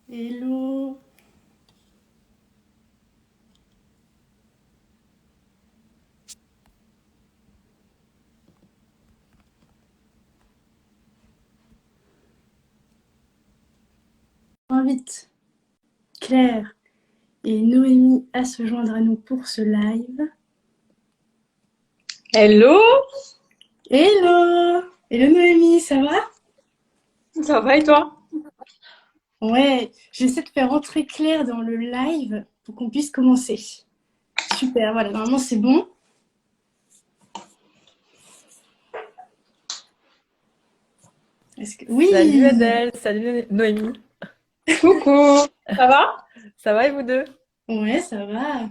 Hello. J'invite Claire et Noémie à se joindre à nous pour ce live. Hello, Hello. Hello Noémie, ça va? ça va et toi? Ouais, j'essaie de faire rentrer Claire dans le live pour qu'on puisse commencer. Super, voilà, normalement c'est bon. Est-ce que... Salut Oui. Adèle, salut Noémie. Coucou, ça va? Ça va et vous deux? Ouais, ça va.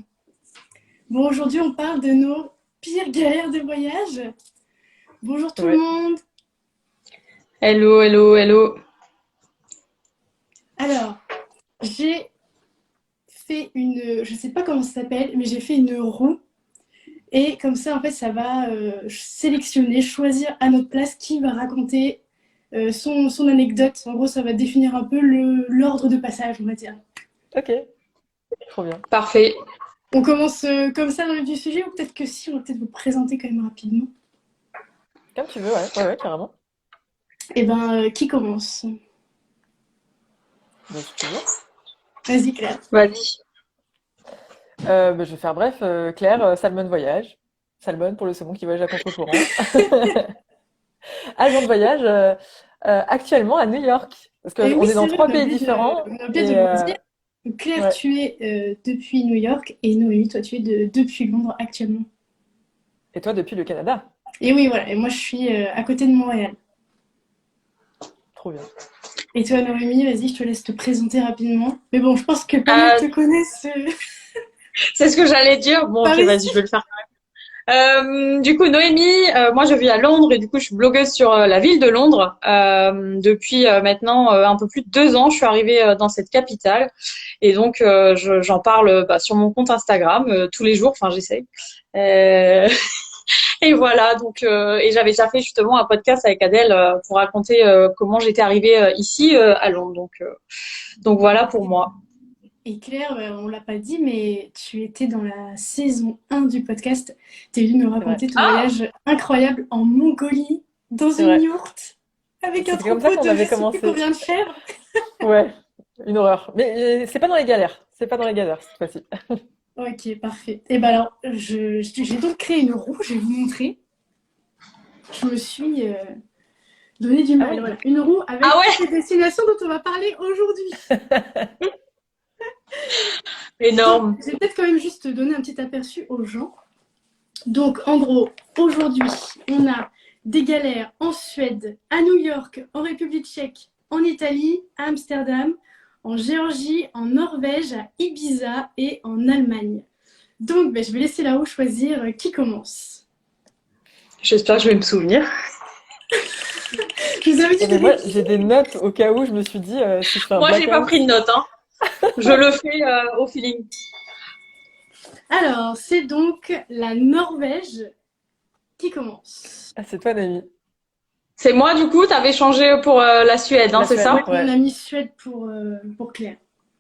Bon, aujourd'hui on parle de nos pires galères de voyage. Bonjour tout le Ouais. monde. Hello, hello, hello. Alors, j'ai fait je sais pas comment ça s'appelle, mais j'ai fait une roue. Et comme ça, en fait, ça va sélectionner, choisir à notre place qui va raconter son anecdote. En gros, ça va définir un peu l'ordre de passage, on va dire. Ok, trop bien. Parfait. On commence comme ça dans le vif du sujet, ou peut-être que si, on va peut-être vous présenter quand même rapidement. Comme tu veux, ouais, ouais, ouais, carrément. Eh ben, qui commence? Bah, si tu veux. Vas-y, Claire. Vas-y. Je vais faire bref. Claire, Salmon Voyage. Salmon pour le saumon qui voyage à contre-courant. Agent de voyage actuellement à New York. Parce Et qu'on oui, est c'est dans vrai, trois pays différents. on a oublié de Et le dire. Donc, Claire, ouais. tu es depuis New York et Noémie, toi, tu es depuis Londres actuellement. Et toi depuis le Canada. Et oui, voilà. Et moi, je suis à côté de Montréal. Trop bien. Et toi, Noémie, vas-y, je te laisse te présenter rapidement. Mais bon, je pense que pas mal Euh, te connaissent c'est ce que j'allais dire. Bon, ok, par vas-y, je ici. vais le faire. Du coup, Noémie, moi je vis à Londres et du coup je suis blogueuse sur la ville de Londres. Depuis maintenant un peu plus de 2 ans, je suis arrivée dans cette capitale et donc j'en parle sur mon compte Instagram tous les jours. Enfin, j'essaye. Euh, Et voilà, donc et j'avais déjà fait justement un podcast avec Adèle pour raconter comment j'étais arrivée ici à Londres. Donc voilà pour moi. Et Claire, on l'a pas dit, mais tu étais dans la saison 1 du podcast. Tu es venue nous C'est vrai. raconter ton Ah, voyage incroyable en Mongolie, dans C'est une vrai. yourte, avec un C'était comme ça troupeau qu'on de je avait sais plus commencé. combien de chèvres. Ouais. Une horreur. Mais c'est pas dans les galères. C'est pas dans les galères cette fois-ci. Ok, parfait. Et ben alors, j'ai donc créé une roue, je vais vous montrer. Je me suis donné du Ah mal. oui. Voilà, une roue ah avec toutes ouais, les destinations dont on va parler aujourd'hui. Donc, énorme. je vais peut-être quand même juste donner un petit aperçu aux gens. Donc, en gros, aujourd'hui, on a des galères en Suède, à New York, en République tchèque, en Italie, à Amsterdam, en Géorgie, en Norvège, à Ibiza et en Allemagne. Donc, je vais laisser là-haut choisir qui commence. J'espère que je vais me souvenir. Je vous avais dit Eh, de mais moi, réviser. j'ai des notes au cas où je me suis dit, si je fais un Moi, j'ai pas blackout. pris de notes, hein. Je le fais au feeling. Alors, c'est donc la Norvège qui commence. Ah, c'est toi, Naomi. C'est moi du coup. T'avais changé pour la Suède, hein, La c'est Suède, Ouais, ça? on ouais. a mis Suède pour Claire.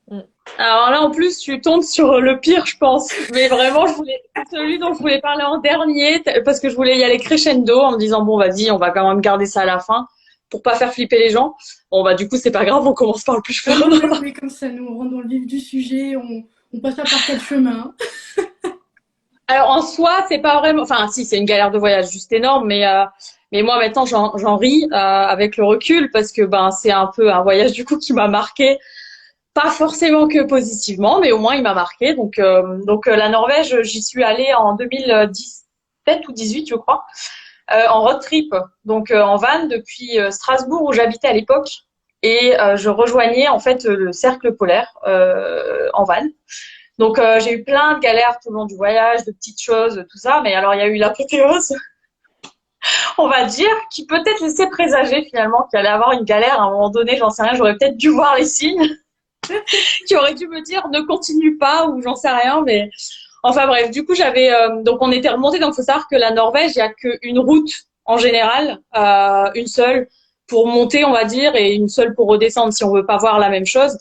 Mm. Alors là, en plus, tu tombes sur le pire, je pense. Mais vraiment, c'est celui dont je voulais parler en dernier, parce que je voulais y aller crescendo en me disant, bon, vas-y, on va quand même garder ça à la fin, pour pas faire flipper les gens. Bon, bah, du coup, c'est pas grave, on commence par le plus Ah fun. non, mais oui, comme ça, nous, on rentre dans le vif du sujet, on passe pas par quel chemin. Alors, en soi, c'est pas vraiment, enfin, si, c'est une galère de voyage juste énorme, mais moi, maintenant, j'en ris, avec le recul, parce que, ben, c'est un peu un voyage, du coup, qui m'a marqué. Pas forcément que positivement, mais au moins il m'a marqué. Donc la Norvège, j'y suis allée en 2017 ou 18, je crois, en road trip, donc en van depuis Strasbourg où j'habitais à l'époque, et je rejoignais en fait le cercle polaire en van. Donc j'ai eu plein de galères tout le long du voyage, de petites choses, tout ça. Mais alors il y a eu l'apothéose, on va dire, qui peut-être laissait présager finalement qu'il allait avoir une galère à un moment donné. J'en sais rien. J'aurais peut-être dû voir les signes qui aurait dû me dire ne continue pas ou j'en sais rien, mais enfin bref, du coup j'avais donc on était remonté, donc faut savoir que la Norvège, il y a qu'une route en général, une seule, pour monter, on va dire, et une seule pour redescendre si on veut pas voir la même chose.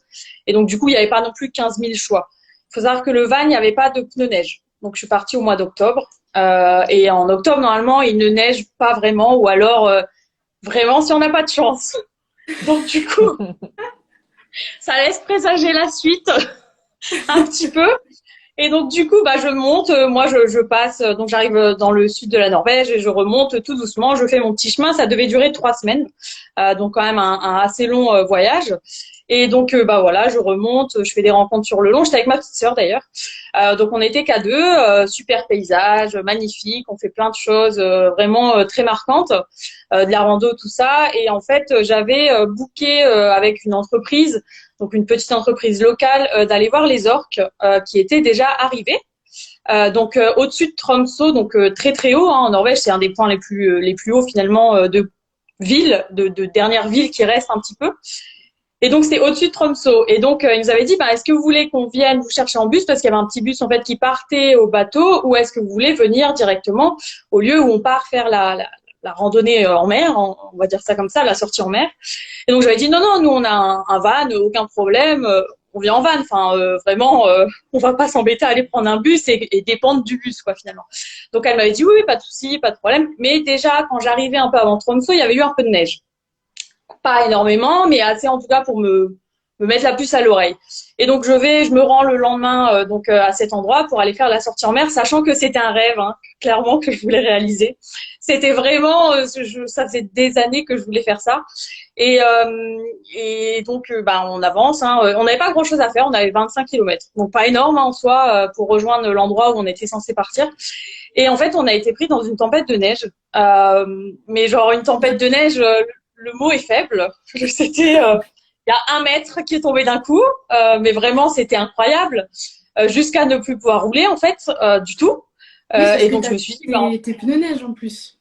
Et donc, du coup, il n'y avait pas non plus 15 000 choix. Il faut savoir que le van, il n'y avait pas de pneus neige. Donc, je suis partie au mois d'octobre. Et en octobre, normalement, il ne neige pas vraiment, ou alors vraiment si on n'a pas de chance. Donc, du coup, ça laisse présager la suite un petit peu. Et donc du coup, je monte, moi je passe, donc j'arrive dans le sud de la Norvège et je remonte tout doucement, je fais mon petit chemin, ça devait durer 3 semaines, donc quand même un assez long voyage. Et donc voilà, je remonte, je fais des rencontres sur le long, j'étais avec ma petite sœur d'ailleurs, donc on était qu'à deux, super paysage, magnifique, on fait plein de choses vraiment très marquantes, de la rando, tout ça. Et en fait, j'avais booké avec une entreprise, donc une petite entreprise locale, d'aller voir les orques qui étaient déjà arrivés. Donc au-dessus de Tromsø, donc très très haut en Norvège, c'est un des points les plus hauts finalement de ville, de dernière ville qui reste un petit peu. Et donc c'est au-dessus de Tromsø. Et donc il nous avait dit, est-ce que vous voulez qu'on vienne vous chercher en bus parce qu'il y avait un petit bus en fait qui partait au bateau, ou est-ce que vous voulez venir directement au lieu où on part faire la randonnée en mer, on va dire ça comme ça, la sortie en mer. Et donc j'avais dit non, nous on a un van, aucun problème, on vient en van. Enfin vraiment, on va pas s'embêter à aller prendre un bus et dépendre du bus quoi finalement. Donc elle m'avait dit oui, pas de souci, pas de problème. Mais déjà quand j'arrivais un peu avant Tromsø, il y avait eu un peu de neige. Pas énormément, mais assez en tout cas pour me mettre la puce à l'oreille. Et donc je me rends le lendemain à cet endroit pour aller faire la sortie en mer, sachant que c'était un rêve, clairement que je voulais réaliser. C'était vraiment, ça faisait des années que je voulais faire ça. Et donc on avance. On n'avait pas grand-chose à faire, on avait 25 kilomètres, donc pas énorme en soi pour rejoindre l'endroit où on était censé partir. Et en fait, on a été pris dans une tempête de neige, mais genre une tempête de neige. Le mot est faible. C'était, il y a 1 mètre qui est tombé d'un coup, mais vraiment c'était incroyable, jusqu'à ne plus pouvoir rouler en fait du tout. Et donc je me suis dit, tes pneus neige en plus.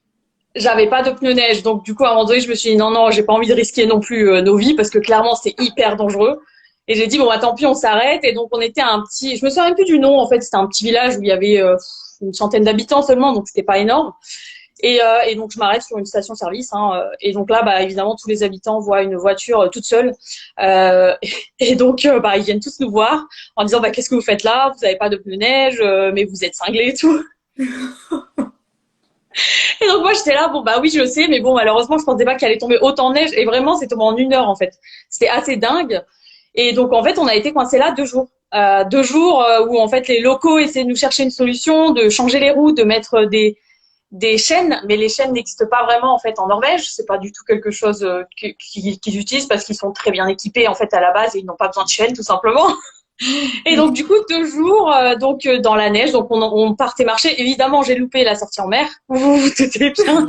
J'avais pas de pneus neige, donc du coup à un moment donné je me suis dit non, j'ai pas envie de risquer non plus nos vies parce que clairement c'est hyper dangereux. Et j'ai dit tant pis, on s'arrête. Et donc on était à un petit, je me souviens même plus du nom en fait, c'était un petit village où il y avait une centaine d'habitants seulement, donc c'était pas énorme. Et donc je m'arrête sur une station-service. Et donc là, évidemment, tous les habitants voient une voiture toute seule. Et donc, ils viennent tous nous voir en disant, qu'est-ce que vous faites là? Vous avez pas de pneus neige, mais vous êtes cinglés et tout. Et donc moi j'étais là, oui je le sais, mais malheureusement je pensais pas qu'il allait tomber autant de neige. Et vraiment c'est tombé en 1 heure en fait. C'était assez dingue. Et donc en fait on a été coincés là 2 jours. 2 jours où en fait les locaux essaient de nous chercher une solution, de changer les routes, de mettre des chaînes, mais les chaînes n'existent pas vraiment en fait en Norvège. C'est pas du tout quelque chose qu'ils utilisent parce qu'ils sont très bien équipés en fait à la base et ils n'ont pas besoin de chaînes tout simplement. Et donc du coup 2 jours dans la neige, donc on partait marcher. Évidemment j'ai loupé la sortie en mer. Vous vous doutez bien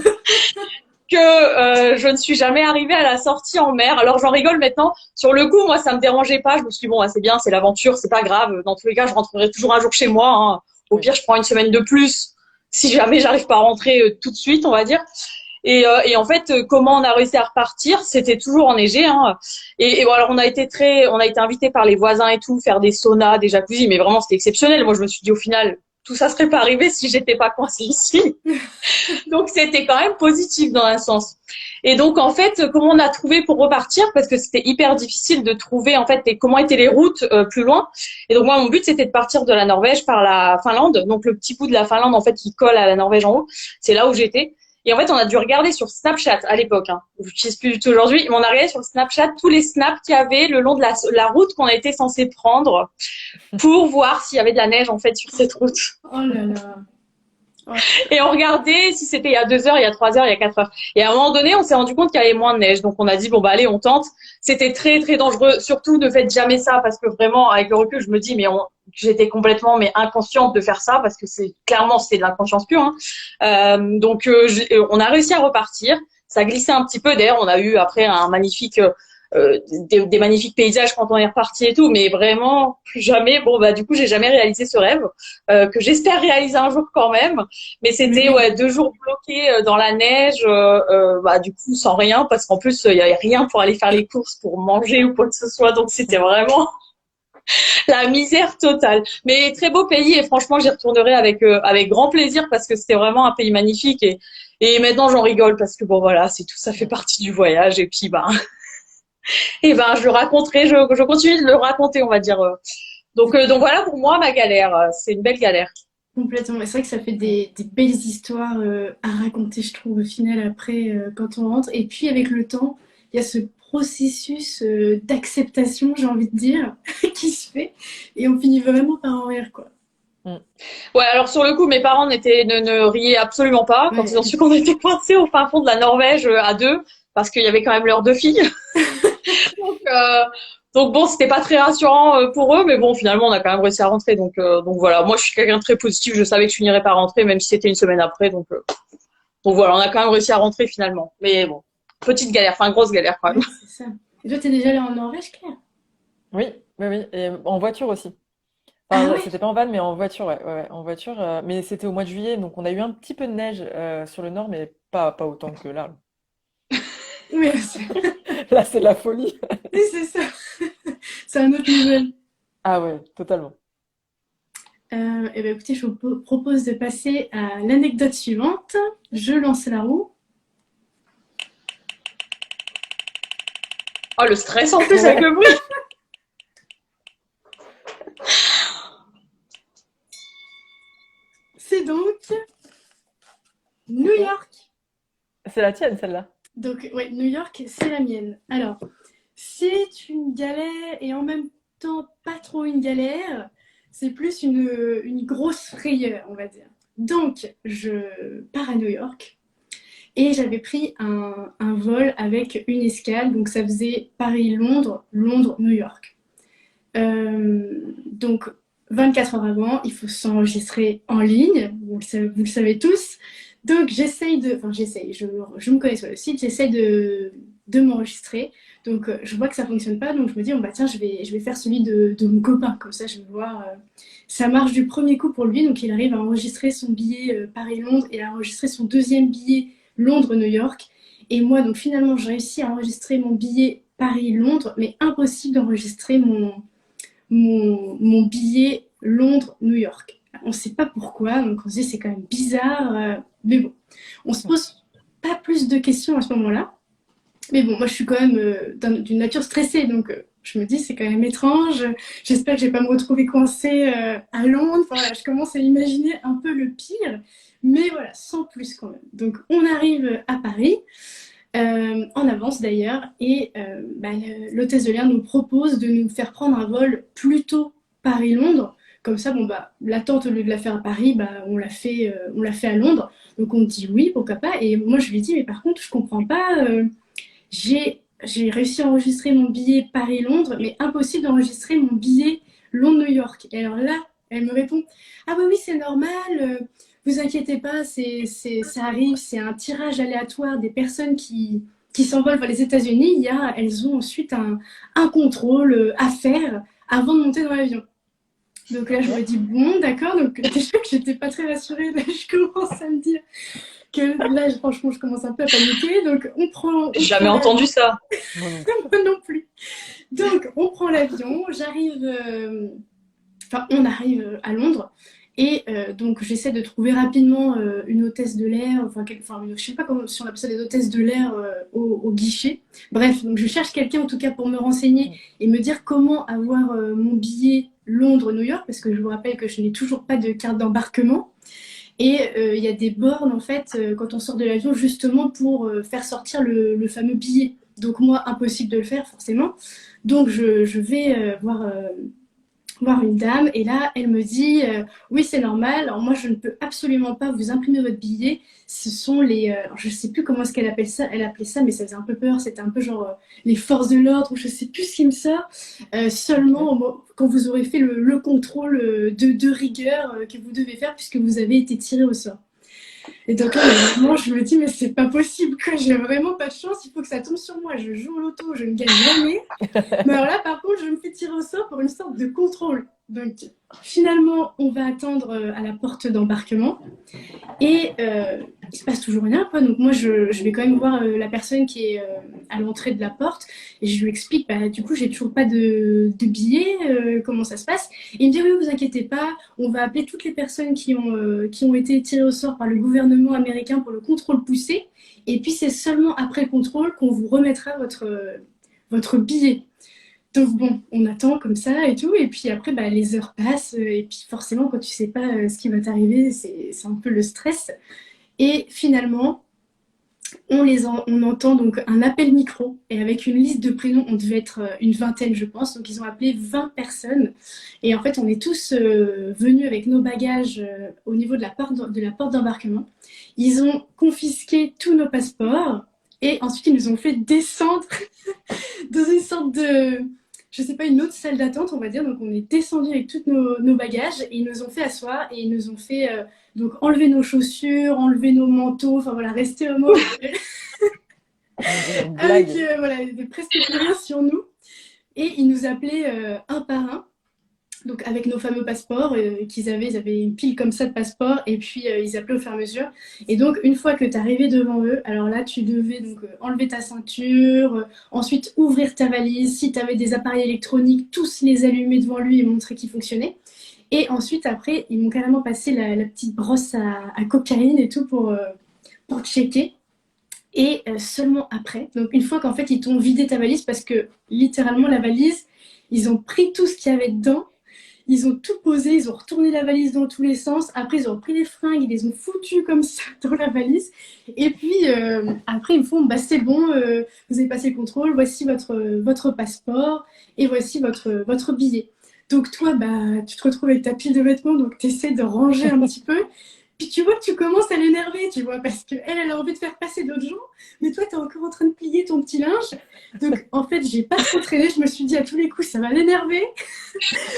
que je ne suis jamais arrivée à la sortie en mer. Alors j'en rigole maintenant. Sur le coup moi ça me dérangeait pas. Je me suis dit c'est bien, c'est l'aventure, c'est pas grave. Dans tous les cas je rentrerai toujours un jour chez moi. Au pire je prends une semaine de plus. Si jamais j'arrive pas à rentrer tout de suite, on va dire. Et en fait, comment on a réussi à repartir? C'était toujours enneigé. Et alors on a été invités par les voisins et tout, faire des saunas, des jacuzzis, mais vraiment c'était exceptionnel. Moi, je me suis dit au final, tout ça serait pas arrivé si j'étais pas coincée ici. Donc c'était quand même positif dans un sens. Et donc en fait, comment on a trouvé pour repartir? Parce que c'était hyper difficile de trouver en fait comment étaient les routes plus loin. Et donc moi mon but c'était de partir de la Norvège par la Finlande. Donc le petit bout de la Finlande en fait qui colle à la Norvège en haut, c'est là où j'étais. Et en fait on a dû regarder sur Snapchat à l'époque. Je n'utilise plus du tout aujourd'hui, mais on a regardé sur Snapchat tous les snaps qu'il y avait le long de la route qu'on était censé prendre pour voir s'il y avait de la neige en fait sur cette route. Oh là là. Ouais. Et on regardait si c'était il y a 2 heures, il y a 3 heures, il y a 4 heures. Et à un moment donné, on s'est rendu compte qu'il y avait moins de neige. Donc on a dit allez, on tente. C'était très très dangereux. Surtout ne faites jamais ça parce que vraiment avec le recul, je me dis j'étais complètement inconsciente de faire ça parce que c'était de l'inconscience pure. Donc on a réussi à repartir. Ça glissait un petit peu. D'ailleurs, on a eu après un magnifique des magnifiques paysages quand on est reparti et tout, mais vraiment plus jamais. Du coup j'ai jamais réalisé ce rêve que j'espère réaliser un jour quand même, mais c'était 2 jours bloqués dans la neige, du coup sans rien parce qu'en plus il y avait rien pour aller faire les courses, pour manger ou quoi que ce soit, donc c'était vraiment La misère totale. Mais très beau pays et franchement, j'y retournerai avec grand plaisir parce que c'était vraiment un pays magnifique et maintenant j'en rigole parce que bon voilà, c'est tout, ça fait partie du voyage et puis ben et ben je le raconterai, je continue de le raconter, on va dire. Donc voilà pour moi ma galère. C'est une belle galère. Complètement. Et c'est vrai que ça fait des belles histoires à raconter, je trouve, au final, après, quand on rentre. Et puis, avec le temps, il y a ce processus d'acceptation, j'ai envie de dire, qui se fait. Et on finit vraiment par en rire, quoi. Mm. Ouais, alors sur le coup, mes parents ne riaient absolument pas quand ils ont Ouais, su qu'on était coincés au fin fond de la Norvège à deux, parce qu'il y avait quand même leurs deux filles. Donc, euh, donc bon, c'était pas très rassurant pour eux, mais bon, finalement, on a quand même réussi à rentrer. Donc voilà, moi, je suis quelqu'un de très positif. Je savais que je finirais par rentrer, même si c'était une semaine après. Donc voilà, on a quand même réussi à rentrer finalement. Mais bon, petite galère, enfin grosse galère quand ouais, même. c'est ça. Et toi, t'es déjà allée en Norvège, Claire? Oui, oui, oui. Et en voiture aussi. Ah Enfin, ouais? c'était pas en van, mais en voiture, ouais, ouais, ouais, en voiture. Mais c'était au mois de juillet, donc on a eu un petit peu de neige sur le nord, mais pas autant que là. Oui, Là, c'est de la folie. c'est ça. C'est un autre niveau. Ah ouais, totalement. Eh ben, écoutez, je vous propose de passer à l'anecdote suivante. Je lance la roue. Oh, le stress en plus avec Ouais, le bruit. C'est donc New ok. York. C'est la tienne, celle-là. Donc, ouais, New York, c'est la mienne. Alors, c'est une galère et en même temps pas trop une galère. C'est plus une grosse frayeur, on va dire. Donc, je pars à New York et j'avais pris un vol avec une escale. Donc, ça faisait Paris-Londres, Londres-New York. Donc, 24 heures avant, il faut s'enregistrer en ligne. Vous le savez tous. Donc, je me connais sur le site, j'essaye de m'enregistrer. Donc, je vois que ça fonctionne pas. Donc, je me dis, bon, bah, tiens, je vais faire celui de mon copain. Comme ça, je vais voir. Ça marche du premier coup pour lui. Donc, il arrive à enregistrer son billet Paris-Londres et à enregistrer son deuxième billet Londres-New York. Et moi, donc, finalement, j'ai réussi à enregistrer mon billet Paris-Londres, mais impossible d'enregistrer mon billet Londres-New York. On ne sait pas pourquoi, donc on se dit c'est quand même bizarre, mais bon, on se pose pas plus de questions à ce moment-là. Mais bon, moi je suis quand même d'une nature stressée, donc je me dis c'est quand même étrange. J'espère que je vais pas me retrouver coincée à Londres. Enfin, voilà, je commence à imaginer un peu le pire, mais voilà, sans plus quand même. Donc on arrive à Paris en avance d'ailleurs, et bah, l'hôtesse de l'air nous propose de nous faire prendre un vol plus tôt Paris-Londres. Comme ça, bon, bah, l'attente, au lieu de la faire à Paris, bah, on l'a fait à Londres. Donc on dit oui, pourquoi pas. Et moi, je lui dis, mais par contre, je comprends pas. J'ai réussi à enregistrer mon billet Paris-Londres, mais impossible d'enregistrer mon billet Londres-New York. Et alors là, elle me répond, ah oui, oui, c'est normal. Vous inquiétez pas, ça arrive, c'est un tirage aléatoire des personnes qui s'envolent vers les États-Unis. Elles ont ensuite un contrôle à faire avant de monter dans l'avion. Donc là, je me Ok. dis, bon, d'accord. Donc déjà que j'étais pas très rassurée, là, je commence à me dire que là, franchement, je commence un peu à paniquer. Donc J'ai on prend jamais l'avion. entendu ça. Moi non plus. Moi non plus. Donc, on prend l'avion, on arrive à Londres, et donc j'essaie de trouver rapidement une hôtesse de l'air, je sais pas comment, si on appelle ça des hôtesses de l'air au guichet. Bref, donc je cherche quelqu'un en tout cas pour me renseigner Mm. et me dire comment avoir mon billet Londres-New York, parce que je vous rappelle que je n'ai toujours pas de carte d'embarquement. Et il y a des bornes, en fait, quand on sort de l'avion, justement pour faire sortir le fameux billet. Donc moi, impossible de le faire, forcément. Donc je vais voir une dame, et là, elle me dit, oui, c'est normal. Alors moi, je ne peux absolument pas vous imprimer votre billet. Ce sont alors, je sais plus comment est-ce qu'elle appelle ça. Elle appelait ça, mais ça faisait un peu peur. C'était un peu genre les forces de l'ordre, ou je sais plus ce qui me sort. Ok. Seulement quand vous aurez fait le contrôle de rigueur que vous devez faire, puisque vous avez été tiré au sort. Et donc là, vraiment, je me dis, mais c'est pas possible, quoi. J'ai vraiment pas de chance. Il faut que ça tombe sur moi. Je joue au loto, je ne gagne jamais. Mais alors là, par contre, je me fais tirer au sort pour une sorte de contrôle. Donc, finalement, on va attendre à la porte d'embarquement. Et il se passe toujours rien, quoi. Donc moi, je vais quand même voir la personne qui est à l'entrée de la porte et je lui explique, bah, du coup, j'ai toujours pas de billets, comment ça se passe. Et il me dit, oui, vous inquiétez pas, on va appeler toutes les personnes qui ont été tirées au sort par le gouvernement américain pour le contrôle poussé. Et puis, c'est seulement après le contrôle qu'on vous remettra votre billet. Donc bon, on attend comme ça et tout, et puis après, bah, les heures passent, et puis forcément, quand tu sais pas ce qui va t'arriver, c'est un peu le stress. Et finalement, on entend donc un appel micro, et avec une liste de prénoms, on devait être une vingtaine, je pense, donc ils ont appelé 20 personnes, et en fait, on est tous venus avec nos bagages au niveau de la porte d'embarquement. Ils ont confisqué tous nos passeports, et ensuite, ils nous ont fait descendre dans une sorte de, je sais pas, une autre salle d'attente, on va dire. Donc, on est descendu avec tous nos bagages et ils nous ont fait asseoir et ils nous ont fait donc enlever nos chaussures, enlever nos manteaux, enfin voilà, rester au mot Une avec blague. voilà, presque plus rien sur nous. Et ils nous appelaient un par un. Donc avec nos fameux passeports ils avaient une pile comme ça de passeports et puis ils appelaient au fur et à mesure. Et donc une fois que tu arrivais devant eux, alors là tu devais donc enlever ta ceinture, ensuite ouvrir ta valise, si tu avais des appareils électroniques, tous les allumer devant lui et montrer qu'ils fonctionnaient. Et ensuite après ils m'ont carrément passé la petite brosse à cocaïne et tout pour checker. Et seulement après, donc une fois qu'en fait ils t'ont vidé ta valise parce que littéralement la valise, ils ont pris tout ce qu'il y avait dedans. Ils ont tout posé, ils ont retourné la valise dans tous les sens. Après, ils ont pris les fringues, ils les ont foutues comme ça dans la valise. Et puis, après, ils me font, bah, c'est bon, vous avez passé le contrôle, voici votre passeport et voici votre billet. Donc, toi, bah, tu te retrouves avec ta pile de vêtements, donc tu essaies de ranger un petit peu. Puis tu vois que tu commences à l'énerver, tu vois, parce qu'elle, elle a envie de faire passer d'autres gens, mais toi, tu es encore en train de plier ton petit linge. Donc, en fait, j'ai pas trop traîné, je me suis dit à tous les coups, ça va l'énerver.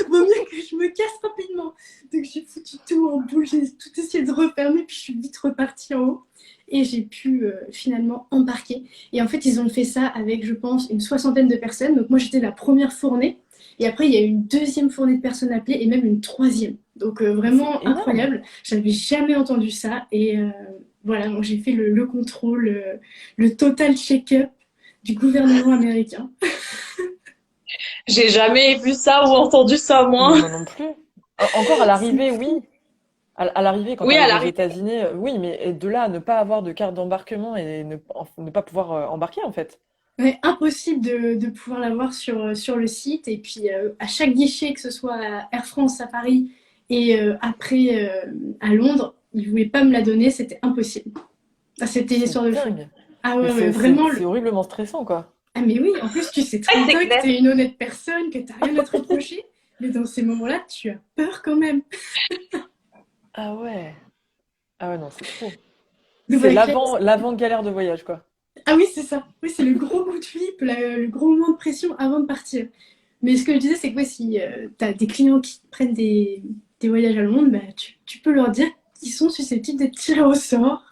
Vaut mieux que je me casse rapidement. Donc j'ai foutu tout en boule, j'ai tout essayé de refermer, puis je suis vite repartie en haut. Et j'ai pu finalement embarquer. Et en fait, ils ont fait ça avec, je pense, une soixantaine de personnes. Donc moi, j'étais la première fournée. Et après, il y a eu une deuxième fournée de personnes appelées et même une troisième. Donc C'est vraiment énorme. incroyable. J'avais jamais entendu ça. Et voilà, donc j'ai fait le contrôle, le total check-up du gouvernement américain. J'ai jamais vu ça ou entendu ça, Mais moi. moi non plus. Encore à C'est l'arrivée, oui. fou. À l'arrivée, quand tu Oui, à arrives aux l'arrivée. États-Unis, oui, mais et de là à ne pas avoir de carte d'embarquement et ne pas pouvoir embarquer, en fait. Ouais, impossible de pouvoir l'avoir sur le site. Et puis, à chaque guichet, que ce soit à Air France à Paris et après à Londres, ils ne voulaient pas me la donner, c'était impossible. Ah, c'était une C'est histoire de fou. dingue. Ah Mais ouais, ouais, vraiment. c'est horriblement stressant, quoi. Ah mais oui, en plus, tu sais Ouais, très c'est bien que clair. tu es une honnête personne, que tu n'as rien à te reprocher. Mais dans ces moments-là, tu as peur quand même. Ah ouais. Ah ouais, non, c'est trop. Donc C'est voilà, Claire. l'avant galère de voyage, quoi. Ah oui, c'est ça. Oui, c'est le gros coup de flip, le gros moment de pression avant de partir. Mais ce que je disais, c'est que ouais, si tu as des clients qui prennent des voyages à Londres, bah, tu peux leur dire qu'ils sont susceptibles d'être tirés au sort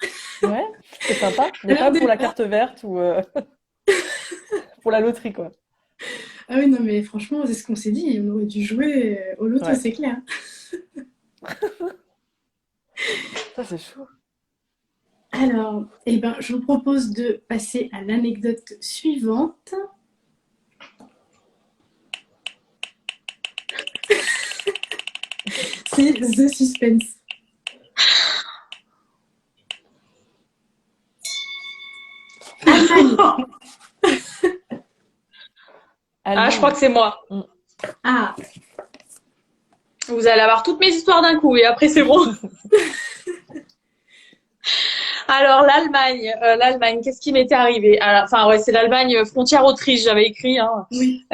Ouais, c'est sympa, à mais leur pas pour la départ. carte verte ou pour la loterie, quoi. Ah oui, non, mais franchement, c'est ce qu'on s'est dit. On aurait dû jouer au loto, Ouais, c'est clair. ça c'est chaud. Alors, eh ben, je vous propose de passer à l'anecdote suivante. C'est The Suspense. Allemagne. Ah, je crois Allemagne. que c'est moi. Mm. Ah, Vous allez avoir toutes mes histoires d'un coup et après c'est bon. Alors l'Allemagne, qu'est-ce qui m'était arrivé? Enfin ouais, c'est l'Allemagne frontière Autriche, j'avais écrit, hein. oui.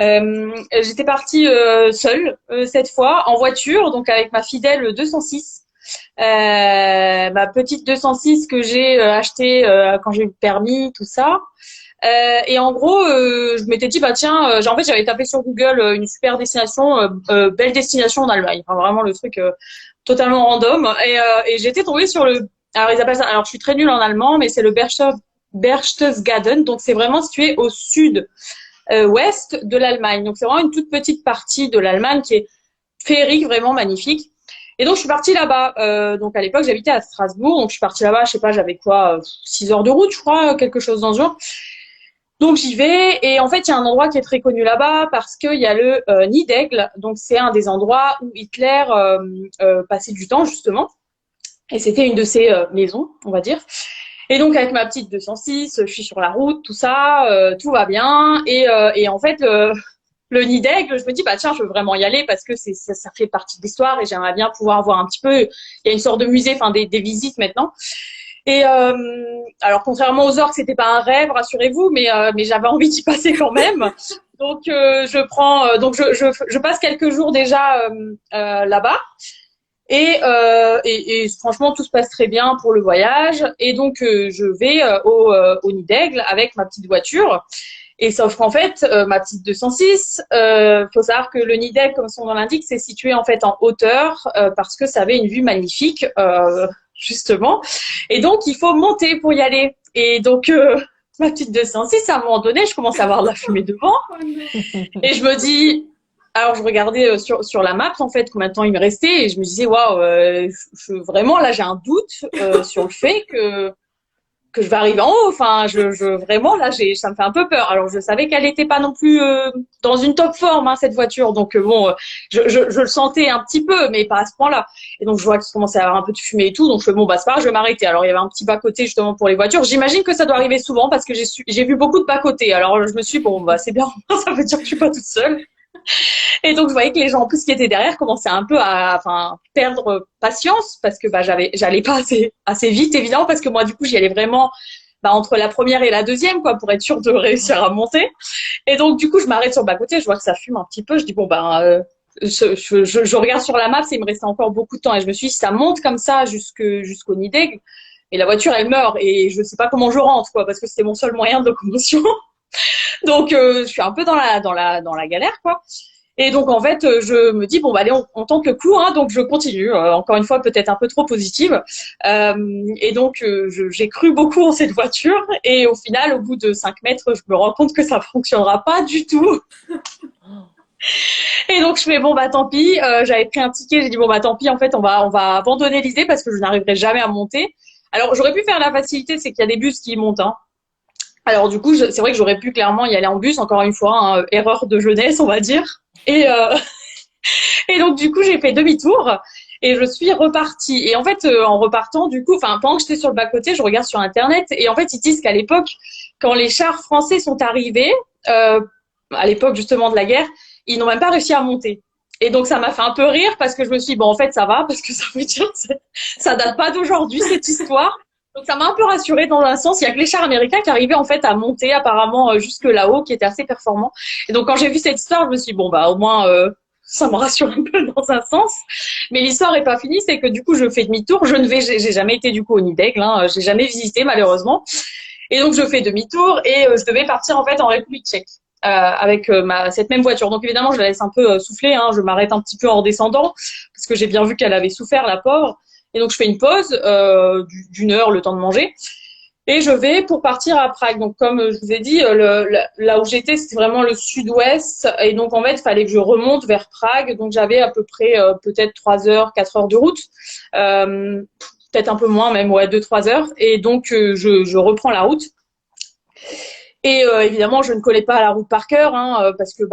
J'étais partie seule cette fois en voiture, donc avec ma fidèle 206, ma petite 206 que j'ai achetée quand j'ai eu le permis, tout ça. Et en gros, je m'étais dit bah tiens, en fait j'avais tapé sur Google une super destination, belle destination en Allemagne, enfin, vraiment le truc totalement random. Et j'étais tombée sur le, alors ils appellent ça, alors je suis très nulle en allemand, mais c'est le Berchtesgaden, donc c'est vraiment situé au sud ouest de l'Allemagne. Donc c'est vraiment une toute petite partie de l'Allemagne qui est féerique, vraiment magnifique. Et donc je suis partie là-bas. Donc à l'époque j'habitais à Strasbourg, donc je suis partie là-bas, je sais pas, j'avais quoi, 6 heures de route, je crois, quelque chose dans ce genre. Donc j'y vais et en fait il y a un endroit qui est très connu là-bas parce qu'il y a le Nid d'Aigle, donc c'est un des endroits où Hitler passait du temps justement. Et c'était une de ses maisons, on va dire. Et donc avec ma petite 206, je suis sur la route, tout ça, tout va bien. Et en fait, le Nid d'Aigle, je me dis bah tiens, je veux vraiment y aller parce que ça fait partie de l'histoire et j'aimerais bien pouvoir voir un petit peu. Il y a une sorte de musée, enfin des visites maintenant. Et alors contrairement aux orques, c'était pas un rêve, rassurez-vous, mais j'avais envie d'y passer quand même. Donc je passe quelques jours déjà là-bas. Et franchement, tout se passe très bien pour le voyage. Et donc, je vais au Nid d'Aigle avec ma petite voiture. Et sauf qu'en fait, ma petite 206, faut savoir que le Nid d'Aigle, comme son nom l'indique, c'est situé en fait en hauteur parce que ça avait une vue magnifique, justement. Et donc, il faut monter pour y aller. Et donc, ma petite 206, à un moment donné, je commence à avoir de la fumée devant. Et je me dis, alors je regardais sur la map en fait combien de temps il me restait et je me disais waouh, vraiment là j'ai un doute sur le fait que je vais arriver en haut. Enfin, vraiment là ça me fait un peu peur. Alors je savais qu'elle n'était pas non plus dans une top forme hein, cette voiture, donc bon, je le sentais un petit peu, mais pas à ce point-là. Et donc je vois qu'il commençait à avoir un peu de fumée et tout, donc je fais bon bah c'est pas grave, je vais m'arrêter. Alors il y avait un petit bas-côté justement pour les voitures. J'imagine que ça doit arriver souvent parce que j'ai vu beaucoup de bas-côtés. Alors je me suis dit, bon bah c'est bien, ça veut dire que je suis pas toute seule. Et donc je voyais que les gens en plus qui étaient derrière commençaient un peu à perdre patience parce que bah j'allais pas assez vite évidemment parce que moi du coup j'y allais vraiment entre la première et la deuxième quoi pour être sûre de réussir à monter. Et donc du coup je m'arrête sur le bas-côté, je vois que ça fume un petit peu, je dis bon je regarde sur la map, il me restait encore beaucoup de temps et je me suis dit si ça monte comme ça jusqu'au Nid d'Aigle et la voiture elle meurt et je sais pas comment je rentre quoi parce que c'était mon seul moyen de locomotion. Donc je suis un peu dans la galère quoi. Et donc en fait je me dis bon bah allez on tente le coup hein, donc je continue encore une fois peut-être un peu trop positive et donc j'ai cru beaucoup en cette voiture et au final au bout de 5 mètres je me rends compte que ça fonctionnera pas du tout. Et donc je fais bon bah tant pis, j'avais pris un ticket, j'ai dit bon bah tant pis en fait on va abandonner l'idée parce que je n'arriverai jamais à monter. Alors j'aurais pu faire la facilité, c'est qu'il y a des bus qui montent hein. Alors du coup, c'est vrai que j'aurais pu clairement y aller en bus, encore une fois, hein, erreur de jeunesse, on va dire. Et donc du coup, j'ai fait demi-tour et je suis repartie. Et en fait, en repartant, du coup, pendant que j'étais sur le bas-côté, je regarde sur Internet et en fait, ils disent qu'à l'époque, quand les chars français sont arrivés, à l'époque justement de la guerre, ils n'ont même pas réussi à monter. Et donc ça m'a fait un peu rire parce que je me suis dit, bon en fait ça va parce que ça veut dire que ça date pas d'aujourd'hui cette histoire. Donc ça m'a un peu rassurée dans un sens. Il y a que les chars américains qui arrivaient en fait à monter apparemment jusque là-haut, qui étaient assez performants. Et donc quand j'ai vu cette histoire, je me suis dit, bon bah au moins ça me rassure un peu dans un sens. Mais l'histoire est pas finie, c'est que du coup je fais demi-tour. J'ai jamais été du coup au Nid d'Aigle, hein, j'ai jamais visité malheureusement. Et donc je fais demi-tour et je devais partir en fait en République tchèque. Avec cette même voiture. Donc évidemment, je la laisse un peu souffler, hein, je m'arrête un petit peu en descendant parce que j'ai bien vu qu'elle avait souffert, la pauvre. Et donc je fais une pause d'une heure, le temps de manger, et je vais pour partir à Prague. Donc comme je vous ai dit, là où j'étais, c'était vraiment le sud-ouest, et donc en fait, il fallait que je remonte vers Prague. Donc j'avais à peu près peut-être 3 heures, 4 heures de route, peut-être un peu moins même, ouais, 2-3 heures. Et donc je reprends la route. Et évidemment, je ne connais pas la route par cœur, hein, parce que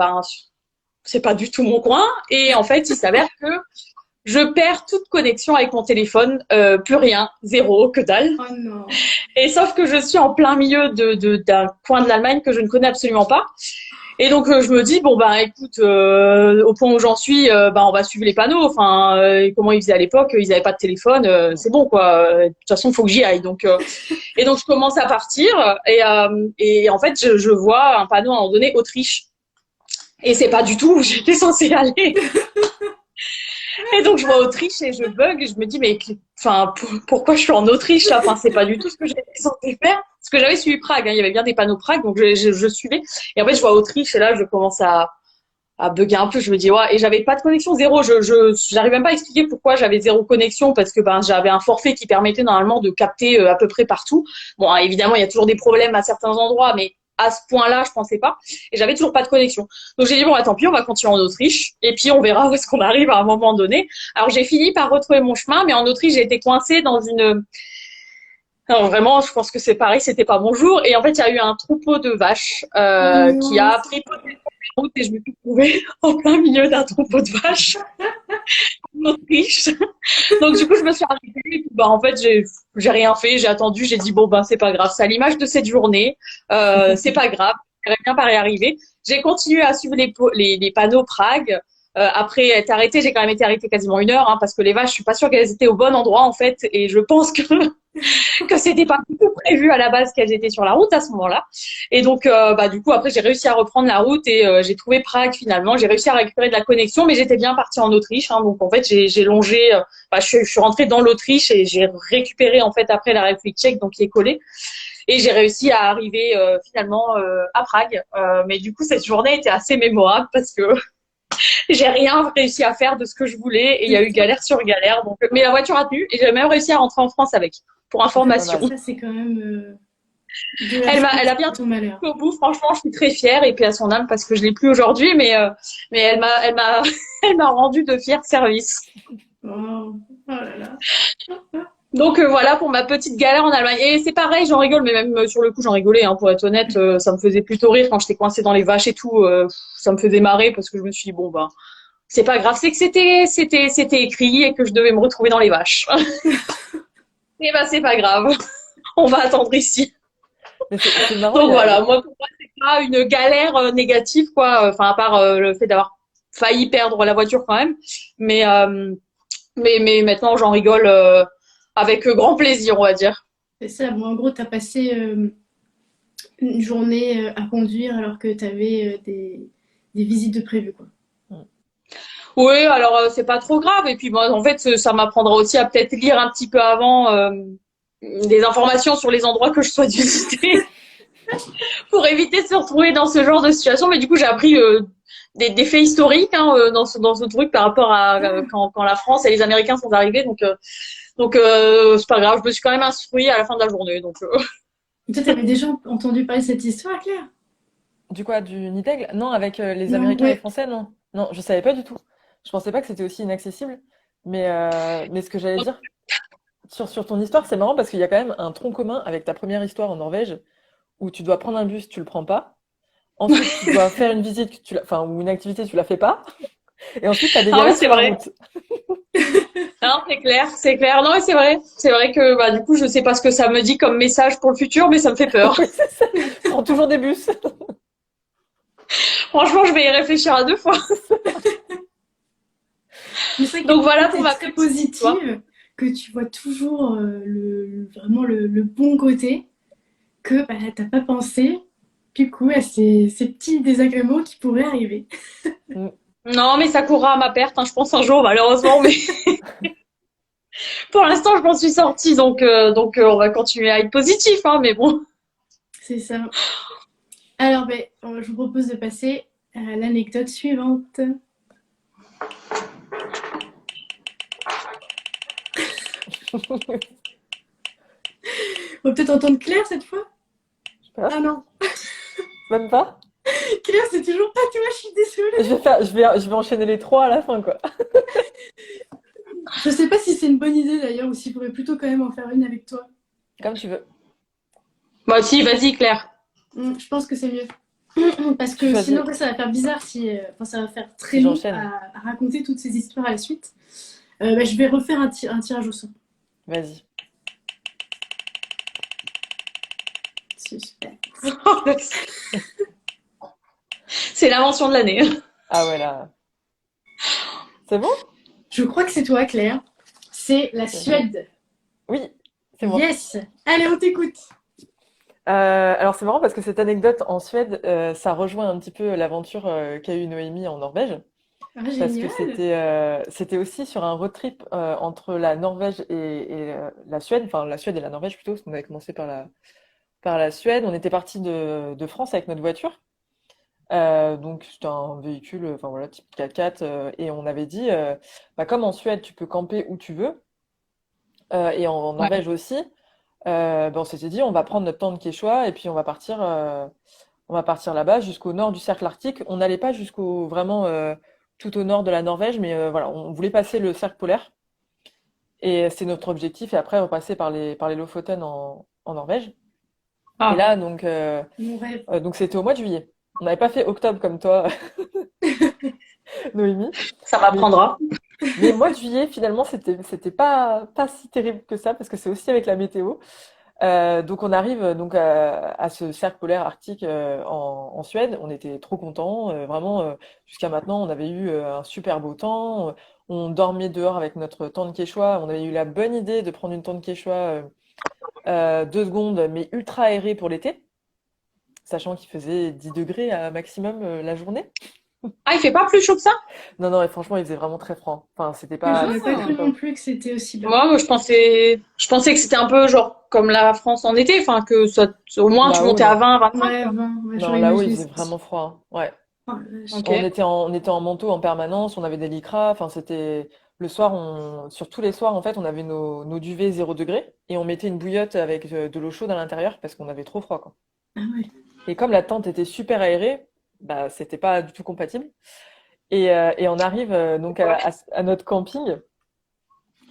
c'est pas du tout mon coin. Et en fait, il s'avère que je perds toute connexion avec mon téléphone, plus rien, zéro, que dalle. Oh non. Et sauf que je suis en plein milieu d'un coin de l'Allemagne que je ne connais absolument pas. Et donc je me dis bon bah écoute, au point où j'en suis, on va suivre les panneaux. Enfin, comment ils faisaient à l'époque, ils n'avaient pas de téléphone, c'est bon quoi. De toute façon, faut que j'y aille. Donc et donc je commence à partir et en fait je vois un panneau à un moment donné Autriche. Et c'est pas du tout où j'étais censée aller. Et donc je vois Autriche et je bug et je me dis mais pourquoi je suis en Autriche là, c'est pas du tout ce que j'étais censée faire parce que j'avais suivi Prague, hein, il y avait bien des panneaux Prague donc je suivais et en fait je vois Autriche et là je commence à bugger un peu, je me dis ouais, et j'avais pas de connexion, zéro, j'arrive même pas à expliquer pourquoi j'avais zéro connexion parce que j'avais un forfait qui permettait normalement de capter à peu près partout. Bon, évidemment, il y a toujours des problèmes à certains endroits mais à ce point-là, je pensais pas. Et j'avais toujours pas de connexion. Donc j'ai dit bon, bah, tant pis, on va continuer en Autriche. Et puis on verra où est-ce qu'on arrive à un moment donné. Alors j'ai fini par retrouver mon chemin, mais en Autriche, j'ai été coincée dans une. Alors vraiment, je pense que c'est pareil, c'était pas mon jour. Et en fait, il y a eu un troupeau de vaches Oh qui non, a pris la route et je me suis retrouvée en plein milieu d'un troupeau de vaches en Autriche. Donc du coup, je me suis arrêtée. Et puis, bah, en fait, j'ai rien fait. J'ai attendu. J'ai dit bon ben c'est pas grave. C'est à l'image de cette journée. C'est pas grave. J'aurais bien pas y arriver. J'ai continué à suivre les panneaux Prague. Après être arrêtée, j'ai quand même été arrêtée quasiment 1 heure parce que les vaches, je suis pas sûre qu'elles étaient au bon endroit en fait. Et je pense que c'était pas du tout prévu à la base qu'elles étaient sur la route à ce moment-là. Et donc, bah, du coup, après, j'ai réussi à reprendre la route et j'ai trouvé Prague finalement. J'ai réussi à récupérer de la connexion, mais j'étais bien partie en Autriche. Donc, en fait, j'ai longé, bah, je suis rentrée dans l'Autriche et j'ai récupéré, en fait, après la République tchèque, donc qui est collée. Et j'ai réussi à arriver finalement à Prague. Mais du coup, cette journée était assez mémorable parce que j'ai rien réussi à faire de ce que je voulais et il y a eu galère sur galère. Donc, mais la voiture a tenu et j'ai même réussi à rentrer en France avec, pour C'est pas information. mal. ça c'est quand même de la Elle chance a bien au malheur. tenu au bout. Franchement, je suis très fière et puis à son âme parce que je l'ai plus aujourd'hui, mais elle m'a, elle m'a rendu de fiers services. Oh, oh là là. Donc voilà pour ma petite galère en Allemagne. Et c'est pareil, j'en rigole, mais même sur le coup, j'en rigolais. Pour être honnête, ça me faisait plutôt rire quand j'étais coincée dans les vaches et tout. Ça me faisait marrer parce que je me suis dit bon bah c'est pas grave, c'est que c'était écrit et que je devais me retrouver dans les vaches. Et bah c'est pas grave, on va attendre ici. Mais c'est marrant, Donc voilà, moi pour moi c'est pas une galère négative quoi. Enfin à part le fait d'avoir failli perdre la voiture quand même, mais mais maintenant j'en rigole avec grand plaisir on va dire. C'est ça, bon, en gros, tu as passé une journée à conduire alors que tu avais des visites de prévues, quoi. Oui, alors c'est pas trop grave. Et puis moi, en fait, ça m'apprendra aussi à peut-être lire un petit peu avant des informations sur les endroits que je souhaite visiter pour éviter de se retrouver dans ce genre de situation. Mais du coup, j'ai appris des faits historiques dans ce truc par rapport à quand la France et les Américains sont arrivés. Donc c'est pas grave. Je me suis quand même instruit à la fin de la journée. Donc Toi, tu avais déjà entendu parler de cette histoire, Claire? du quoi, du Nitègle? Non, avec les Non, Américains et les ouais. Français, non. Non, je savais pas du tout. Je pensais pas que c'était aussi inaccessible. Mais ce que j'allais dire sur ton histoire, c'est marrant parce qu'il y a quand même un tronc commun avec ta première histoire en Norvège où tu dois prendre un bus, tu le prends pas. Ensuite, tu dois faire une visite, enfin, ou une activité, tu la fais pas. Et ensuite, tu as des ah ouais, galères c'est sur la vrai. route. Non, c'est clair, c'est clair. Non, mais c'est vrai. C'est vrai que bah du coup, je sais pas ce que ça me dit comme message pour le futur, mais ça me fait peur. Oui, c'est ça. Prends toujours des bus. Franchement, je vais y réfléchir à 2 fois. Mais c'est vrai Donc que voilà tu pour es ma très petite histoire. positive, que tu vois toujours vraiment le bon côté, que bah, t'as pas pensé, du coup, à ces petits désagréments qui pourraient arriver. Mm. Non, mais ça courra à ma perte, je pense un jour, malheureusement. Mais pour l'instant, je m'en suis sortie, donc on va continuer à être positif, mais bon. C'est ça. Alors, ben, je vous propose de passer à l'anecdote suivante. On va peut-être entendre Claire cette fois. Je sais pas. Ah non, Même pas. Claire, c'est toujours pas toi, je suis désolée. Je vais enchaîner les trois à la fin, quoi. Je sais pas si c'est une bonne idée d'ailleurs, ou s'il faudrait plutôt quand même en faire une avec toi. Comme tu veux. Bah si, vas-y, Claire. Je pense que c'est mieux. Parce Tu que sinon, choisis après, ça va faire bizarre si. Enfin, ça va faire très si long j'enchaîne. à raconter toutes ces histoires à la suite. Bah, je vais refaire un tirage au sort. Vas-y. Super. C'est l'invention de l'année. Ah ouais, là. C'est bon? Je crois que c'est toi, Claire. C'est la Ok. Suède. Oui, c'est moi. Yes. Allez, on t'écoute. Alors c'est marrant parce que cette anecdote en Suède, ça rejoint un petit peu l'aventure qu'a eu Noémie en Norvège. Ah, Parce que génial. c'était aussi sur un road trip entre la Norvège et la Suède, enfin la Suède et la Norvège plutôt, parce qu'on avait commencé par la Suède. On était parti de France avec notre voiture. Donc c'était un véhicule, enfin voilà, type 4x4, et on avait dit, bah, comme en Suède, tu peux camper où tu veux, et en Ouais. Norvège aussi, bah, on s'était dit, on va prendre notre temps de Quechua et puis on va partir on va partir là-bas jusqu'au nord du cercle arctique. On n'allait pas jusqu'au vraiment tout au nord de la Norvège, mais voilà, on voulait passer le cercle polaire et c'est notre objectif. Et après repasser par les Lofoten en Norvège. Et Ah, là Mon rêve. donc c'était au mois de juillet. On n'avait pas fait octobre comme toi, Noémie, ça mais m'apprendra. mais mois de juillet finalement c'était pas si terrible que ça parce que c'est aussi avec la météo. Donc on arrive donc à ce cercle polaire arctique en Suède. On était trop contents, vraiment. Jusqu'à maintenant, on avait eu un super beau temps. On dormait dehors avec notre tente quechua. On avait eu la bonne idée de prendre une tente quechua 2 secondes, mais ultra aérée pour l'été, sachant qu'il faisait 10 degrés à maximum la journée. Ah, il fait pas plus chaud que ça? Non, non, et franchement, il faisait vraiment très froid. Enfin, c'était Mais pas, j'aurais pas c'était cru Ah. non pas. plus que c'était aussi bas. Moi, je pensais que c'était un peu genre comme la France en été, enfin que ça, au moins tu Là-haut, montais à non. 20, 25. Ouais, 20, ouais, Non, j'aurais là-haut, il imaginé faisait ça vraiment aussi. froid, hein. Ouais. Oh la vache. Ok. On était en manteau en permanence, on avait des lycras, enfin c'était le soir, sur tous les soirs en fait, on avait nos duvets 0 degré et on mettait une bouillotte avec de l'eau chaude à l'intérieur parce qu'on avait trop froid quoi. Ah ouais. Et comme la tente était super aérée, bah c'était pas du tout compatible. Et on arrive donc à notre camping.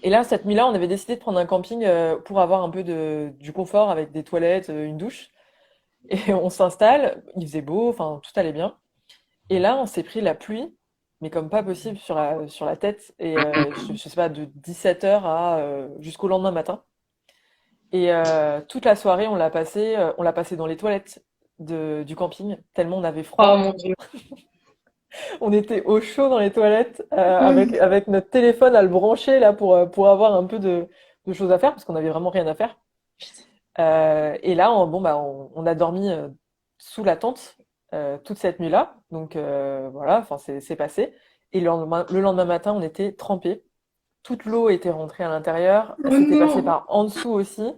Et là, cette nuit-là, on avait décidé de prendre un camping pour avoir un peu du confort avec des toilettes, une douche. Et on s'installe, il faisait beau, enfin tout allait bien. Et là, on s'est pris la pluie, mais comme pas possible sur la tête. Et je sais pas, de 17 h jusqu'au lendemain matin. Et toute la soirée, on l'a passé dans les toilettes du camping, tellement on avait Oh froid. mon Dieu. On était au chaud dans les toilettes, avec, Hum. avec notre téléphone à le brancher là pour avoir un peu de choses à faire, parce qu'on avait vraiment rien à faire. Et là, bon, bah, on a dormi sous la tente toute cette nuit-là. Donc voilà, enfin c'est passé. Et le lendemain matin, on était trempés. Toute l'eau était rentrée à l'intérieur. Oh C'était passé non. par en dessous aussi.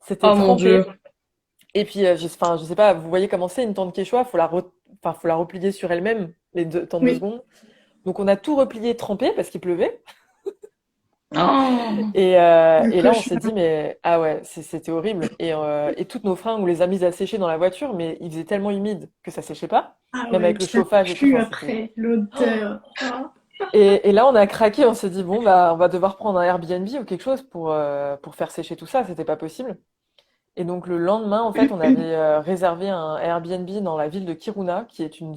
C'était Oh mon trempé. Dieu. Et puis, enfin, je sais pas, vous voyez comment c'est une tente quechua, enfin, faut la replier sur elle-même, les deux, temps de deux Oui. secondes. Donc on a tout replié trempé parce qu'il pleuvait. Oh. Et Le là, on s'est dit, cauchemar. mais ah ouais, c'était horrible. Et toutes nos fringues, on les a mises à sécher dans la voiture, mais il faisait tellement humide que ça séchait pas, Ah même ouais, avec le puis ça chauffage et tout. pue Enfin, c'était. après, l'odeur. Ah. Et là, on a craqué, on s'est dit, bon, bah, on va devoir prendre un Airbnb ou quelque chose pour faire sécher tout ça. C'était pas possible. Et donc, le lendemain, en fait, on avait réservé un Airbnb dans la ville de Kiruna, qui est une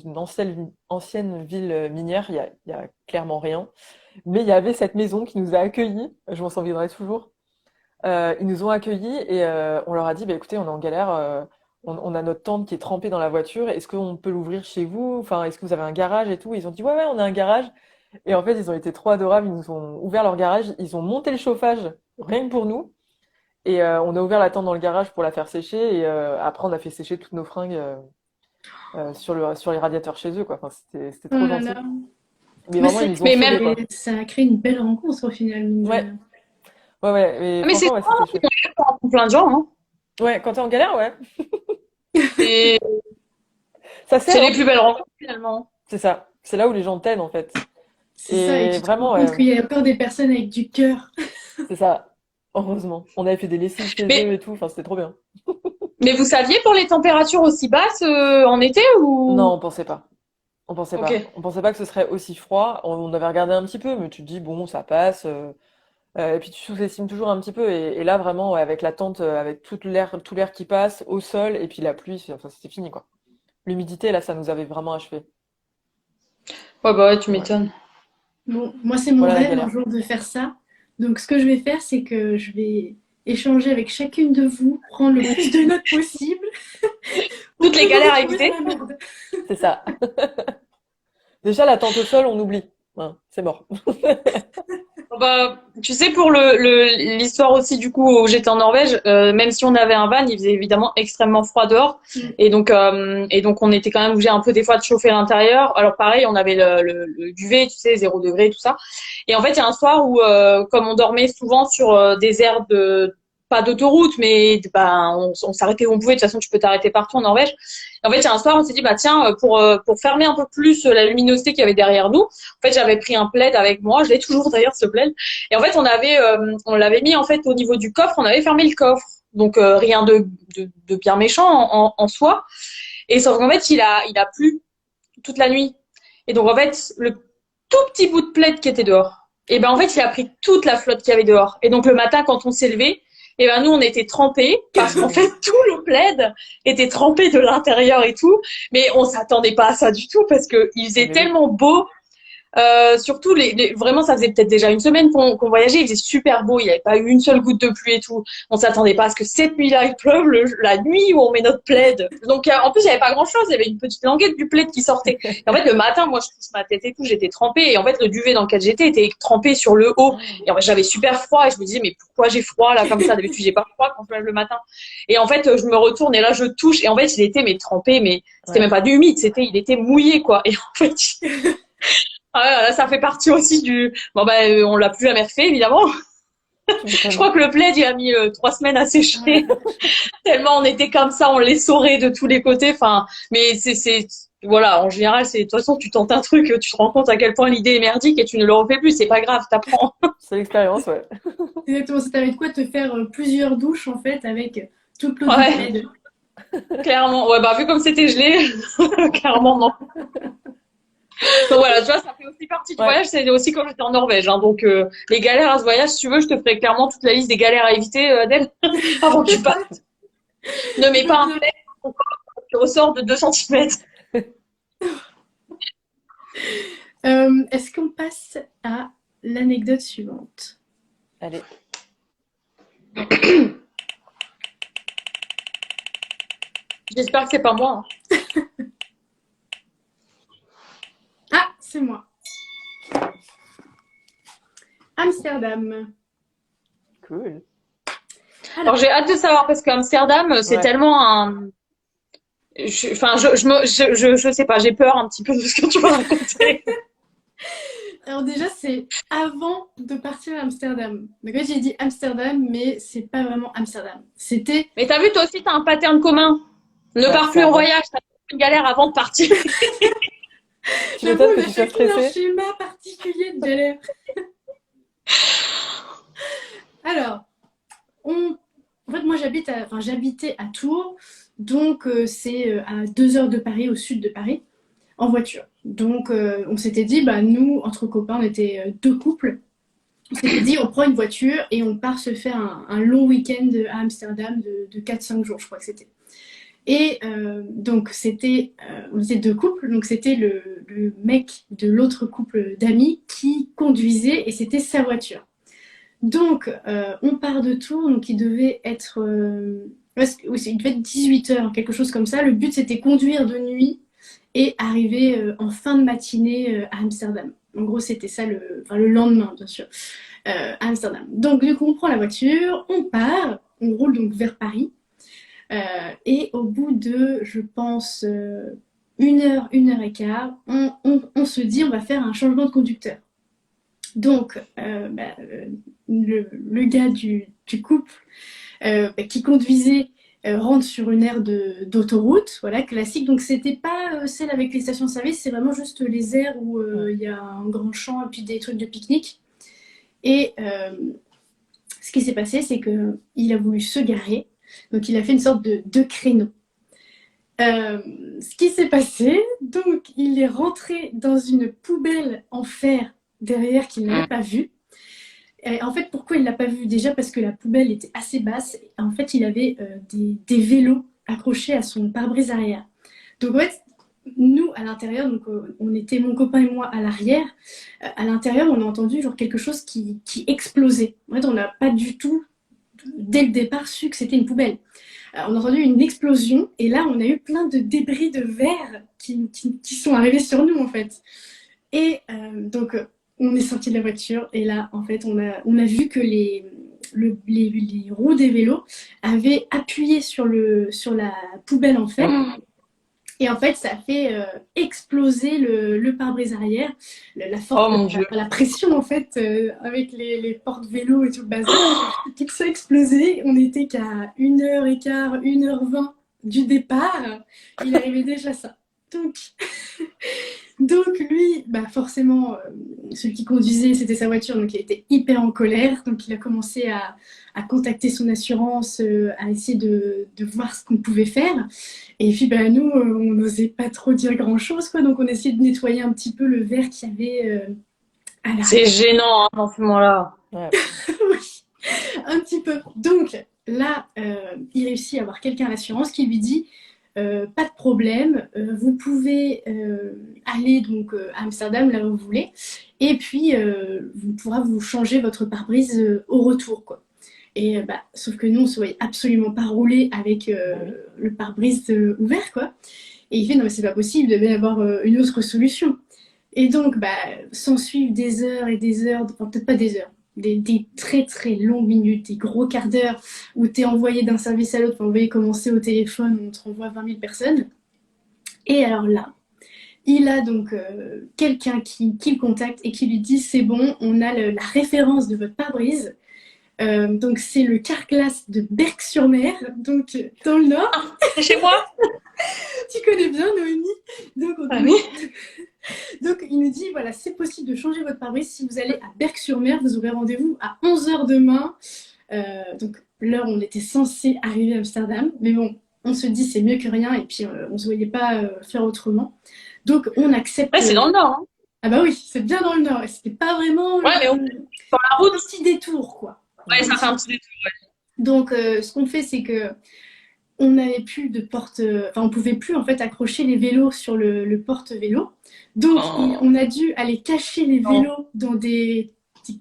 ancienne ville minière. Il y a clairement rien. Mais il y avait cette maison qui nous a accueillis. Je m'en souviendrai toujours. Ils nous ont accueillis et on leur a dit, bah, écoutez, on est en galère, on a notre tente qui est trempée dans la voiture, est-ce qu'on peut l'ouvrir chez vous? Enfin, est-ce que vous avez un garage et tout? Ils ont dit, ouais, ouais, on a un garage. Et en fait, ils ont été trop adorables, ils nous ont ouvert leur garage, ils ont monté le chauffage rien que pour nous. Et on a ouvert la tente dans le garage pour la faire sécher. Et après, on a fait sécher toutes nos fringues sur les radiateurs chez eux, quoi. Enfin, c'était Oh trop là gentil. là. Mais Mais vraiment, ça, ils nous ont Mais même, sauvés, quoi. ça a créé une belle rencontre au final, mine de Ouais, rien. ouais, ouais. Mais mais c'est franchement, ouais, c'était chouette. pour plein de gens, hein. Ouais, quand t'es en galère, ouais. C'est, Ça c'est sert, les hein. plus belles rencontres finalement. C'est ça. C'est là où les gens t'aident, en fait. C'est ça, et Et tu te rends vraiment, compte qu'il y a encore des personnes avec du cœur. c'est ça. Heureusement. On avait fait des lessives chez Mais, eux et tout. Enfin, c'était trop bien. mais vous saviez pour les températures aussi basses en été Non, ou? on pensait pas. On pensait Ok. pas. On pensait pas que ce serait aussi froid. On avait regardé un petit peu, mais tu te dis, bon, ça passe. Et puis tu sous-estimes toujours un petit peu. Et là, vraiment, ouais, avec la tente, avec tout l'air qui passe au sol, et puis la pluie, enfin, c'était fini, quoi. L'humidité, là, ça nous avait vraiment achevé. Ouais, bah ouais, tu Ouais. m'étonnes. Bon, moi, c'est mon Voilà la rêve un galère. jour de faire ça. Donc, ce que je vais faire, c'est que je vais échanger avec chacune de vous, prendre le plus de notes possible pour Toutes pas les vous galères à retrouver dans éviter. la merde. C'est ça. Déjà, la tente au sol, on oublie. Hein, c'est mort. Bah, tu sais, pour l'histoire aussi, du coup, où j'étais en Norvège, même si on avait un van, il faisait évidemment extrêmement froid dehors. Mm. Et donc, on était quand même obligé un peu des fois de chauffer l'intérieur. Alors, pareil, on avait le duvet, tu sais, 0 degré, tout ça. Et en fait, il y a un soir où, comme on dormait souvent sur des aires pas d'autoroute, mais bah, on s'arrêtait où on pouvait. De toute façon, tu peux t'arrêter partout en Norvège. Et en fait, il y a un soir, on s'est dit, bah tiens, pour fermer un peu plus la luminosité qu'il y avait derrière nous, en fait, j'avais pris un plaid avec moi. Je l'ai toujours d'ailleurs, ce plaid. Et en fait, on l'avait mis en fait au niveau du coffre. On avait fermé le coffre. Donc rien de bien méchant en soi. Et sauf qu'en fait, il a plu toute la nuit. Et donc, en fait, le tout petit bout de plaid qui était dehors, et ben, en fait, il a pris toute la flotte qu'il y avait dehors. Et donc, le matin, quand on s'est levé, et ben, nous, on était trempés parce qu'en fait, tout le plaid était trempé de l'intérieur et tout. Mais on s'attendait pas à ça du tout parce que il faisait Mais oui. tellement beau. Surtout vraiment ça faisait peut-être déjà une semaine qu'on voyageait, il faisait super beau, il n'y avait pas eu une seule goutte de pluie et tout. On s'attendait pas à ce que cette nuit-là il pleuve la nuit où on met notre plaid. Donc en plus il n'y avait pas grand-chose, il y avait une petite languette du plaid qui sortait. Et en fait le matin moi je touche ma tête et tout, j'étais trempée et en fait le duvet dans lequel j'étais était trempé sur le haut. Et en fait j'avais super froid et je me disais mais pourquoi j'ai froid là comme ça, d'habitude j'ai pas froid quand je me lève le matin. Et en fait je me retourne et là je touche et en fait il était mais trempé, mais c'était même pas du humide, il était mouillé quoi. Et en fait ah, là, ça fait partie aussi du. Bon, ben, on l'a plus jamais refait, évidemment. Je crois que le plaid, il a mis 3 semaines à sécher. Tellement on était comme ça, on l'essorait de tous les côtés. Enfin, mais voilà, en général, de toute façon, tu tentes un truc, tu te rends compte à quel point l'idée est merdique et tu ne le refais plus. C'est pas grave, t'apprends. C'est l'expérience, ouais. Exactement, ça t'avait de quoi te faire plusieurs douches en fait avec toute l'eau du Ouais, plaid. clairement. Ouais, bah, vu comme c'était gelé, clairement, non. Donc voilà, tu vois, ça fait aussi partie du Ouais. voyage, c'est aussi quand j'étais en Norvège. Hein, donc les galères à ce voyage, si tu veux, je te ferai clairement toute la liste des galères à éviter, Adèle, avant que tu partes. Ne mets pas un plaid qui ressort de 2 centimètres. Est-ce qu'on passe à l'anecdote suivante? Allez. J'espère que c'est pas moi. Hein. Ah, c'est moi. Amsterdam. Cool. Alors j'ai hâte de savoir parce qu'Amsterdam, c'est Ouais. tellement un. Enfin, je sais pas, j'ai peur un petit peu de ce que tu vas raconter. Alors déjà, c'est avant de partir à Amsterdam. Donc là, j'ai dit Amsterdam, mais c'est pas vraiment Amsterdam. C'était... Mais t'as vu, toi aussi, t'as un pattern commun. Ne Ouais, pars c'est plus en avant. voyage, t'as une galère avant de partir. Tu J'avoue, m'étonnes on que a tu sois chacune un stressée. schéma particulier de galère. Alors, en fait, moi, j'habitais à Tours, donc c'est à 2 heures de Paris, au sud de Paris, en voiture. Donc, on s'était dit, bah, nous, entre copains, on était deux couples. On s'était dit, on prend une voiture et on part se faire un long week-end à Amsterdam de 4-5 jours, je crois que c'était. Et donc, on était deux couples, donc c'était le mec de l'autre couple d'amis qui conduisait et c'était sa voiture. Donc, on part de Tours, donc il devait être, oui, il devait être 18 h, quelque chose comme ça. Le but, c'était conduire de nuit et arriver en fin de matinée à Amsterdam. En gros, c'était ça le lendemain, bien sûr, à Amsterdam. Donc, du coup, on prend la voiture, on part, on roule donc vers Paris. Et au bout de, je pense, 1 heure, 1 heure et quart, on se dit, on va faire un changement de conducteur. Donc, le gars du couple qui conduisait rentre sur une aire d'autoroute, voilà, classique. Donc, c'était pas celle avec les stations-service, c'est vraiment juste les aires où il y a un grand champ et puis des trucs de pique-nique. Et ce qui s'est passé, c'est qu'il a voulu se garer. Donc, il a fait une sorte de créneau. Ce qui s'est passé, donc, il est rentré dans une poubelle en fer derrière qu'il n'avait pas vue. Et en fait, pourquoi il ne l'a pas vue? Déjà parce que la poubelle était assez basse. En fait, il avait des vélos accrochés à son pare-brise arrière. Donc, en fait, nous, à l'intérieur, donc, on était, mon copain et moi, à l'arrière. À l'intérieur, on a entendu genre quelque chose qui explosait. En fait, on n'a pas du tout, dès le départ, su que c'était une poubelle. On a entendu une explosion et là, on a eu plein de débris de verre qui sont arrivés sur nous, en fait. Et donc, on est sorti de la voiture et là, en fait, on a vu que les roues des vélos avaient appuyé sur la poubelle en fer. Et en fait, ça a fait exploser le pare-brise arrière, Oh mon Dieu. la pression en fait, avec les portes-vélos et tout le bazar. Tout ça a explosé. On n'était qu'à 1 heure et quart, 1 heure 20 du départ. Il arrivait déjà ça. Donc, Donc lui, bah forcément, celui qui conduisait, c'était sa voiture, donc il était hyper en colère. Donc il a commencé à contacter son assurance, à essayer de voir ce qu'on pouvait faire. Et puis bah, nous, on n'osait pas trop dire grand-chose, quoi. Donc on essayait de nettoyer un petit peu le verre qu'il y avait à C'est l'arrière. gênant, hein, dans ce moment-là. Ouais. Oui, un petit peu. Donc là, il réussit à avoir quelqu'un à l'assurance qui lui dit pas de problème, vous pouvez aller donc à Amsterdam là où vous voulez, et puis vous pourra vous changer votre pare-brise au retour, quoi. Et bah, sauf que nous, on ne se voyait absolument pas rouler avec Ah oui. le pare-brise ouvert, quoi. Et il fait non, mais c'est pas possible, il devait y avoir une autre solution. Et donc, bah, s'en suivent des heures et des heures, enfin peut-être pas des heures, des très très longues minutes, des gros quarts d'heure où tu es envoyé d'un service à l'autre, enfin, vous voyez commencer au téléphone, on te renvoie 20 000 personnes. Et alors là, il a donc quelqu'un qui le contacte et qui lui dit c'est bon, on a la référence de votre pare-brise. Donc c'est le Carglass de Berck-sur-Mer, donc dans le Nord. Ah, c'est chez moi? Tu connais bien Noémie. Donc, Ah oui. donc il nous dit voilà, c'est possible de changer votre pare-brise si vous allez à Berck-sur-Mer, vous aurez rendez-vous à 11h demain. Donc l'heure où on était censé arriver à Amsterdam, mais bon, on se dit c'est mieux que rien et puis on se voyait pas faire autrement. Donc on accepte. Ouais, c'est dans le Nord, hein. Ah bah oui, c'est bien dans le Nord et c'était pas vraiment Ouais, mais au moins, sur la un route, petit détour, quoi. ouais, Un ça fait un petit- petit détour. Donc ce qu'on fait, c'est que on n'avait plus de porte, enfin on pouvait plus en fait accrocher les vélos sur le porte-vélo. Donc Oh, on a dû aller cacher les non. vélos dans des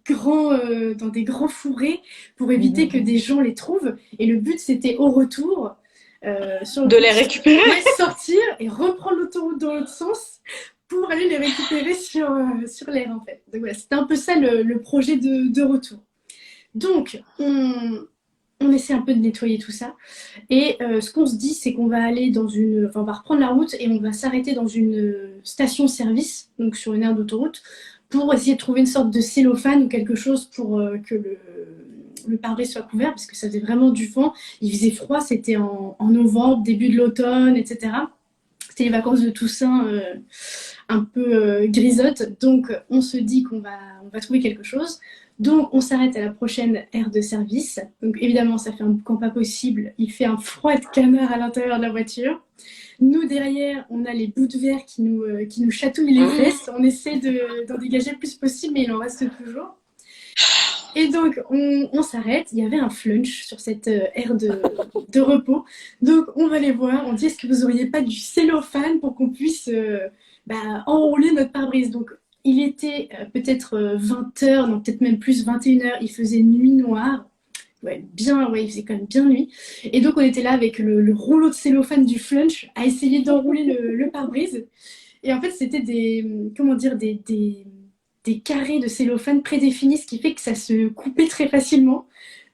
grands fourrés pour éviter que Mhm. des gens les trouvent. Et le but c'était au retour, sur le De coup, les récupérer. ouais, sortir et reprendre l'autoroute dans l'autre sens pour aller les récupérer sur l'air en fait. Donc voilà, c'était un peu ça le projet de retour. Donc on essaie un peu de nettoyer tout ça. Et ce qu'on se dit, c'est qu'on va aller dans une. Enfin, on va reprendre la route et on va s'arrêter dans une station-service, donc sur une aire d'autoroute, pour essayer de trouver une sorte de cellophane ou quelque chose pour que le pare-brise soit couvert, parce que ça faisait vraiment du vent. Il faisait froid, c'était en novembre, début de l'automne, etc. C'était les vacances de Toussaint un peu grisotes. Donc, on se dit on va trouver quelque chose. Donc, on s'arrête à la prochaine aire de service. Donc, évidemment, ça fait un boucan pas possible. Il fait un froid de canard à l'intérieur de la voiture. Nous, derrière, on a les bouts de verre qui nous chatouillent les fesses. On essaie d'en dégager le plus possible, mais il en reste toujours. Et donc, on s'arrête. Il y avait un flunch sur cette aire de repos. Donc, on va les voir. On dit est-ce que vous auriez pas du cellophane pour qu'on puisse bah, enrouler notre pare-brise. Donc, il était peut-être 20h, non, peut-être même plus 21h. Il faisait nuit noire. Ouais, bien, ouais, il faisait quand même bien nuit. Et donc, on était là avec le rouleau de cellophane du flunch à essayer d'enrouler le pare-brise. Et en fait, c'était comment dire, des carrés de cellophane prédéfinis, ce qui fait que ça se coupait très facilement.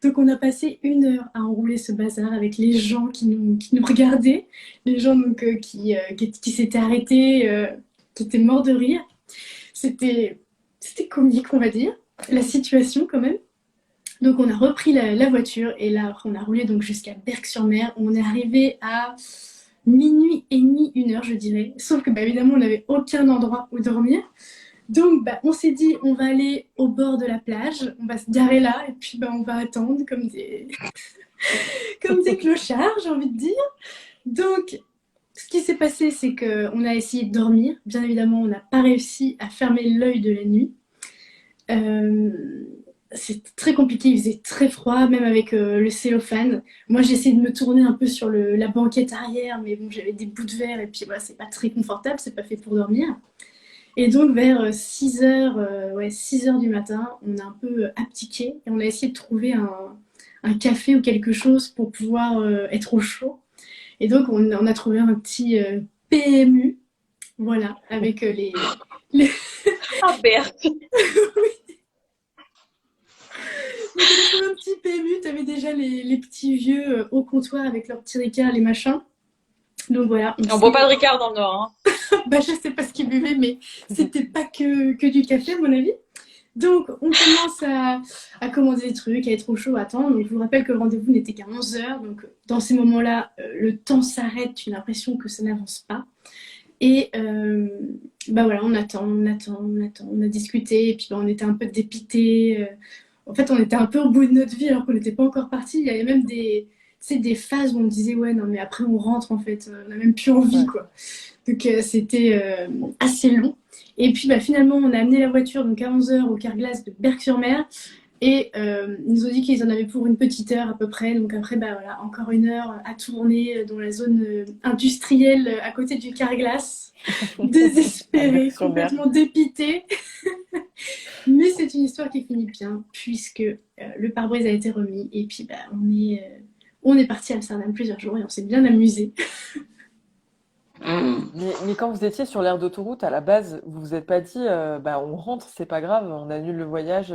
Donc on a passé 1 heure à enrouler ce bazar avec les gens qui nous regardaient, les gens donc, qui s'étaient arrêtés, qui étaient morts de rire. C'était comique, on va dire, la situation quand même. Donc on a repris la voiture et là on a roulé donc jusqu'à Berck-sur-Mer. On est arrivé à minuit et demi, 1 heure je dirais. Sauf que bah, évidemment on n'avait aucun endroit où dormir. Donc, bah, on s'est dit, on va aller au bord de la plage, on va se garer là, et puis bah, on va attendre comme des clochards, j'ai envie de dire. Donc, ce qui s'est passé, c'est qu'on a essayé de dormir. Bien évidemment, on n'a pas réussi à fermer l'œil de la nuit. C'est très compliqué, il faisait très froid, même avec le cellophane. Moi, j'ai essayé de me tourner un peu sur la banquette arrière, mais bon, j'avais des bouts de verre, et puis voilà, c'est pas très confortable, c'est pas fait pour dormir. Et donc vers 6h, ouais, 6h du matin, on a un peu abdiqué et on a essayé de trouver un café ou quelque chose pour pouvoir être au chaud. Et donc on a trouvé un petit PMU, voilà, avec les... Ah, Berthe. Donc on a trouvé un petit PMU, t'avais déjà les petits vieux au comptoir avec leurs petits ricards, les machins. Donc voilà, On boit pas de Ricard dans le Nord, hein. bah, je sais pas ce qu'ils buvaient, mais c'était pas que du café à mon avis. Donc, on commence à commander des trucs, à être au chaud, à attendre. Donc, je vous rappelle que le rendez-vous n'était qu'à 11h. Donc, dans ces moments-là, le temps s'arrête. Tu as l'impression que ça n'avance pas. Et bah voilà, on attend, on attend, on attend. On a discuté et puis bah, on était un peu dépités. En fait, on était un peu au bout de notre vie alors qu'on n'était pas encore parti. Il y avait même tu sais, des phases où on disait ouais, non, mais après on rentre en fait. On n'a même plus envie, Ouais. quoi. Donc c'était assez long. Et puis bah, finalement, on a amené la voiture donc à 11 h au Carglass de Berck-sur-Mer. Et ils nous ont dit qu'ils en avaient pour une petite heure à peu près. Donc après, bah voilà, encore une heure à tourner dans la zone industrielle à côté du Carglass. À Désespéré, Berck-sur-Mer. complètement dépité. Mais c'est une histoire qui finit bien puisque le pare-brise a été remis. Et puis bah, on est parti à Amsterdam plusieurs jours et on s'est bien amusé. Mais quand vous étiez sur l'aire d'autoroute, à la base, vous vous êtes pas dit, bah, on rentre, c'est pas grave, on annule le voyage,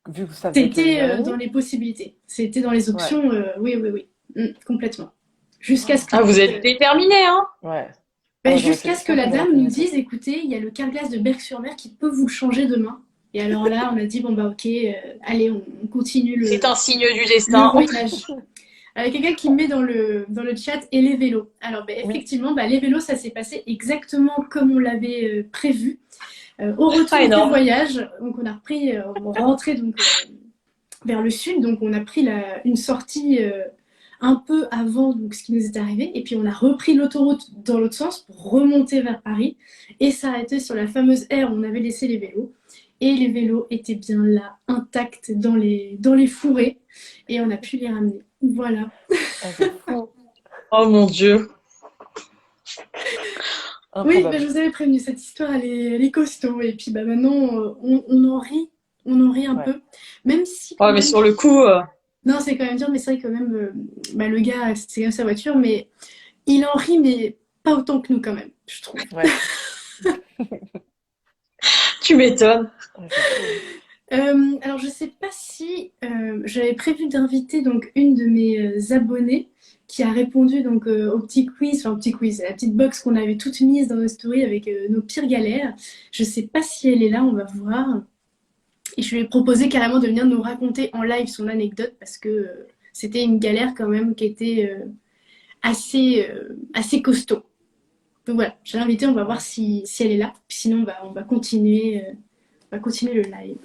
vu que ça faisait qu'une C'était heure et demie? dans les possibilités. C'était dans les Ouais, options. Oui, oui, oui. Complètement. Jusqu'à ce que Ah, vous êtes déterminés, hein? ouais. Ah, ben, moi, j'aurais jusqu'à fait, ce je que pense la que j'aurais dame fait le nous même truc. dise, écoutez, il y a le Carglass de Berck-sur-Mer qui peut vous le changer demain. Et alors là, on a dit, bon bah ok, allez, on continue C'est un signe du le destin. voyage. Avec quelqu'un qui met dans le chat et les vélos. Alors ben, Oui. effectivement, bah, les vélos, ça s'est passé exactement comme on l'avait prévu. Au Pas retour du énorme. voyage, donc on a repris, on rentrait donc vers le sud, donc on a pris une sortie un peu avant donc, ce qui nous est arrivé, et puis on a repris l'autoroute dans l'autre sens pour remonter vers Paris, et s'arrêter sur la fameuse aire où on avait laissé les vélos. Et les vélos étaient bien là, intacts dans les fourrés, et on a pu les ramener. Voilà. Ah, c'est fou. Oh mon Dieu. Oui, bah, Improbable. je vous avais prévenu, cette histoire, elle est costaud. Et puis bah, maintenant, on en rit. On en rit un Ouais. peu. Même si, quand Ouais, mais même. sur le coup, Non, c'est quand même dur, mais c'est vrai, quand même, bah, le gars, c'est quand même sa voiture, mais il en rit, mais pas autant que nous, quand même, je trouve. Ouais. tu m'étonnes. Ouais, c'est fou, hein. Alors, je sais pas si j'avais prévu d'inviter donc une de mes abonnées qui a répondu donc au petit quiz, enfin au petit quiz, à la petite box qu'on avait toute mise dans nos stories avec nos pires galères. Je sais pas si elle est là, on va voir. Et je lui ai proposé carrément de venir nous raconter en live son anecdote parce que c'était une galère quand même qui était assez costaud. Donc voilà, je l'ai invitée, on va voir si elle est là. Puis sinon, bah, on va continuer le live.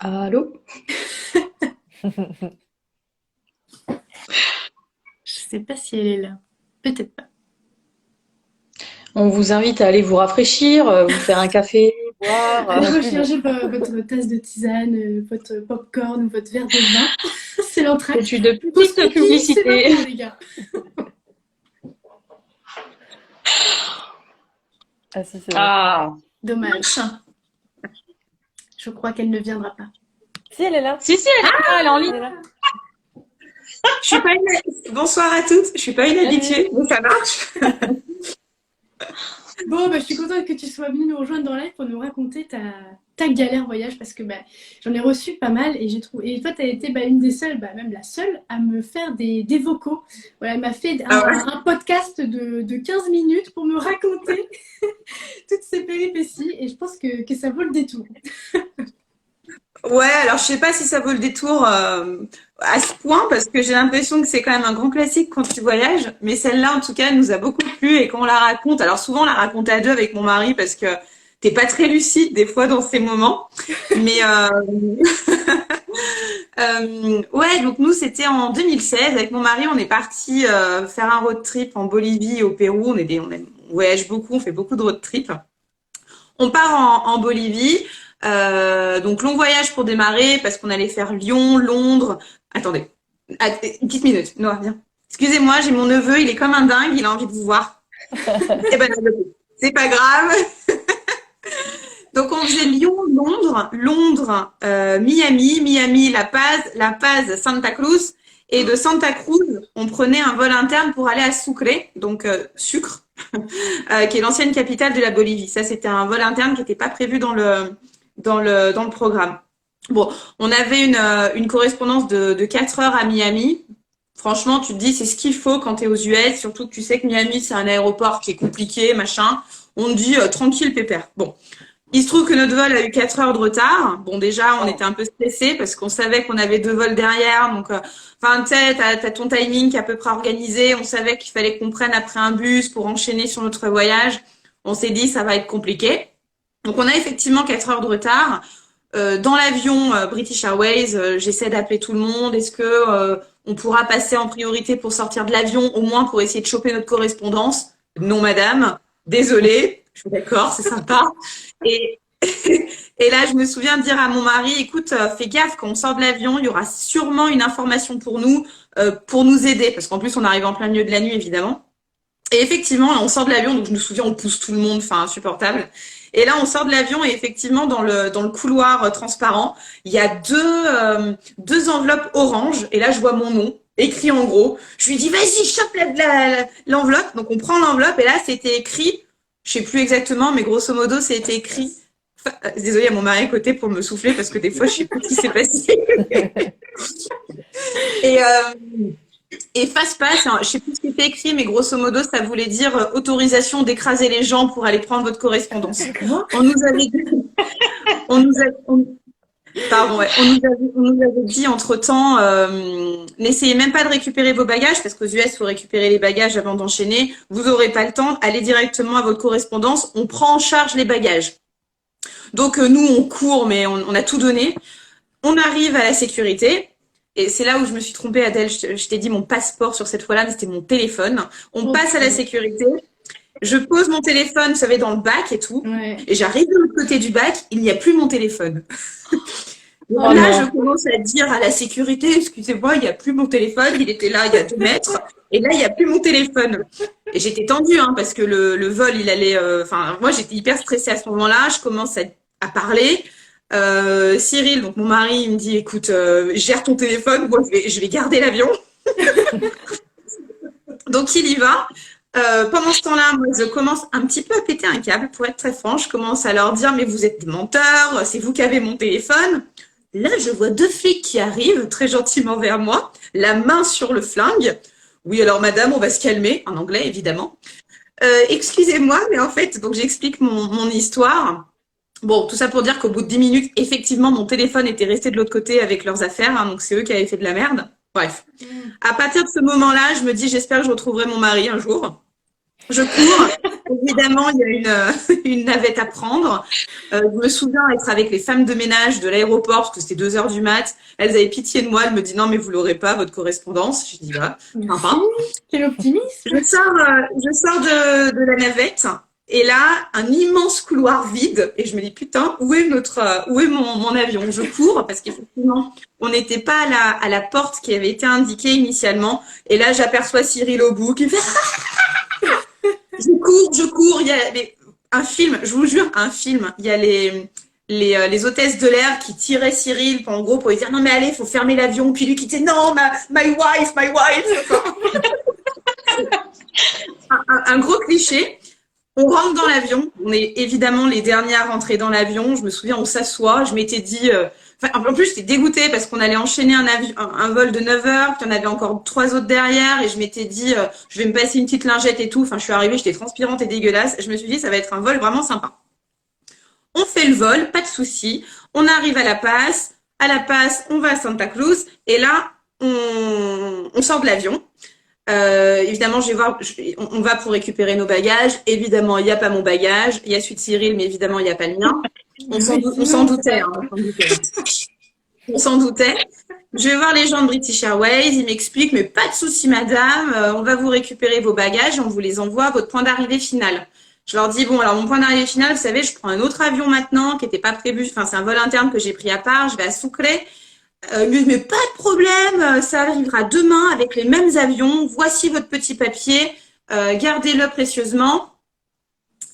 Allô? Je sais pas si elle est là. Peut-être pas. On vous invite à aller vous rafraîchir, vous faire un café, boire. Allez La pub. recharger votre tasse de tisane, votre popcorn ou votre verre de vin. C'est l'entrée. C'est une Pause petite pipi, c'est publicité. maintenant, les gars. Ah si, c'est vrai. Ah, Dommage. Je crois qu'elle ne viendra pas. Si, elle est là. si, elle est là, elle est en Elle ligne. est là. Je suis pas Bonsoir à toutes. Je suis pas une habituée, mais ça marche. Bon, bah, je suis contente que tu sois venue nous rejoindre dans live pour nous raconter ta galère voyage parce que bah, j'en ai reçu pas mal et j'ai trouvé. Et toi, tu as été bah, une des seules, bah, même la seule, à me faire des vocaux. Voilà, elle m'a fait Ah ouais. un podcast de 15 minutes pour me raconter toutes ces péripéties et je pense que ça vaut le détour. Ouais, alors je sais pas si ça vaut le détour à ce point parce que j'ai l'impression que c'est quand même un grand classique quand tu voyages. Mais celle-là, en tout cas, elle nous a beaucoup plu et quand on la raconte, alors souvent on la raconte à deux avec mon mari parce que t'es pas très lucide des fois dans ces moments. Mais ouais, donc nous c'était en 2016 avec mon mari, on est parti faire un road trip en Bolivie et au Pérou. On voyage beaucoup, on fait beaucoup de road trip. On part en Bolivie. Donc long voyage pour démarrer parce qu'on allait faire Lyon, Londres. Attendez, une petite minute. Noah, viens. Excusez-moi, j'ai mon neveu, il est comme un dingue, il a envie de vous voir. Eh ben, c'est pas grave. Donc on faisait Lyon, Londres, Londres, Miami, Miami, La Paz, Santa Cruz. Et de Santa Cruz, on prenait un vol interne pour aller à Sucre, donc Sucre, qui est l'ancienne capitale de la Bolivie. Ça, c'était un vol interne qui n'était pas prévu dans le programme. Bon, on avait une correspondance de 4 heures à Miami. Franchement, tu te dis, c'est ce qu'il faut quand tu es aux US, surtout que tu sais que Miami, c'est un aéroport qui est compliqué, machin. On te dit, tranquille, pépère. Bon, Il se trouve que notre vol a eu 4 heures de retard. Bon, déjà, on était un peu stressés parce qu'on savait qu'on avait 2 vols derrière. Donc, enfin, tu sais, t'as ton timing qui est à peu près organisé. On savait qu'il fallait qu'on prenne après un bus pour enchaîner sur notre voyage. On s'est dit, ça va être compliqué. Donc, on a effectivement 4 heures de retard. Dans l'avion British Airways, j'essaie d'appeler tout le monde. Est-ce que on pourra passer en priorité pour sortir de l'avion, au moins pour essayer de choper notre correspondance? Non, madame. Désolée. Je suis d'accord, c'est sympa. Et, et là, je me souviens de dire à mon mari, écoute, fais gaffe, quand on sort de l'avion, il y aura sûrement une information pour nous aider. Parce qu'en plus, on arrive en plein milieu de la nuit, évidemment. Et effectivement, on sort de l'avion, donc je me souviens, on pousse tout le monde, enfin, insupportable. Et là, on sort de l'avion et effectivement, dans le couloir transparent, il y a deux enveloppes oranges. Et là, je vois mon nom écrit en gros. Je lui dis, vas-y, chope l'enveloppe. Donc, on prend l'enveloppe et là, c'était écrit, je sais plus exactement, mais grosso modo, c'était écrit. Désolée, il y a mon mari à côté pour me souffler parce que des fois, je sais plus ce qui s'est passé. Et face-passe, je sais plus ce qui était écrit, mais grosso modo, ça voulait dire autorisation d'écraser les gens pour aller prendre votre correspondance. On nous avait dit, on nous avait dit entre-temps, n'essayez même pas de récupérer vos bagages, parce qu'aux US, il faut récupérer les bagages avant d'enchaîner. Vous n'aurez pas le temps, allez directement à votre correspondance, on prend en charge les bagages. Donc, nous, on court, mais on a tout donné. On arrive à la sécurité. Et c'est là où je me suis trompée, Adèle. Je t'ai dit mon passeport sur cette fois-là, mais c'était mon téléphone. On passe à la sécurité. Je pose mon téléphone, vous savez, dans le bac et tout. Ouais. Et j'arrive de l'autre côté du bac, il n'y a plus mon téléphone. Là, je commence à dire à la sécurité, excusez-moi, il n'y a plus mon téléphone. Il était là il y a 2 mètres. Et là, il n'y a plus mon téléphone. Et j'étais tendue, hein, parce que le vol, il allait... Enfin, moi, j'étais hyper stressée à ce moment-là. Je commence à parler. Cyril, donc mon mari, il me dit, écoute, gère ton téléphone, moi je vais garder l'avion. Donc il y va. Pendant ce temps-là, moi je commence un petit peu à péter un câble, pour être très franche. Je commence à leur dire, mais vous êtes des menteurs, c'est vous qui avez mon téléphone. Là, je vois 2 flics qui arrivent très gentiment vers moi, la main sur le flingue. Oui, alors madame, on va se calmer, en anglais évidemment. Excusez-moi, mais en fait, donc j'explique mon histoire. Bon, tout ça pour dire qu'au bout de 10 minutes, effectivement, mon téléphone était resté de l'autre côté avec leurs affaires, hein, donc c'est eux qui avaient fait de la merde. Bref. À partir de ce moment-là, je me dis, j'espère que je retrouverai mon mari un jour. Je cours. Évidemment, il y a une navette à prendre. Je me souviens être avec les femmes de ménage de l'aéroport, parce que c'était 2 heures du mat. Elles avaient pitié de moi. Elles me disent, non, mais vous l'aurez pas, votre correspondance. Je dis, bah, sympa. Quel optimisme. Je sors de la navette. Et là, un immense couloir vide. Et je me dis, putain, où est mon avion? Je cours parce qu'effectivement, on n'était pas à la porte qui avait été indiquée initialement. Et là, j'aperçois Cyril au bout qui fait, je cours. Il y a un film, je vous jure, un film. Il y a les hôtesses de l'air qui tiraient Cyril, en gros, pour lui dire, non, mais allez, il faut fermer l'avion. Puis lui qui disait, non, my wife. un gros cliché. On rentre dans l'avion. On est évidemment les derniers à rentrer dans l'avion. Je me souviens, on s'assoit. Je m'étais dit... en plus, j'étais dégoûtée parce qu'on allait enchaîner un vol de 9 heures. Puis on avait encore 3 autres derrière. Et je m'étais dit, je vais me passer une petite lingette et tout. Enfin, je suis arrivée, j'étais transpirante et dégueulasse. Je me suis dit, ça va être un vol vraiment sympa. On fait le vol, pas de souci. On arrive à La Paz. À La Paz, on va à Santa Cruz. Et là, on sort de l'avion. Évidemment, on va pour récupérer nos bagages. Évidemment, il n'y a pas mon bagage. Il y a celui de Cyril, mais évidemment, il n'y a pas le mien. On s'en doutait. Hein, on s'en doutait. Je vais voir les gens de British Airways. Ils m'expliquent, mais pas de souci, madame. On va vous récupérer vos bagages et on vous les envoie à votre point d'arrivée final. Je leur dis, bon, alors mon point d'arrivée final, vous savez, je prends un autre avion maintenant qui n'était pas prévu. Enfin, c'est un vol interne que j'ai pris à part. Je vais à Sucre. Mais pas de problème, ça arrivera demain avec les mêmes avions. Voici votre petit papier, gardez-le précieusement.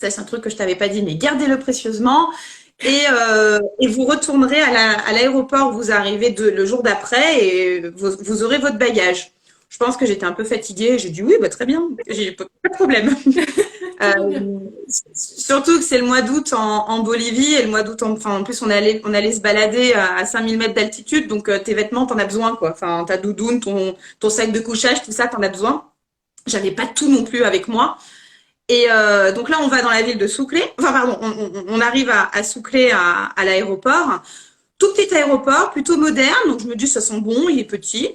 Ça, c'est un truc que je t'avais pas dit, mais gardez-le précieusement. Et vous retournerez à l'aéroport où vous arrivez le jour d'après et vous aurez votre bagage. Je pense que j'étais un peu fatiguée. J'ai dit oui, bah, très bien, j'ai pas de problème. Surtout que c'est le mois d'août en Bolivie et le mois d'août en plus on allait se balader à 5000 mètres d'altitude, donc tes vêtements t'en as besoin quoi, enfin ta doudoune, ton sac de couchage, tout ça t'en as besoin. J'avais pas tout non plus avec moi Et donc là, on va dans la ville de Souclé. Enfin, pardon, on arrive à Souclé, à l'aéroport. Tout petit aéroport, plutôt moderne. Donc je me dis, ça sent bon, il est petit.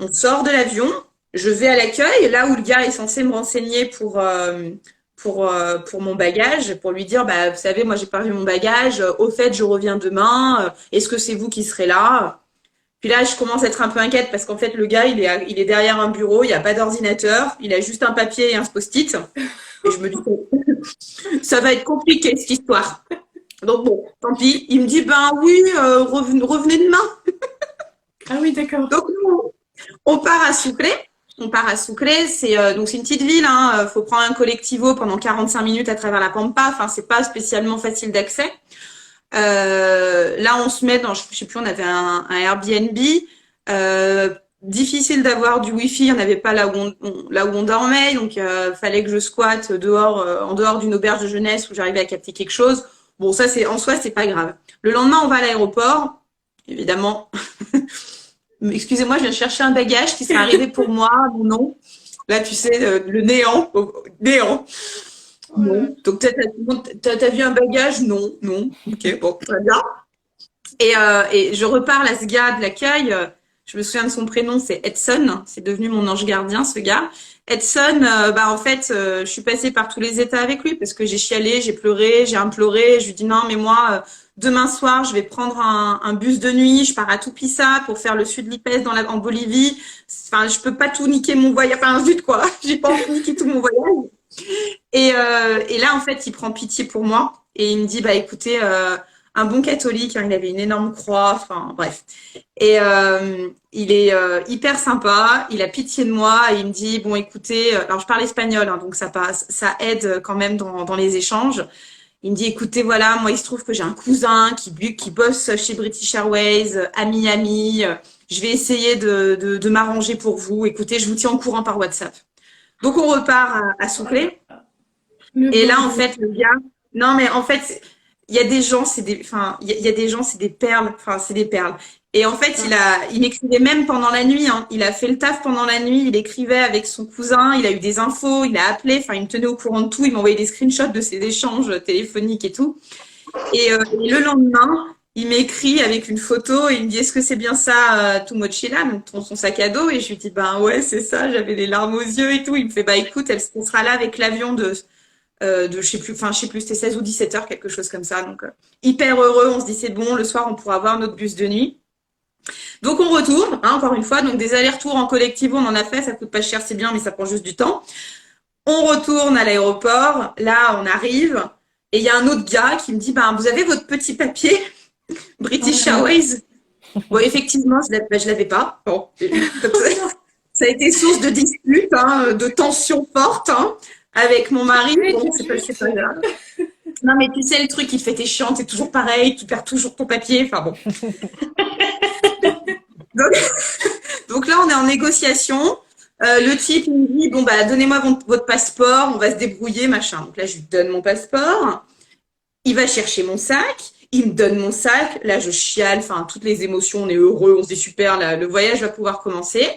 On sort de l'avion. Je vais à l'accueil, là où le gars est censé me renseigner pour mon bagage, pour lui dire, bah, vous savez, moi, j'ai pas vu mon bagage. Au fait, je reviens demain. Est-ce que c'est vous qui serez là? Puis là, je commence à être un peu inquiète parce qu'en fait, le gars, il est derrière un bureau, il n'y a pas d'ordinateur, il a juste un papier et un post-it. Et je me dis, ça va être compliqué, cette histoire. Donc bon, tant pis. Il me dit, ben oui, revenez demain. Ah oui, d'accord. Donc nous, on part à Souclé. On part à Souclé, donc c'est une petite ville, hein. Faut prendre un collectivo pendant 45 minutes à travers la Pampa. Enfin, c'est pas spécialement facile d'accès. Là, on se met dans, je sais plus, on avait un Airbnb. Difficile d'avoir du wifi, il n'y en avait pas là où on dormait, donc fallait que je squatte dehors, en dehors d'une auberge de jeunesse où j'arrivais à capter quelque chose. Bon, ça c'est en soi, c'est pas grave. Le lendemain, on va à l'aéroport, évidemment. Excusez-moi, je viens chercher un bagage qui serait arrivé pour moi, mon nom. Là, tu sais, le néant, néant. Non. Donc, t'as vu un bagage? Non, non. Ok, bon, très bien. Et je reparle à ce gars de l'accueil. Je me souviens de son prénom, c'est Edson. C'est devenu mon ange gardien, ce gars. Edson, bah en fait, je suis passée par tous les états avec lui parce que j'ai chialé, j'ai pleuré, j'ai imploré. Je lui dis non, mais moi, demain soir, je vais prendre un bus de nuit. Je pars à Tupiza pour faire le sud Lipès en Bolivie. Enfin, je peux pas tout niquer mon voyage. Enfin, zut quoi. J'ai pas envie de niquer tout mon voyage. Et là, en fait, il prend pitié pour moi et il me dit, bah écoutez, un bon catholique, hein, il avait une énorme croix, enfin bref. Et il est hyper sympa, il a pitié de moi et il me dit, bon écoutez, alors je parle espagnol, hein, donc ça passe, ça aide quand même dans les échanges. Il me dit, écoutez, voilà, moi il se trouve que j'ai un cousin qui bosse chez British Airways à Miami. Je vais essayer de m'arranger pour vous. Écoutez, je vous tiens au courant par WhatsApp. Donc on repart à Souclé. Et là, en fait, le gars, non, mais en fait, il y a des gens, il y a des gens, c'est des perles, enfin, c'est des perles. Et en fait, il écrivait même pendant la nuit, hein. Il a fait le taf pendant la nuit, il écrivait avec son cousin, il a eu des infos, il a appelé, enfin, il me tenait au courant de tout, il m'envoyait des screenshots de ses échanges téléphoniques et tout. Et le lendemain, il m'écrit avec une photo et il me dit, est-ce que c'est bien ça, tu mochila, donc son sac à dos? Et je lui dis, ben ouais, c'est ça, j'avais des larmes aux yeux et tout. Il me fait, bah écoute, on sera là avec l'avion de je sais plus, c'était 16 ou 17 heures, quelque chose comme ça. Donc, hyper heureux. On se dit, c'est bon, le soir, on pourra avoir notre bus de nuit. Donc, on retourne, hein, encore une fois. Donc, des allers-retours en collectivo, on en a fait. Ça coûte pas cher, c'est bien, mais ça prend juste du temps. On retourne à l'aéroport. Là, on arrive. Et il y a un autre gars qui me dit, ben, vous avez votre petit papier British Airways? Bon, effectivement, je l'avais pas. Bon. Ça a été source de disputes, hein, de tensions fortes, hein, avec mon mari. Bon, c'est pas grave. Non, mais tu sais, le truc, il te fait tes chiants, c'est toujours pareil, tu perds toujours ton papier. Enfin bon. Donc là, on est en négociation. Le type il me dit, bon, bah, donnez-moi votre passeport, on va se débrouiller, machin. Donc là, je lui donne mon passeport. Il va chercher mon sac. Il me donne mon sac. Là, je chiale. Enfin, toutes les émotions, on est heureux, on se dit super, là, le voyage va pouvoir commencer.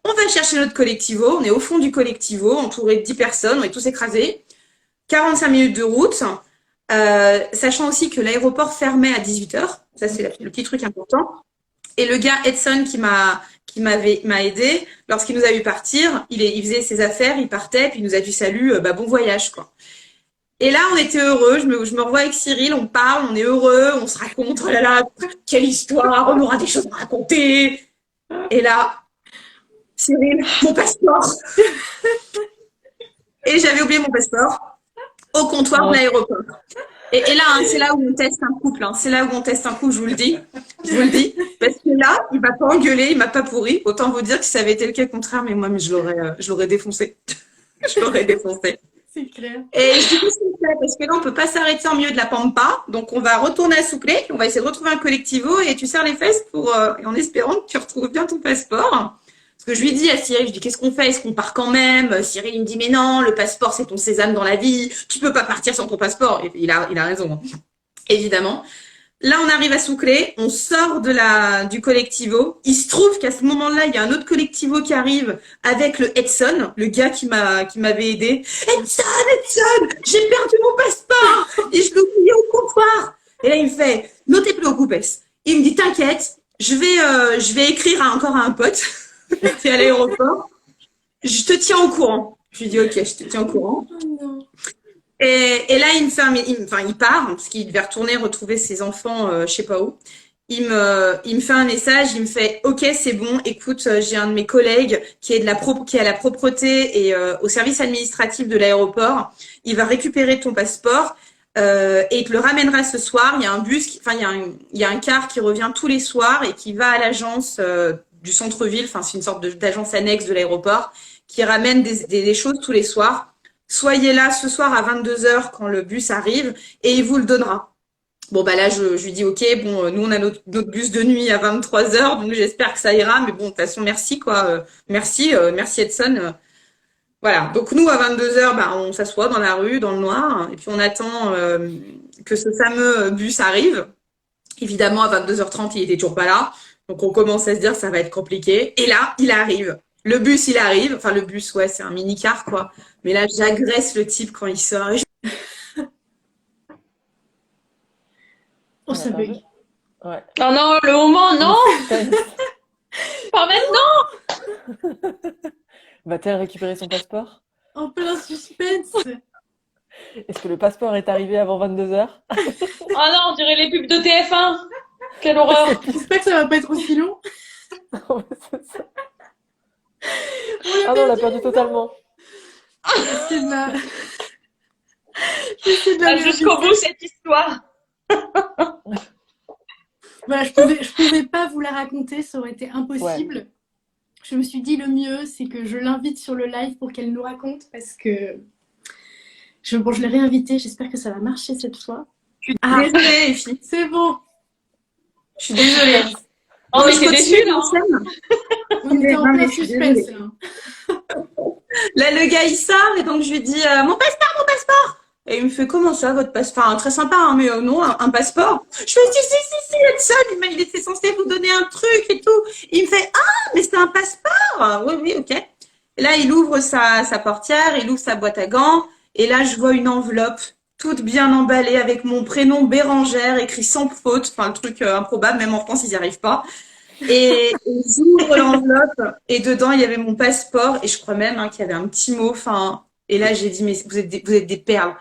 On va chercher notre collectivo. On est au fond du collectivo, entouré de 10 personnes. On est tous écrasés. 45 minutes de route. Sachant aussi que l'aéroport fermait à 18h. Ça, c'est le petit truc important. Et le gars Edson m'a aidé, lorsqu'il nous a vu partir, il faisait ses affaires, il partait, puis il nous a dit salut, bah, bon voyage, quoi. Et là, on était heureux. Je me revois avec Cyril, on parle, on est heureux, on se raconte, oh là là, quelle histoire, on aura des choses à raconter. Et là, Cyril, mon passeport. Et j'avais oublié mon passeport au comptoir de l'aéroport. Et là, hein, c'est là où on teste un couple. Hein. C'est là où on teste un couple, je vous le dis. Je vous le dis. Parce que là, il m'a pas engueulé, il m'a pas pourri. Autant vous dire que si ça avait été le cas contraire, mais moi, je l'aurais défoncé. Je l'aurais défoncé. C'est clair. Et je dis qu'est-ce qu'on fait? Parce que là, on peut pas s'arrêter en milieu de la Pampa. Donc, on va retourner à Souclé. On va essayer de retrouver un collectivo et tu serres les fesses et en espérant que tu retrouves bien ton passeport. Parce que je lui dis à Cyril, je dis qu'est-ce qu'on fait? Est-ce qu'on part quand même? Cyril, il me dit mais non, le passeport c'est ton sésame dans la vie. Tu peux pas partir sans ton passeport. Et il a raison, hein. Évidemment. Là, on arrive à Sucre, on sort du collectivo. Il se trouve qu'à ce moment-là, il y a un autre collectivo qui arrive avec le Edson, le gars qui m'avait aidé. Edson, j'ai perdu mon passeport et je l'ai oublié au comptoir. Et là, il me fait, no te preocupes. Il me dit, t'inquiète, je vais écrire encore à un pote qui est à l'aéroport. Je te tiens au courant. Je lui dis, ok, je te tiens au courant. Oh non. Et là, il part, parce qu'il devait retourner retrouver ses enfants, je sais pas où. Il me fait un message, il me fait, ok, c'est bon, écoute, j'ai un de mes collègues qui est qui est à la propreté et au service administratif de l'aéroport. Il va récupérer ton passeport et il te le ramènera ce soir. Il y a un bus, il y a un car qui revient tous les soirs et qui va à l'agence du centre-ville. Enfin, c'est une sorte d'agence annexe de l'aéroport qui ramène des choses tous les soirs. Soyez là ce soir à 22h quand le bus arrive et il vous le donnera. Bon, bah là, je lui dis, ok, bon, nous, on a notre bus de nuit à 23h, donc j'espère que ça ira. Mais bon, de toute façon, merci, quoi. Merci Edson. Voilà. Donc, nous, à 22h, bah, on s'assoit dans la rue, dans le noir, et puis on attend que ce fameux bus arrive. Évidemment, à 22h30, il était toujours pas là. Donc, on commence à se dire, ça va être compliqué. Et là, il arrive. Le bus, il arrive. Enfin, le bus, ouais, c'est un mini-car, quoi. Mais là, j'agresse le type quand il sort. Oh, ça bug. Ouais. Oh non, le moment, non, pas maintenant. Va-t-elle récupérer son passeport? En plein suspense. Est-ce que le passeport est arrivé avant 22h? Oh non, on dirait les pubs de TF1. Quelle horreur. J'espère que ça va pas être aussi long. C'est ça. Ah non, on l'a perdu totalement. J'essaie de la... J'essaie de la Bah, jusqu'au bout, cette histoire. Voilà, je pouvais pas vous la raconter, ça aurait été impossible. Ouais. Je me suis dit le mieux, c'est que je l'invite sur le live pour qu'elle nous raconte parce que je l'ai réinvitée, j'espère que ça va marcher cette fois. Ah, Désolée, les filles. c'est bon, Je suis désolée. On Bon, je était continue déçus, là. l'enchaîne. on était en Non, mais plein je suis suspense. désolée. Là. Là, le gars, il sort et donc je lui dis mon passeport. Et il me fait comment ça, votre passeport? Enfin, très sympa, hein, mais non, un passeport. Je fais si, Edson, il était censé vous donner un truc et tout. Il me fait mais c'est un passeport. Oui, ok. Et là, il ouvre sa portière, il ouvre sa boîte à gants et là, je vois une enveloppe toute bien emballée avec mon prénom Bérangère écrit sans faute. Enfin, le truc improbable, même en France, ils n'y arrivent pas. Et j'ouvre l'enveloppe et dedans il y avait mon passeport et je crois même qu'il y avait un petit mot. Enfin, et là j'ai dit mais vous êtes des perles.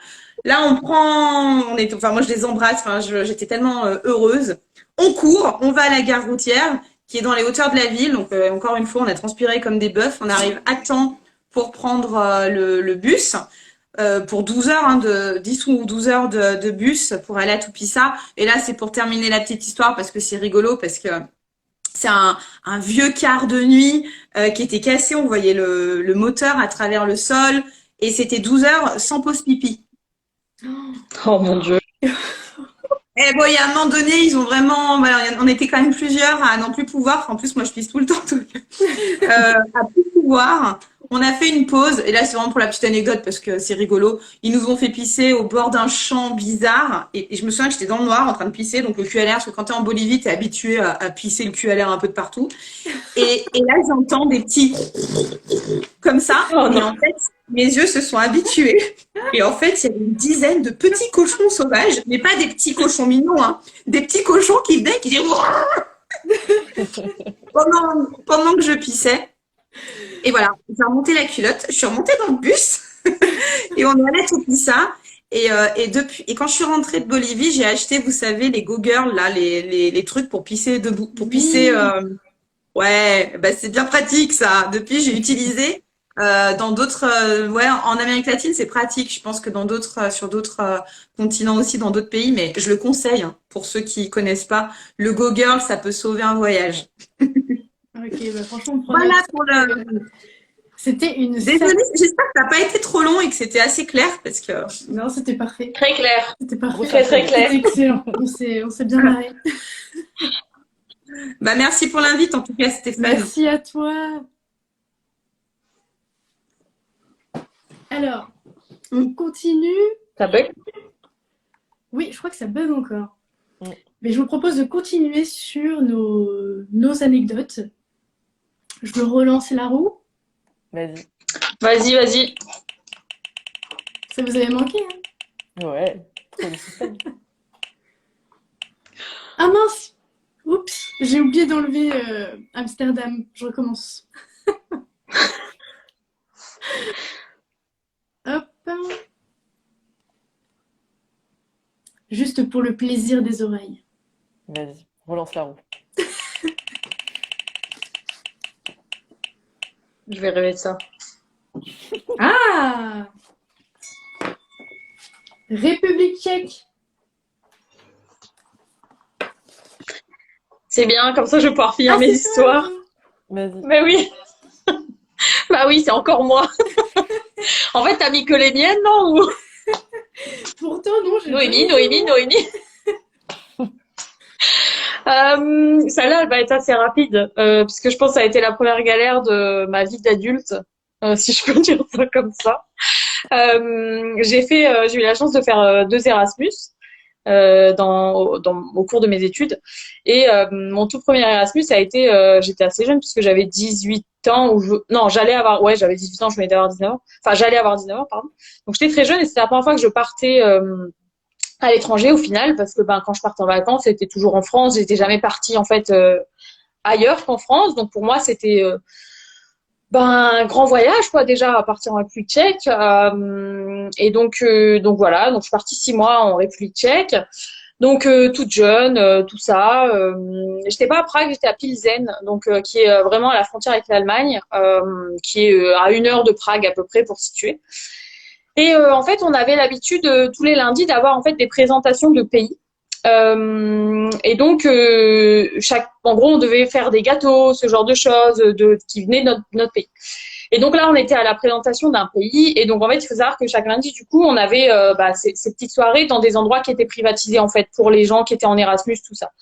Là enfin moi je les embrasse. Enfin j'étais tellement heureuse. On court, on va à la gare routière qui est dans les hauteurs de la ville. Donc encore une fois on a transpiré comme des bœufs. On arrive à temps pour prendre le bus. Pour 12 heures, 10 ou 12 heures de bus pour aller à Toupissa. Et là, c'est pour terminer la petite histoire parce que c'est rigolo, parce que c'est un vieux car de nuit qui était cassé. On voyait le moteur à travers le sol. Et c'était 12 heures sans pause pipi. Oh mon Dieu. Et bon, il y a un moment donné, ils ont vraiment... Voilà, on était quand même plusieurs à n'en plus pouvoir. Enfin, en plus, moi, je pisse tout le temps. Donc, à plus pouvoir. On a fait une pause. Et là, c'est vraiment pour la petite anecdote parce que c'est rigolo. Ils nous ont fait pisser au bord d'un champ bizarre. Et je me souviens que j'étais dans le noir en train de pisser. Donc, le cul à l'air, parce que quand t'es en Bolivie, t'es habitué à pisser le cul à l'air un peu de partout. Et là, j'entends des petits... comme ça. Oh Et non. en fait, mes yeux se sont habitués. Et en fait, il y avait une dizaine de petits cochons sauvages, mais pas des petits cochons mignons, hein. Des petits cochons qui venaient, qui disaient pendant que je pissais. Et voilà, j'ai remonté la culotte, je suis remontée dans le bus et on est allé à Toupissa. Et quand je suis rentrée de Bolivie, j'ai acheté, vous savez, les Go Girl, là, les trucs pour pisser debout, pour pisser. Ouais, bah c'est bien pratique ça. Depuis, j'ai utilisé dans d'autres, en Amérique latine, c'est pratique. Je pense que sur d'autres continents aussi, dans d'autres pays, mais je le conseille hein, pour ceux qui connaissent pas. Le Go Girl, ça peut sauver un voyage. Ok, bah franchement, Voilà pour le. C'était une... Désolée, j'espère que ça n'a pas été trop long et que c'était assez clair parce que. Non, c'était parfait. Très clair. C'était parfait. Très, très clair. C'était excellent. On s'est bien marré. Bah merci pour l'invite en tout cas, c'était fun. Merci à toi. Alors, on continue. Ça bug? Oui, je crois que ça bug encore. Mm. Mais je vous propose de continuer sur nos anecdotes. Je me relance la roue. Vas-y. Vas-y, vas-y. Ça vous avait manqué, hein? Ouais, trop de système. Ah mince! Oups, j'ai oublié d'enlever Amsterdam. Je recommence. Hop. Juste pour le plaisir des oreilles. Vas-y, relance la roue. Je vais rêver de ça. Ah! République tchèque. C'est bien, comme ça je vais pouvoir finir Ah, mes c'est ça! histoires. Vas-y. Mais oui, bah oui, c'est encore moi. En fait, t'as mis que les miennes, non? Pourtant, non, j'ai Noémie, donné Noémie, Noémie. Celle-là, elle va être assez rapide, parce que je pense que ça a été la première galère de ma vie d'adulte, si je peux dire ça comme ça. J'ai eu la chance de faire 2 Erasmus au cours de mes études. Et mon tout premier Erasmus a été, j'étais assez jeune puisque j'avais 18 ans, non, j'avais 18 ans, je venais d'avoir 19 ans. Enfin, j'allais avoir 19 ans, pardon. Donc j'étais très jeune et c'était la première fois que je partais à l'étranger au final, parce que quand je partais en vacances, c'était toujours en France. J'étais jamais partie en fait ailleurs qu'en France. Donc pour moi, c'était un grand voyage quoi, déjà à partir en République tchèque. Et donc voilà, donc je suis partie 6 mois en République tchèque. Donc toute jeune, tout ça. J'étais pas à Prague, j'étais à Pilsen, donc qui est vraiment à la frontière avec l'Allemagne, qui est à 1 heure de Prague à peu près pour situer. Et en fait, on avait l'habitude tous les lundis d'avoir en fait des présentations de pays. Et donc en gros, on devait faire des gâteaux, ce genre de choses qui venaient de notre pays. Et donc là, on était à la présentation d'un pays. Et donc, en fait, il faut savoir que chaque lundi, du coup, on avait ces petites soirées dans des endroits qui étaient privatisés, en fait, pour les gens qui étaient en Erasmus, tout ça.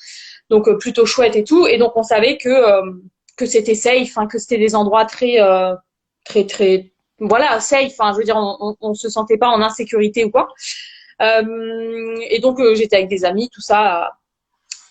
Donc, plutôt chouette et tout. Et donc, on savait que c'était safe, hein, que c'était des endroits très, très, voilà, safe. Hein, je veux dire, on se sentait pas en insécurité ou quoi. Et donc, j'étais avec des amis, tout ça,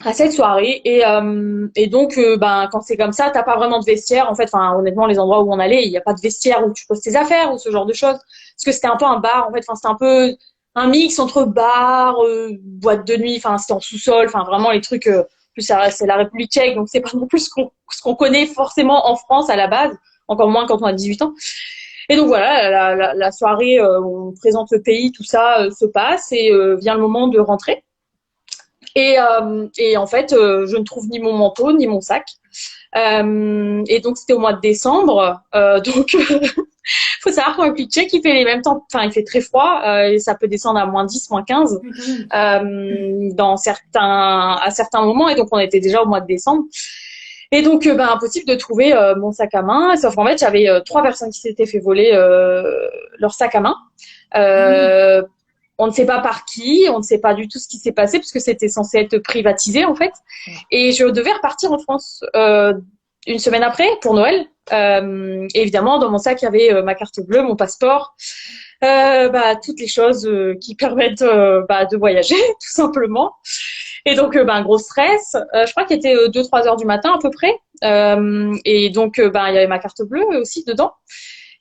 à cette soirée et donc quand c'est comme ça t'as pas vraiment de vestiaire en fait, enfin honnêtement les endroits où on allait il y a pas de vestiaire où tu poses tes affaires ou ce genre de choses parce que c'était un peu un bar en fait, enfin c'était un peu un mix entre bar, boîte de nuit, enfin c'était en sous-sol, enfin vraiment les trucs plus c'est la République tchèque donc c'est pas non plus ce qu'on connaît forcément en France à la base, encore moins quand on a 18 ans. Et donc voilà, la soirée où on présente le pays, tout ça se passe et vient le moment de rentrer. Et en fait, je ne trouve ni mon manteau ni mon sac. Et donc c'était au mois de décembre. Donc faut savoir qu'en République tchèque, il fait les mêmes temps. Enfin, il fait très froid et ça peut descendre à -10, -15 Oui, quand même. à certains moments. Et donc on était déjà au mois de décembre. Et donc impossible de trouver mon sac à main. Sauf qu'en fait j'avais 3 personnes qui s'étaient fait voler leur sac à main. Euh, On ne sait pas par qui, on ne sait pas du tout ce qui s'est passé puisque c'était censé être privatisé en fait. Et je devais repartir en France 1 semaine après pour Noël. Et évidemment, dans mon sac, il y avait ma carte bleue, mon passeport, toutes les choses qui permettent de voyager tout simplement. Et donc, un gros stress. Je crois qu'il était 2-3 heures du matin à peu près. Et donc, il y avait ma carte bleue aussi dedans.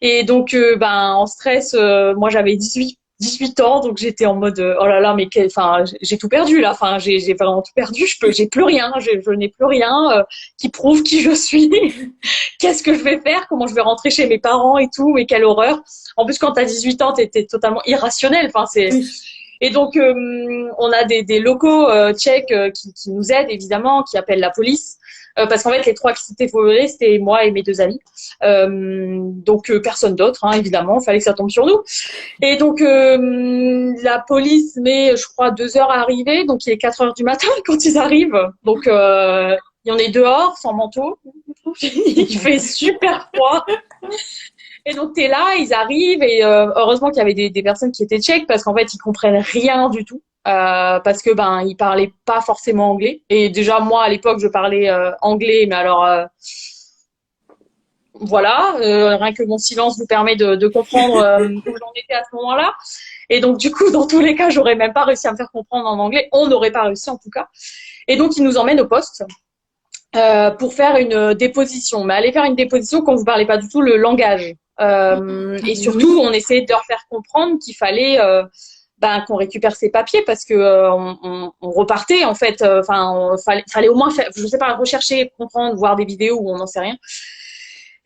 Et donc, en stress, moi j'avais 18 ans, donc j'étais en mode oh là là, mais enfin, j'ai tout perdu là. Enfin, j'ai vraiment tout perdu. J'ai plus rien. Je n'ai plus rien qui prouve qui je suis. Qu'est-ce que je vais faire? Comment je vais rentrer chez mes parents et tout? Mais quelle horreur! En plus, quand t'as 18 ans, t'es totalement irrationnel. Enfin, c'est Oui. et donc on a des locaux tchèques qui nous aident évidemment, qui appellent la police. Parce qu'en fait, les 3 qui s'étaient volés, c'était moi et mes 2 amis. Donc personne d'autre, hein, évidemment, il fallait que ça tombe sur nous. Et donc la police met, je crois, 2 heures à arriver, donc il est 4 heures du matin quand ils arrivent. Donc il y en est dehors, sans manteau. Il fait super froid. Et donc t'es là, ils arrivent et heureusement qu'il y avait des personnes qui étaient tchèques parce qu'en fait ils comprennent rien du tout. Parce que ils parlaient pas forcément anglais et déjà moi à l'époque je parlais anglais mais alors voilà, rien que mon silence vous permet de comprendre où j'en étais à ce moment-là. Et donc, du coup, dans tous les cas, j'aurais même pas réussi à me faire comprendre en anglais. On n'aurait pas réussi, en tout cas. Et donc, ils nous emmènent au poste pour faire une déposition. Mais aller faire une déposition quand vous parlez pas du tout le langage. Et surtout, on essayait de leur faire comprendre qu'il fallait qu'on récupère ses papiers parce que on repartait en fait. Enfin, fallait au moins faire, je sais pas, rechercher, comprendre, voir des vidéos ou on n'en sait rien.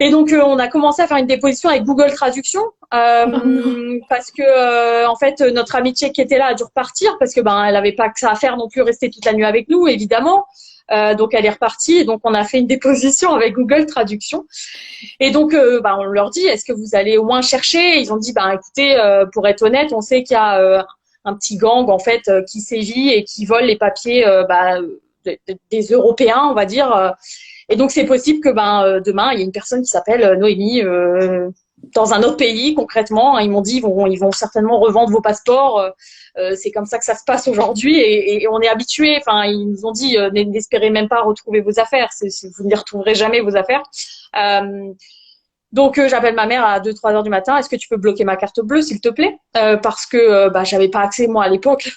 Et donc, on a commencé à faire une déposition avec Google Traduction parce que en fait, notre amitié qui était là a dû repartir parce que elle avait pas que ça à faire non plus rester toute la nuit avec nous, évidemment. Donc elle est repartie et donc on a fait une déposition avec Google Traduction et donc on leur dit est-ce que vous allez au moins chercher. Ils ont dit écoutez, pour être honnête, on sait qu'il y a un petit gang en fait qui sévit et qui vole les papiers des Européens, on va dire, et donc c'est possible que demain il y ait une personne qui s'appelle Noémie dans un autre pays concrètement. Ils m'ont dit ils vont certainement revendre vos passeports. C'est comme ça que ça se passe aujourd'hui et on est habitué. Enfin, ils nous ont dit n'espérez même pas retrouver vos affaires. Vous ne retrouverez jamais vos affaires. Donc j'appelle ma mère à 2-3 heures du matin. Est-ce que tu peux bloquer ma carte bleue, s'il te plaît, parce que j'avais pas accès moi à l'époque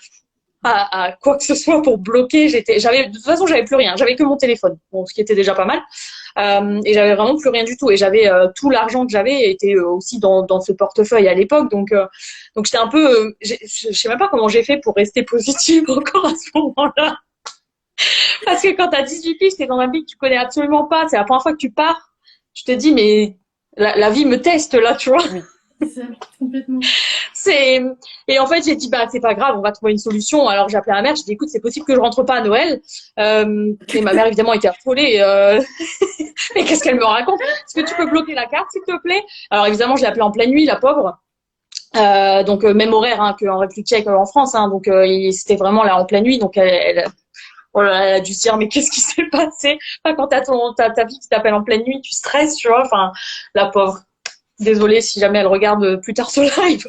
à quoi que ce soit pour bloquer. De toute façon, j'avais plus rien. J'avais que mon téléphone, ce qui était déjà pas mal. Et j'avais vraiment plus rien du tout. Et j'avais tout l'argent que j'avais était aussi dans ce portefeuille à l'époque. Donc j'étais un peu, je sais même pas comment j'ai fait pour rester positive encore à ce moment-là. Parce que quand t'as 18 piges, t'es dans un pays que tu connais absolument pas. C'est la première fois que tu pars. Tu te dis mais la vie me teste là, tu vois. C'est ça, complètement. Et en fait j'ai dit c'est pas grave, on va trouver une solution. Alors j'ai appelé ma mère, j'ai dit écoute, c'est possible que je rentre pas à Noël. Et ma mère évidemment était affolée. Mais qu'est-ce qu'elle me raconte? Est-ce que tu peux bloquer la carte s'il te plaît? Alors évidemment je l'ai appelée en pleine nuit, la pauvre. Donc même horaire qu'en République tchèque en France. Donc c'était vraiment là en pleine nuit. Donc elle a dû se dire mais qu'est-ce qui s'est passé? Quand t'as ta fille qui t'appelle en pleine nuit, tu stresses, tu vois. Enfin la pauvre. Désolée si jamais elle regarde plus tard ce live.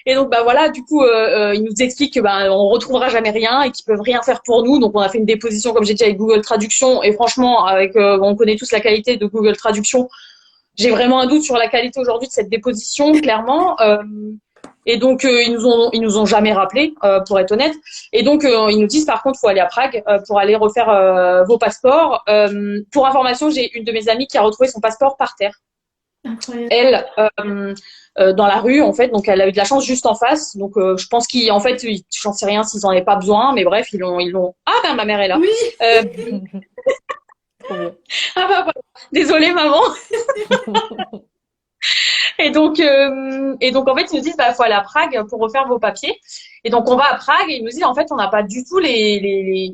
Et donc voilà, du coup ils nous expliquent que on retrouvera jamais rien et qu'ils peuvent rien faire pour nous. Donc on a fait une déposition comme j'ai dit avec Google Traduction et franchement on connaît tous la qualité de Google Traduction. J'ai vraiment un doute sur la qualité aujourd'hui de cette déposition, clairement. Et donc ils nous ont jamais rappelé, pour être honnête. Et donc ils nous disent par contre faut aller à Prague pour aller refaire vos passeports. Pour information, j'ai une de mes amies qui a retrouvé son passeport par terre. Incroyable. Elle dans la rue en fait, donc elle a eu de la chance juste en face. Donc je pense qu'en fait j'en sais rien s'ils en avaient pas besoin, mais bref ils l'ont. Ah ma mère est là. Oui. Trop bien. Ah voilà. Désolée maman. Et donc en fait ils nous disent faut aller à Prague pour refaire vos papiers. Et donc on va à Prague et ils nous disent en fait on n'a pas du tout les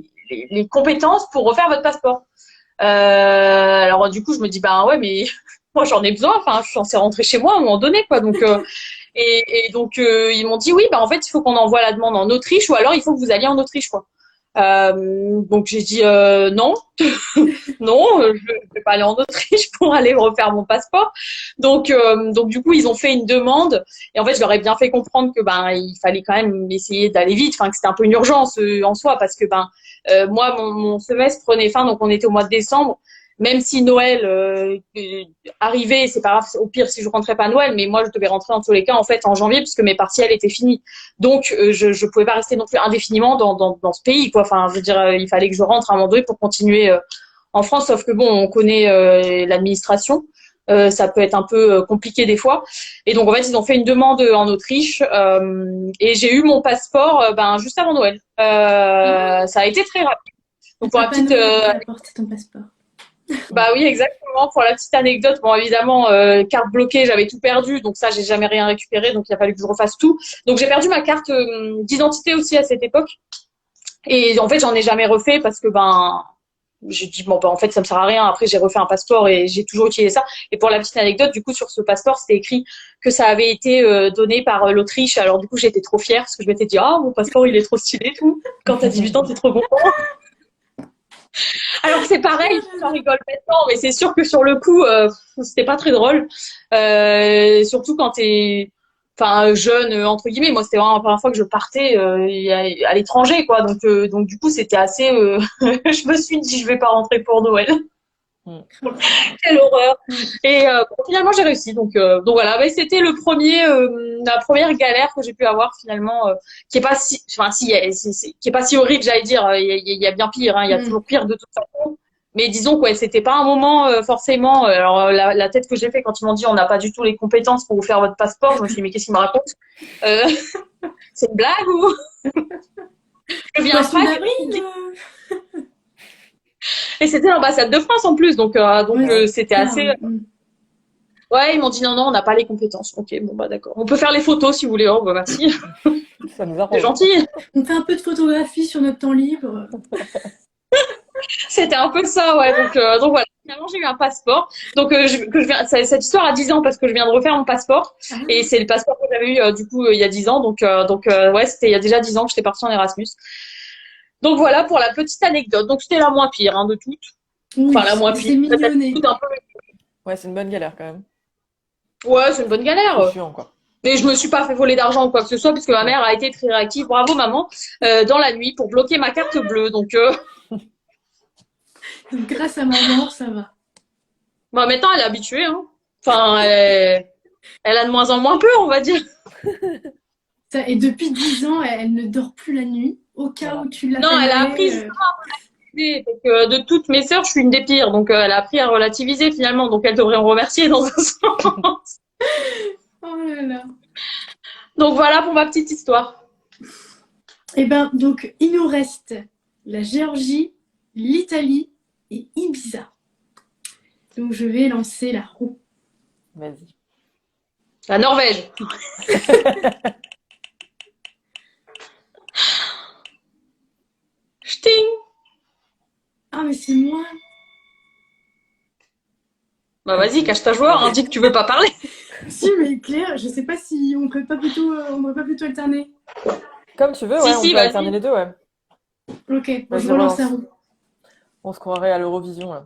compétences pour refaire votre passeport. Alors du coup je me dis ouais mais moi j'en ai besoin. Enfin je suis censée rentrer chez moi à un moment donné quoi. Donc et donc ils m'ont dit oui en fait il faut qu'on envoie la demande en Autriche ou alors il faut que vous alliez en Autriche quoi. Donc j'ai dit non, non, je vais pas aller en Autriche pour aller refaire mon passeport. Donc du coup ils ont fait une demande et en fait je leur ai bien fait comprendre que il fallait quand même essayer d'aller vite, enfin que c'était un peu une urgence en soi parce que moi mon semestre prenait fin donc on était au mois de décembre. Même si Noël arrivait, c'est pas grave, au pire si je rentrais pas à Noël, mais moi je devais rentrer en tous les cas en fait en janvier puisque mes partiels étaient finis. Donc je pouvais pas rester non plus indéfiniment dans ce pays quoi. Enfin je veux dire il fallait que je rentre à un moment donné pour continuer en France. Sauf que on connaît l'administration, ça peut être un peu compliqué des fois. Et donc en fait ils ont fait une demande en Autriche et j'ai eu mon passeport juste avant Noël. Ça a été très rapide. Donc pour la petite apporter ton passeport. oui, exactement. Pour la petite anecdote, évidemment, carte bloquée, j'avais tout perdu, donc ça, j'ai jamais rien récupéré, donc il a fallu que je refasse tout. Donc j'ai perdu ma carte d'identité aussi à cette époque, et en fait, j'en ai jamais refait parce que j'ai dit en fait, ça me sert à rien. Après, j'ai refait un passeport et j'ai toujours utilisé ça. Et pour la petite anecdote, du coup, sur ce passeport, c'était écrit que ça avait été donné par l'Autriche. Alors du coup, j'étais trop fière parce que je m'étais dit mon passeport, il est trop stylé, tout. Quand t'as 18 ans, t'es trop content. Alors c'est pareil, j'en rigole maintenant, mais c'est sûr que sur le coup, c'était pas très drôle. Surtout quand t'es, jeune entre guillemets. Moi, c'était vraiment la première fois que je partais à l'étranger, quoi. Donc du coup, c'était assez. Je me suis dit, je vais pas rentrer pour Noël. Mm. Quelle horreur. Mm. Et bon, finalement, j'ai réussi. Donc voilà, mais c'était la première galère que j'ai pu avoir finalement, qui est pas si, enfin si, qui est pas si horrible, j'allais dire. Il y a bien pire, hein, il y a Mm. toujours pire de toute façon. Mais disons que ouais, c'était pas un moment forcément. Alors la tête que j'ai fait quand ils m'ont dit on n'a pas du tout les compétences pour vous faire votre passeport, je me suis dit mais qu'est-ce qu'ils me racontent? Euh, c'est une blague ou je viens Poisson pas? d'avril. Et c'était l'ambassade de France en plus, Ouais, c'était ça, assez. mm. Ouais, ils m'ont dit non, on n'a pas les compétences. Ok, bon bah d'accord. On peut faire les photos si vous voulez. Oh bah merci, Ça nous c'est arrange. gentil. On fait un peu de photographie sur notre temps libre. C'était un peu ça, ouais. Donc voilà. Finalement, j'ai eu un passeport. Cette histoire a 10 ans parce que je viens de refaire mon passeport. Ah, Et c'est le passeport que j'avais eu du coup il y a 10 ans. Ouais, c'était il y a déjà 10 ans que j'étais partie en Erasmus. Donc voilà pour la petite anecdote. Donc c'était la moins pire hein, de toutes. oui, Enfin la moins c'est pire. mignonné. Tout un peu. Ouais, c'est une bonne galère quand même. Ouais, c'est une bonne C'est galère. chiant, quoi. Mais je me suis pas fait voler d'argent ou quoi que ce soit puisque ma mère a été très réactive. Bravo maman, dans la nuit pour bloquer ma carte bleue. Donc, grâce à maman, ça va. Bah maintenant elle est habituée. Hein. Enfin, elle a de moins en moins peur, on va dire. Et depuis 10 ans, elle ne dort plus la nuit. Au cas Voilà. où tu Non, elle a appris l'appellerais. parce que de toutes mes sœurs, je suis une des pires. Donc elle a appris à relativiser finalement. Donc elle devrait en remercier dans un sens. Oh là là. Donc voilà pour ma petite histoire. Et ben, donc, il nous reste la Géorgie, l'Italie et Ibiza. Donc, je vais lancer la roue. Vas-y. La Norvège. Ch'ting. Ah, mais c'est moi. Bah vas-y, cache ta joie, hein, dis que tu veux pas parler. Si, mais Claire, je sais pas si on peut pas plutôt, on pourrait pas plutôt alterner. Comme tu veux, Si, ouais, on si, peut vas-y. alterner les deux, ouais. Ok, bon, je Vas-y, relance relance. la roue. On se croirait à l'Eurovision, là.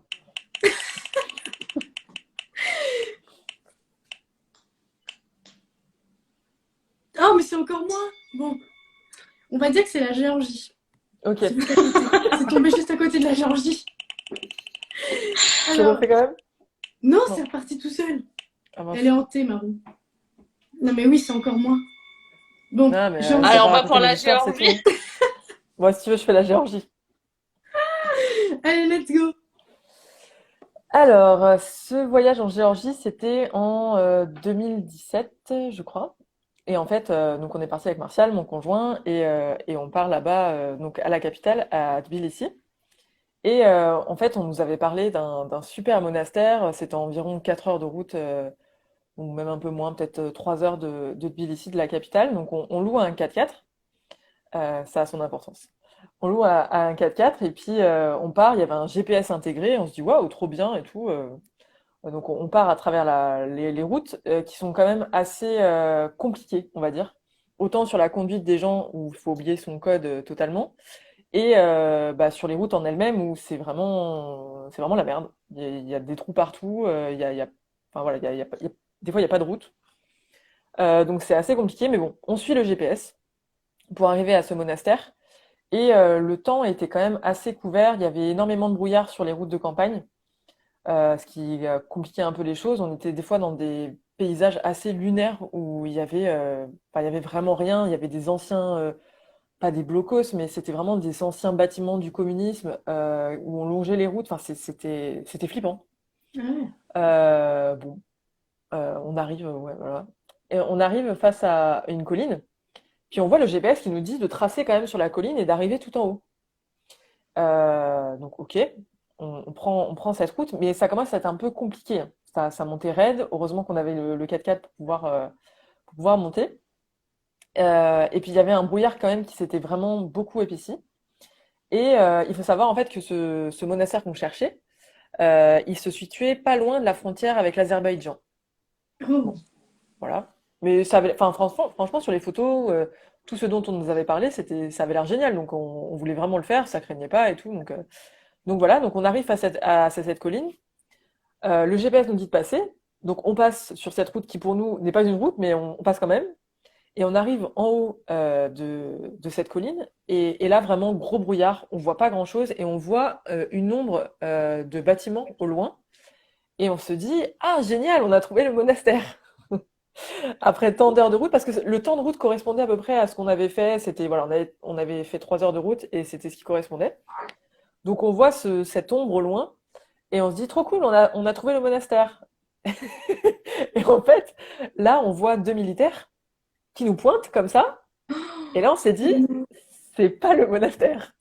Oh, mais c'est encore moi. Bon, on va dire que c'est la Géorgie. Ok. C'est juste à côté. C'est tombé juste à côté de la Géorgie. Tu Alors, refais quand même? non, Non. c'est reparti tout seul. Ah mince. Elle est hantée, ma roue. Non, mais oui, c'est encore moi. Bon, Non, mais Géorgie. Alors, pas on va raconter prendre mes la histoires, c'est Géorgie. tout. Moi, si tu veux, je fais la Géorgie. Allez, let's go. Alors, ce voyage en Géorgie, c'était en 2017, je crois. Et en fait, donc on est parti avec Martial, mon conjoint, et on part là-bas, donc à la capitale, à Tbilissi. Et en fait, on nous avait parlé d'un super monastère. C'était environ 4 heures de route, ou même un peu moins, peut-être 3 heures de Tbilissi, de la capitale. Donc on loue un 4x4. Ça a son importance. On loue à un 4x4 et puis on part. Il y avait un GPS intégré. On se dit waouh, trop bien et tout. Donc on part à travers les routes qui sont quand même assez compliquées, on va dire. Autant sur la conduite des gens où il faut oublier son code totalement, et bah, sur les routes en elles-mêmes où c'est vraiment la merde. Il y a des trous partout. Enfin voilà, des fois il y a pas de route. Donc c'est assez compliqué, mais bon, on suit le GPS pour arriver à ce monastère. Et le temps était quand même assez couvert. Il y avait énormément de brouillard sur les routes de campagne, ce qui compliquait un peu les choses. On était des fois dans des paysages assez lunaires où enfin, il y avait vraiment rien. Il y avait des anciens, pas des blocos, mais c'était vraiment des anciens bâtiments du communisme où on longeait les routes. Enfin, c'était flippant. Ah ouais. Bon, on arrive, ouais, voilà. Et on arrive face à une colline. Puis on voit le GPS qui nous dit de tracer quand même sur la colline et d'arriver tout en haut. Donc ok, on prend cette route, mais ça commence à être un peu compliqué, hein. Ça montait raide. Heureusement qu'on avait le 4x4 pour pouvoir monter. Et puis il y avait un brouillard quand même qui s'était vraiment beaucoup épaissi. Et il faut savoir en fait que ce monastère qu'on cherchait, il se situait pas loin de la frontière avec l'Azerbaïdjan. Oh. Voilà. Mais enfin, franchement, sur les photos, tout ce dont on nous avait parlé, ça avait l'air génial. Donc, on voulait vraiment le faire, ça craignait pas et tout. Donc voilà. Donc, on arrive à cette colline. Le GPS nous dit de passer. Donc, on passe sur cette route qui, pour nous, n'est pas une route, mais on passe quand même. Et on arrive en haut de cette colline, et là, vraiment, gros brouillard, on voit pas grand-chose, et on voit une ombre de bâtiment au loin, et on se dit, ah, génial, on a trouvé le monastère. Après tant d'heures de route, parce que le temps de route correspondait à peu près à ce qu'on avait fait, c'était, voilà, on avait fait 3 heures de route, et c'était ce qui correspondait. Donc on voit cette ombre au loin, et on se dit, trop cool, on a trouvé le monastère. Et en fait, là, on voit 2 militaires qui nous pointent comme ça. Et là, on s'est dit, c'est pas le monastère.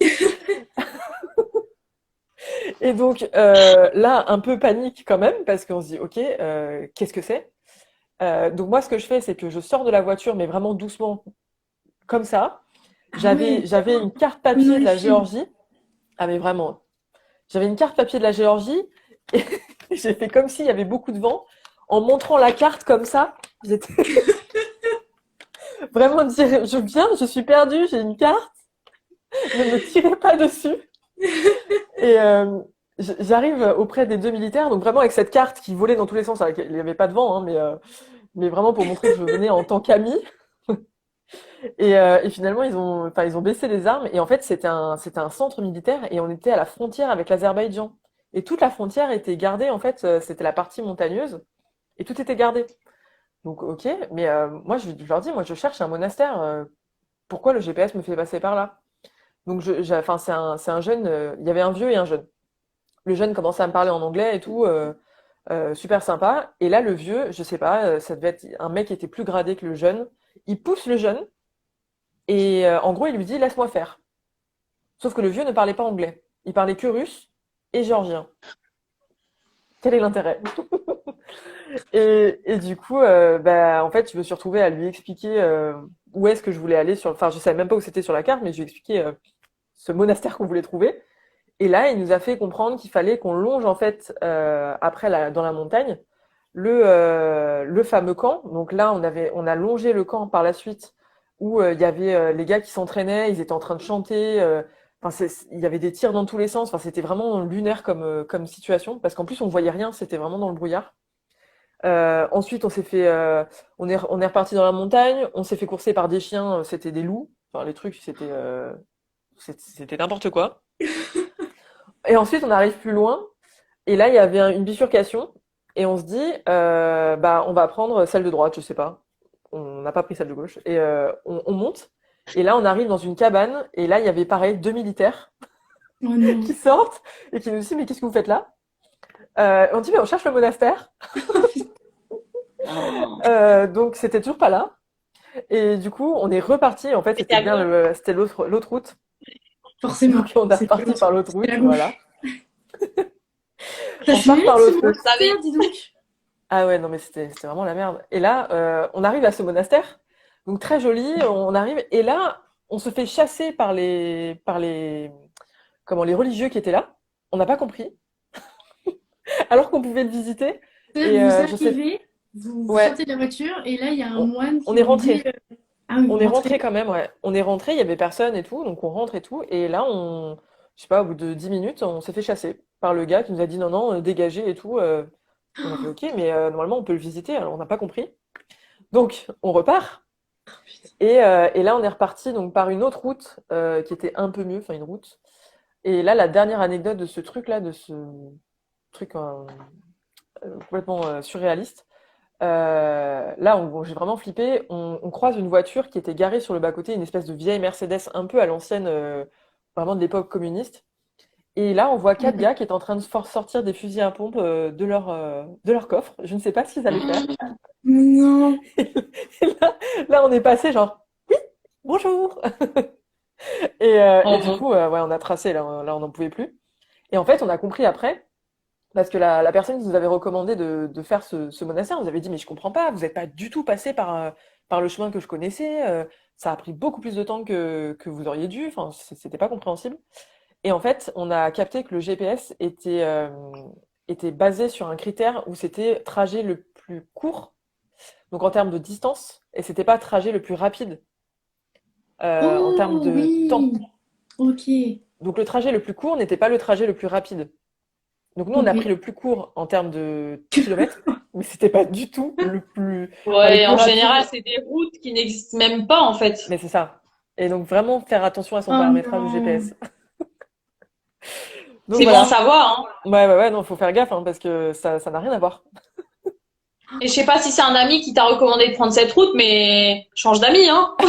Et donc, là, un peu panique quand même, parce qu'on se dit, OK, qu'est-ce que c'est? Donc, moi, ce que je fais, c'est que je sors de la voiture, mais vraiment doucement, comme ça. Ah ouais, J'avais une carte comme dans papier de les la films. Géorgie. Ah, mais vraiment. J'avais une carte papier de la Géorgie, et j'ai fait comme s'il y avait beaucoup de vent, en montrant la carte comme ça. J'étais vraiment dire, je viens, je suis perdue, j'ai une carte, ne me tirez pas dessus. Et j'arrive auprès des 2 militaires, donc vraiment avec cette carte qui volait dans tous les sens. Alors, il n'y avait pas de vent, hein, mais vraiment pour montrer que je venais en tant qu'ami. Et finalement, enfin, ils ont baissé les armes. Et en fait, c'était un centre militaire, et on était à la frontière avec l'Azerbaïdjan. Et toute la frontière était gardée, en fait, c'était la partie montagneuse, et tout était gardé. Donc, ok, mais moi, je leur dis, moi, je cherche un monastère. Pourquoi le GPS me fait passer par là? Donc, enfin, c'est un jeune. Il y avait un vieux et un jeune. Le jeune commençait à me parler en anglais et tout, super sympa. Et là, le vieux, je sais pas, ça devait être un mec qui était plus gradé que le jeune. Il pousse le jeune, et en gros, il lui dit, laisse-moi faire. Sauf que le vieux ne parlait pas anglais. Il parlait que russe et géorgien. Quel est l'intérêt? Et du coup, bah, en fait, je me suis retrouvée à lui expliquer où est-ce que je voulais aller sur. Enfin, je savais même pas où c'était sur la carte, mais je lui ai expliqué ce monastère qu'on voulait trouver. Et là, il nous a fait comprendre qu'il fallait qu'on longe, en fait, après dans la montagne, le fameux camp. Donc là, on a longé le camp par la suite, où il y avait les gars qui s'entraînaient, ils étaient en train de chanter. Enfin, il y avait des tirs dans tous les sens. Enfin, c'était vraiment lunaire comme situation, parce qu'en plus, on voyait rien. C'était vraiment dans le brouillard. Ensuite, on est reparti dans la montagne. On s'est fait courser par des chiens. C'était des loups. Enfin, les trucs, c'était n'importe quoi. Et ensuite, on arrive plus loin. Et là, il y avait une bifurcation. Et on se dit, bah, on va prendre celle de droite, je sais pas. On n'a pas pris celle de gauche. Et on monte. Et là, on arrive dans une cabane. Et là, il y avait pareil, 2 militaires Oh non. qui sortent et qui nous disent, mais qu'est-ce que vous faites là? On dit, mais on cherche le monastère. Donc, c'était toujours pas là. Et du coup, on est reparti. En fait, Mais t'as bien. c'était l'autre route. Forcément. Donc, on est C'était reparti par l'autre c'était route. la Voilà. gauche. Ça On se part par mérite ce l'autre route. monastère, dis donc. Ah ouais, non, mais c'était vraiment la merde. Et là, on arrive à ce monastère, donc très joli, on arrive, et là, on se fait chasser comment, les religieux qui étaient là. On n'a pas compris, alors qu'on pouvait le visiter. C'est-à-dire Et que vous je sais, arrivez, vous ouais, sortez de la voiture et là, il y a un on, moine on qui est vous dit rentré. ah oui, vous On est rentré rentrez. quand même, ouais. On est rentré, il y avait personne et tout, donc on rentre et tout. Et là, je sais pas, au bout de 10 minutes, on s'est fait chasser par le gars qui nous a dit non, non, dégagez et tout. On a fait ok, mais normalement, on peut le visiter, alors on n'a pas compris. Donc, on repart. Et là, on est reparti donc par une autre route qui était un peu mieux, enfin une route. Et là, la dernière anecdote de ce truc-là, de ce truc complètement surréaliste, là, bon, j'ai vraiment flippé. On croise une voiture qui était garée sur le bas-côté, une espèce de vieille Mercedes un peu à l'ancienne, vraiment de l'époque communiste. Et là, on voit 4 gars qui étaient en train de sortir des fusils à pompe de leur coffre. Je ne sais pas ce qu'ils allaient faire. Non. Et là, on est passé genre, oui, bonjour. Et du Mhm. coup, ouais, on a tracé, là, on n'en pouvait plus. Et en fait, on a compris après, parce que la personne qui nous avait recommandé de faire ce monastère nous avait dit, mais je comprends pas, vous n'êtes pas du tout passé par le chemin que je connaissais, ça a pris beaucoup plus de temps que vous auriez dû, enfin, c'était pas compréhensible. Et en fait, on a capté que le GPS était basé sur un critère où c'était trajet le plus court, donc en termes de distance, et c'était pas trajet le plus rapide en termes Oh de temps. oui. Ok. Donc le trajet le plus court n'était pas le trajet le plus rapide. Donc nous, on a Ok. pris le plus court en termes de kilomètres, mais c'était pas du tout le Ouais, plus en rapide. général, c'est des routes qui n'existent même pas, en fait. Mais c'est ça. Et donc vraiment faire attention à son Oh paramétrage non. GPS. Donc C'est bon à voilà. savoir, hein. Ouais, non, faut faire gaffe, hein, parce que ça n'a rien à voir. Et je sais pas si c'est un ami qui t'a recommandé de prendre cette route, mais change d'amis, hein. Je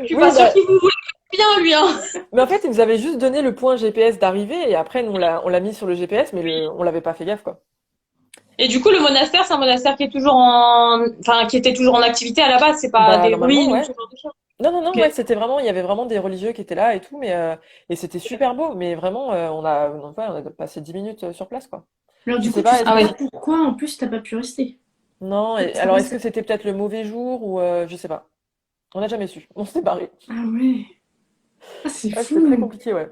suis Oui, pas sûre bah, qu'il vous voulait bien, lui, hein. mais en fait, ils nous avaient juste donné le point GPS d'arrivée et après, nous, on l'a mis sur le GPS, mais on l'avait pas fait gaffe, quoi. Et du coup, le monastère, c'est un monastère qui est toujours enfin, qui était toujours en activité à la base. C'est pas Bah, des normalement, ruines ou ouais. ce genre de choses. Non, Ok. ouais, c'était vraiment, il y avait vraiment des religieux qui étaient là et tout, et c'était super beau, mais vraiment, on a passé 10 minutes sur place, quoi. Alors Je du sais coup, tu pas, sais Ah oui. pas pourquoi en plus t'as pas pu rester. non, C'est alors quoi est-ce ça? que c'était peut-être le mauvais jour ou je sais pas. On n'a jamais su. On s'est barré. Ah ouais. Ah c'est Ouais, c'était très fou. compliqué, ouais.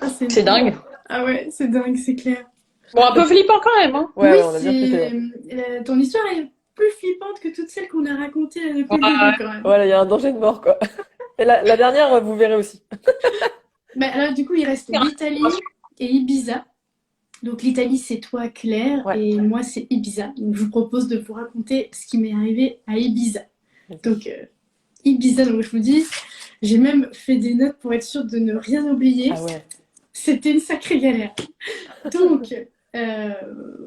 Ah c'est C'est fou. dingue. Ah ouais, c'est dingue, c'est clair. Bon, un peu flippant quand même, hein. Ouais, Oui, ouais, on a bien flippé, c'est ouais. ton histoire est plus flippante que toutes celles qu'on a racontées depuis le Ouais. début quand même. Voilà, il y a un danger de mort, quoi. Et la dernière, vous verrez aussi. Mais alors du coup, il reste l'Italie et Ibiza. Donc l'Italie, c'est toi, Claire, Ouais. et moi, c'est Ibiza. Donc je vous propose de vous raconter ce qui m'est arrivé à Ibiza. Donc Ibiza, donc je vous dis, j'ai même fait des notes pour être sûre de ne rien oublier. Ah ouais. C'était une sacrée galère. Donc, euh,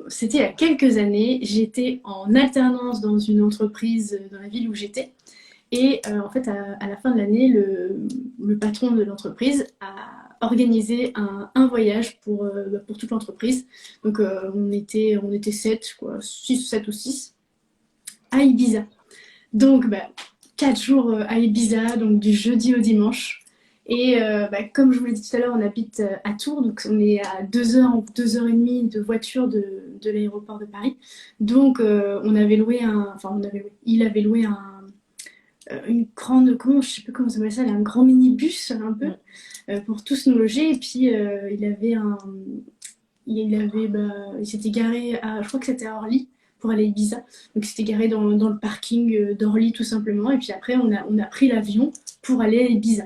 c'était il y a quelques années. J'étais en alternance dans une entreprise dans la ville où j'étais. Et en fait, à la fin de l'année, le patron de l'entreprise a organisé un voyage pour toute l'entreprise. Donc, on était 7, quoi, 6, 7 ou 6, à Ibiza. Donc, 4 jours à Ibiza, donc du jeudi au dimanche. Et comme je vous l'ai dit tout à l'heure, on habite à Tours, donc on est à 2 heures, 2 heures et demie de voiture de l'aéroport de Paris. Donc on avait loué il avait loué une grande, je sais plus comment ça s'appelle ça, un grand minibus un peu Mm. pour tous nous loger. Et puis il s'était garé je crois que c'était à Orly pour aller à Ibiza. Donc il s'était garé dans le parking d'Orly tout simplement. Et puis après on a pris l'avion pour aller à Ibiza.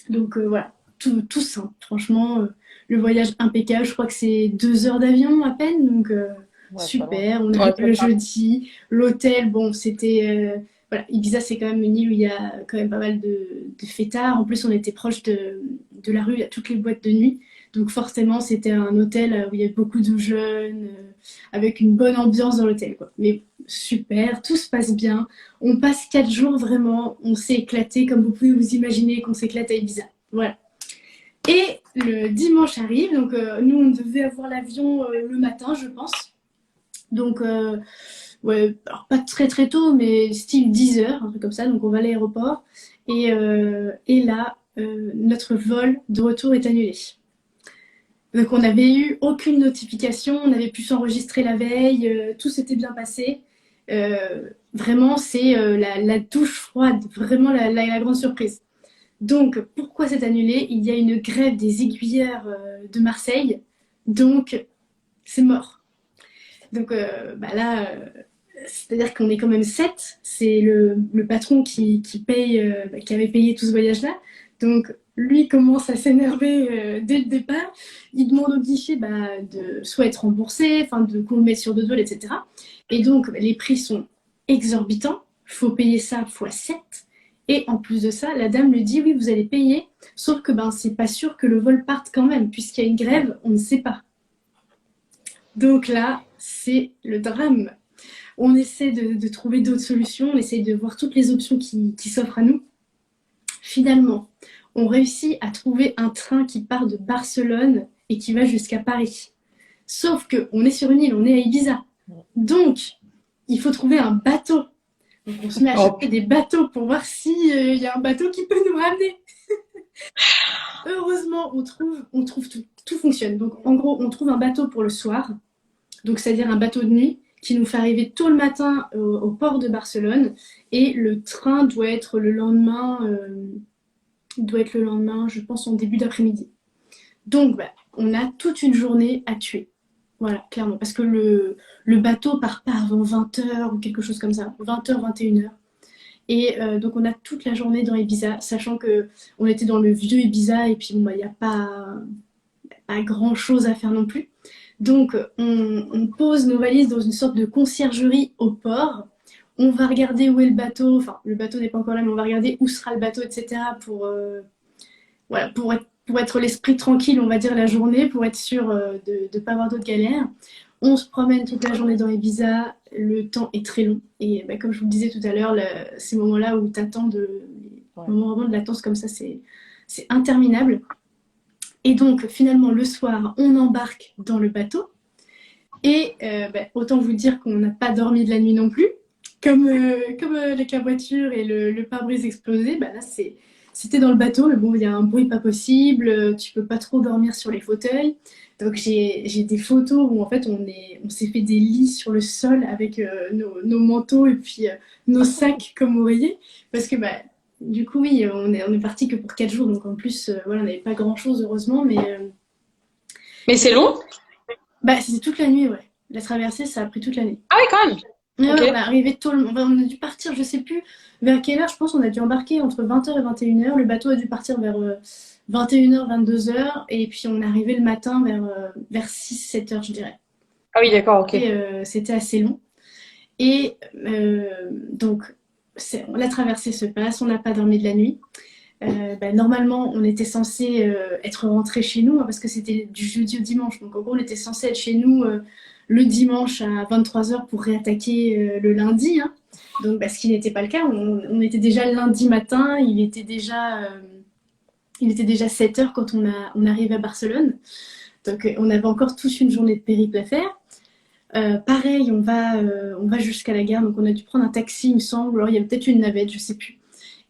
Donc voilà, tout simple. Franchement, le voyage impeccable. Je crois que c'est 2 heures d'avion à peine. Donc Ouais, c'est pas loin. super. On Ouais, arrive le jeudi. L'hôtel, bon, c'était. Voilà, Ibiza, c'est quand même une île où il y a quand même pas mal de fêtards. En plus, on était proche de la rue, il y a toutes les boîtes de nuit. Donc forcément, c'était un hôtel où il y avait beaucoup de jeunes, avec une bonne ambiance dans l'hôtel, quoi. Mais super, tout se passe bien. On passe 4 jours vraiment, on s'est éclaté comme vous pouvez vous imaginer qu'on s'éclate à Ibiza. Voilà. Et le dimanche arrive, donc nous on devait avoir l'avion le matin, je pense. Donc ouais, alors pas très très tôt, mais style 10 heures, un truc comme ça. Donc on va à l'aéroport et là notre vol de retour est annulé. Donc on n'avait eu aucune notification, on avait pu s'enregistrer la veille, tout s'était bien passé. Vraiment, c'est la douche froide, vraiment la grande surprise. Donc, pourquoi c'est annulé? Il y a une grève des aiguilleurs de Marseille, donc c'est mort. Donc là, c'est-à-dire qu'on est quand même 7. C'est le patron qui paye, qui avait payé tout ce voyage-là. Donc lui commence à s'énerver dès le départ. Il demande au guichet de soit être remboursé, enfin de qu'on le mette sur deux doigts, etc. Et donc les prix sont exorbitants. Il faut payer ça fois 7. Et en plus de ça, la dame lui dit oui, vous allez payer, sauf que c'est pas sûr que le vol parte quand même, puisqu'il y a une grève, on ne sait pas. Donc là, c'est le drame. On essaie de trouver d'autres solutions, on essaie de voir toutes les options qui s'offrent à nous. Finalement, on réussit à trouver un train qui part de Barcelone et qui va jusqu'à Paris. Sauf qu'on est sur une île, on est à Ibiza. Donc, il faut trouver un bateau. Donc, on se met à chercher des bateaux pour voir s'il y a un bateau qui peut nous ramener. Heureusement, on trouve tout. Tout fonctionne. Donc, en gros, on trouve un bateau pour le soir. Donc, c'est-à-dire un bateau de nuit qui nous fait arriver tôt le matin au port de Barcelone. Et le train doit être le lendemain, je pense, en début d'après-midi. Donc, on a toute une journée à tuer. Voilà, clairement. Parce que le bateau part pas avant 20 h ou quelque chose comme ça. 20 h, 21 h. Et donc, on a toute la journée dans Ibiza, sachant qu'on était dans le vieux Ibiza. Et puis, il n'y a pas pas grand-chose à faire non plus. Donc, on pose nos valises dans une sorte de conciergerie au port. On va regarder où est le bateau. Enfin, le bateau n'est pas encore là, mais on va regarder où sera le bateau, etc. Voilà, pour être l'esprit tranquille, on va dire, la journée, pour être sûr de ne pas avoir d'autres galères. On se promène toute la journée dans Ibiza. Le temps est très long. Et bah, comme je vous le disais tout à l'heure, ces moments-là où tu attends Ouais. moments vraiment de latence comme ça, c'est interminable. Et donc, finalement, le soir, on embarque dans le bateau. Et autant vous dire qu'on n'a pas dormi de la nuit non plus. Comme avec la voiture et le pare-brise explosé, bah là, c'était dans le bateau, mais bon, il y a un bruit pas possible, tu peux pas trop dormir sur les fauteuils. Donc, j'ai des photos où, en fait, on s'est fait des lits sur le sol avec nos manteaux et puis nos sacs comme oreillers. Parce que, bah, du coup, oui, on est parti que pour 4 jours. Donc, en plus, voilà, on n'avait pas grand-chose, heureusement, mais Mais c'est long? bah, c'était toute la nuit, ouais. La traversée, ça a pris toute la nuit. Ah oui, quand même. Ouais, Ok. on est arrivé tôt, on a dû partir, je sais plus vers quelle heure, je pense on a dû embarquer entre 20h et 21h. Le bateau a dû partir vers 21h, 22h, et puis on est arrivé le matin vers 6-7h, je dirais. Ah oui, d'accord, ok. Et c'était assez long. Et donc, la traversée se passe, on n'a pas dormi de la nuit. Normalement, on était censé être rentré chez nous, hein, parce que c'était du jeudi au dimanche. Donc, en gros, on était censé être chez nous le dimanche à 23h pour réattaquer le lundi, hein. Donc, ce qui n'était pas le cas. On était déjà le lundi matin, il était déjà 7h quand on arrive à Barcelone. Donc, on avait encore toute une journée de périple à faire. Pareil, on va jusqu'à la gare. Donc, on a dû prendre un taxi, il me semble. Alors, il y avait peut-être une navette, je sais plus.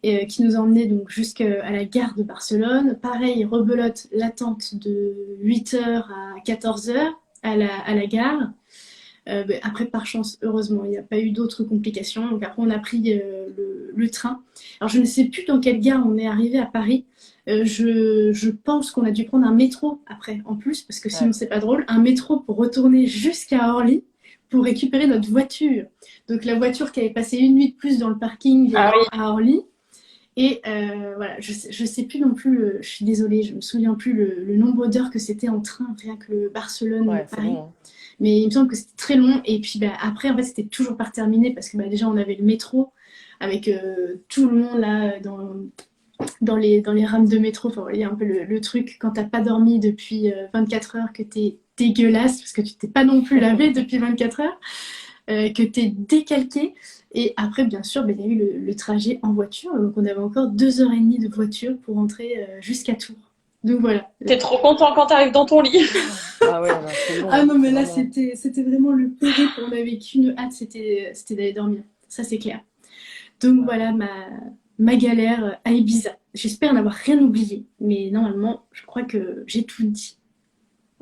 Et, qui nous a emmenés donc jusqu'à la gare de Barcelone. Pareil, rebelote, l'attente de 8h à 14h à la gare. Après, par chance, heureusement, il n'y a pas eu d'autres complications. Donc après, on a pris le train. Alors, je ne sais plus dans quelle gare on est arrivé à Paris. Je pense qu'on a dû prendre un métro après, en plus, parce que sinon, Ouais. c'est pas drôle. Un métro pour retourner jusqu'à Orly pour récupérer notre voiture. Donc, la voiture qui avait passé une nuit de plus dans le parking Ah oui. à Orly. Et voilà, je sais plus non plus, je suis désolée, je me souviens plus le nombre d'heures que c'était en train, rien que le Ouais, c'est Barcelone-Paris. long, hein. Mais il me semble que c'était très long. Et puis après, en fait, c'était toujours pas terminé parce que déjà, on avait le métro avec tout le monde là dans les rames de métro. Enfin, il y a un peu le truc quand t'as pas dormi depuis 24 heures, que t'es dégueulasse parce que tu t'es pas non plus lavé depuis 24 heures, que t'es décalqué. Et après, bien sûr, il y a eu le trajet en voiture. Donc, on avait encore 2h30 de voiture pour rentrer jusqu'à Tours. Donc voilà. T'es trop content quand t'arrives dans ton lit. Ah ouais, non, c'est long, Ah hein. non, mais C'est là, vraiment. c'était vraiment le périple. On avait qu'une hâte, c'était d'aller dormir. Ça, c'est clair. Donc Ouais. voilà ma galère à Ibiza. J'espère n'avoir rien oublié. Mais normalement, je crois que j'ai tout dit.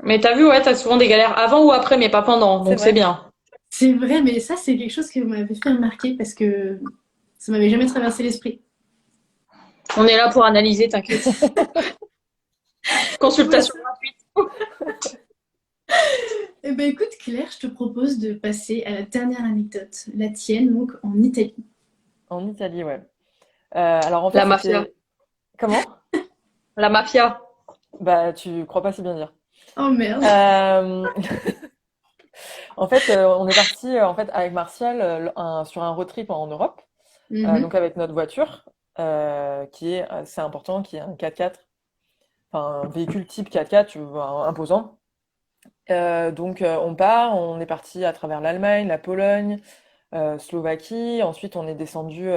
Mais t'as vu, ouais, t'as souvent des galères avant ou après, mais pas pendant, C'est donc c'est vrai. bien. C'est vrai, mais ça, c'est quelque chose que vous m'avez fait remarquer parce que ça m'avait jamais traversé l'esprit. On est là pour analyser, t'inquiète. Ouais, Consultation ça. gratuite. Eh ben, écoute, Claire, je te propose de passer à la dernière anecdote, la tienne, donc en Italie. En Italie, ouais. Alors en fait, La mafia. c'était. Comment? La mafia. Bah, tu crois pas si bien dire. Oh merde. Euh, En fait, on est parti en fait avec Martial sur un road trip en Europe, Mhm. donc avec notre voiture, qui est assez important, qui est un 4x4, enfin un véhicule type 4x4, tu vois, imposant. Donc on part, on est parti à travers l'Allemagne, la Pologne, Slovaquie. Ensuite, on est descendu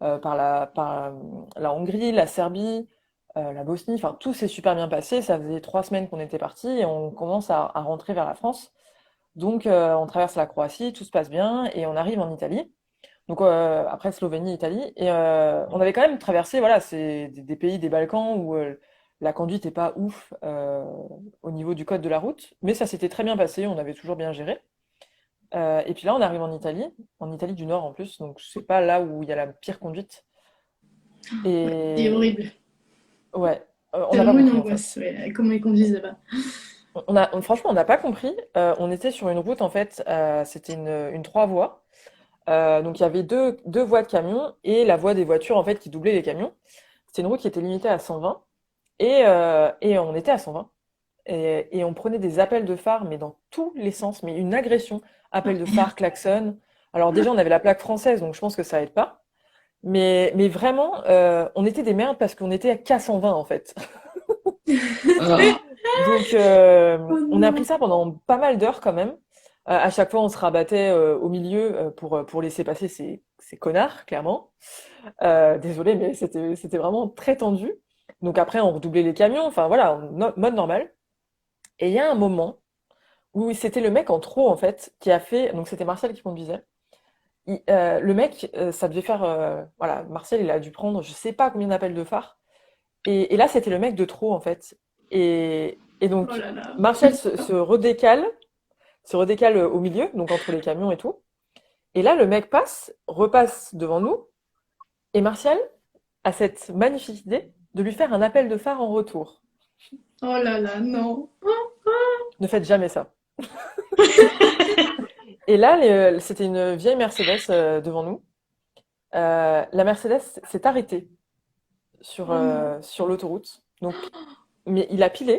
par la Hongrie, la Serbie, la Bosnie. Enfin, tout s'est super bien passé. Ça faisait 3 semaines qu'on était parti et on commence à rentrer vers la France. Donc, on traverse la Croatie, tout se passe bien et on arrive en Italie. Donc, après Slovénie, Italie. Et on avait quand même traversé, voilà, c'est des pays des Balkans où la conduite n'est pas ouf au niveau du code de la route. Mais ça s'était très bien passé, on avait toujours bien géré. Et puis là, on arrive en Italie du Nord en plus. Donc, c'est pas là où il y a la pire conduite. Ouais, c'est Et horrible. ouais, on C'est n'a pas vraiment une compris en fait. angoisse, ouais, comment ils conduisent là-bas. Franchement, on n'a pas compris. On était sur une route en fait, c'était une 3 voies. Donc il y avait deux voies de camions et la voie des voitures en fait qui doublait les camions. C'était une route qui était limitée à 120 et on était à 120. et on prenait des appels de phare, mais dans tous les sens, mais une agression. Appel de phare, klaxon. Alors déjà, on avait la plaque française, donc je pense que ça aide pas. Mais vraiment, on était des merdes parce qu'on était à K120 en fait. Donc, Oh on a pris non. ça pendant pas mal d'heures quand même. À chaque fois, on se rabattait au milieu pour laisser passer ces connards, clairement. Désolée, mais c'était vraiment très tendu. Donc après, on redoublait les camions. Enfin voilà, mode normal. Et il y a un moment où c'était le mec en trop en fait qui a fait. Donc c'était Martial qui conduisait. Le mec, ça devait faire. Voilà, Martial, il a dû prendre, je sais pas combien d'appels de phare. Et là, c'était le mec de trop en fait. Et Oh donc là là. Martial se redécale au milieu, donc entre les camions et tout. Et là, le mec repasse devant nous, et Martial a cette magnifique idée de lui faire un appel de phare en retour. Oh là là, non. Ne faites jamais ça. Et là, c'était une vieille Mercedes devant nous. La Mercedes s'est arrêtée sur, Oh non. sur l'autoroute. Donc, mais il a pilé.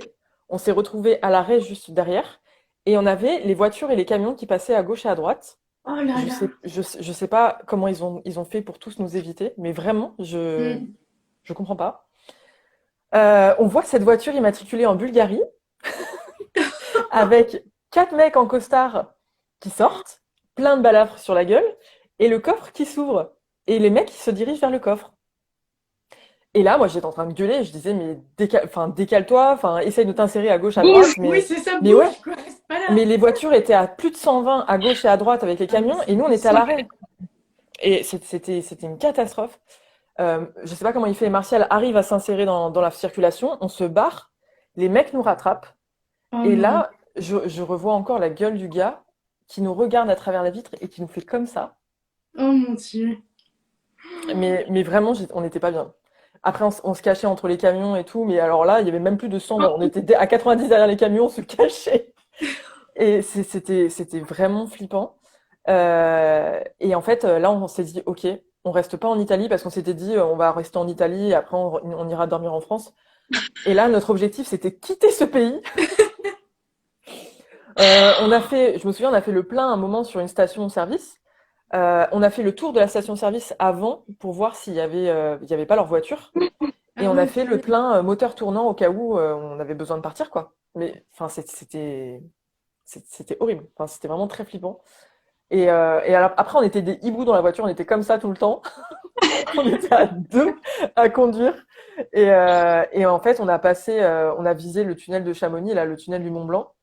On s'est retrouvés à l'arrêt juste derrière. Et on avait les voitures et les camions qui passaient à gauche et à droite. Oh là là. Je sais pas comment ils ont fait pour tous nous éviter, mais vraiment, Hmm. je comprends pas. On voit cette voiture immatriculée en Bulgarie avec 4 mecs en costard qui sortent, plein de balafres sur la gueule, et le coffre qui s'ouvre. Et les mecs qui se dirigent vers le coffre. Et là, moi, j'étais en train de gueuler, je disais, mais décale-toi, enfin, essaye de t'insérer à gauche, à droite, Bouge! Oui, c'est ça, mais ouais, bouge, quoi. Reste pas là. mais les voitures étaient à plus de 120 à gauche et à droite avec les Ah, mais camions, et c'est nous, on du était à sang. l'arrêt. Et c'était une catastrophe. Je sais pas comment il fait, Martial arrive à s'insérer dans la circulation, on se barre, les mecs nous rattrapent, Oh et non. là, je revois encore la gueule du gars qui nous regarde à travers la vitre et qui nous fait comme ça. Oh mon Dieu. Mais vraiment, on n'était pas bien. Après, on se cachait entre les camions et tout, mais alors là, il y avait même plus de sang. On était à 90 derrière les camions, on se cachait. Et c'était vraiment flippant. Et en fait, là, on s'est dit, ok, on reste pas en Italie parce qu'on s'était dit, on va rester en Italie et après, on ira dormir en France. Et là, notre objectif, c'était quitter ce pays. Je me souviens, on a fait le plein un moment sur une station-service. On a fait le tour de la station-service avant pour voir il y avait pas leur voiture. Et Ah on a ouais, fait le purée. plein moteur tournant au cas où on avait besoin de partir, quoi. Mais enfin, c'était horrible. Enfin, c'était vraiment très flippant. Et alors, après, on était des hiboux dans la voiture, on était comme ça tout le temps. On était à deux à conduire. Et en fait, on a visé le tunnel de Chamonix, là, le tunnel du Mont Blanc,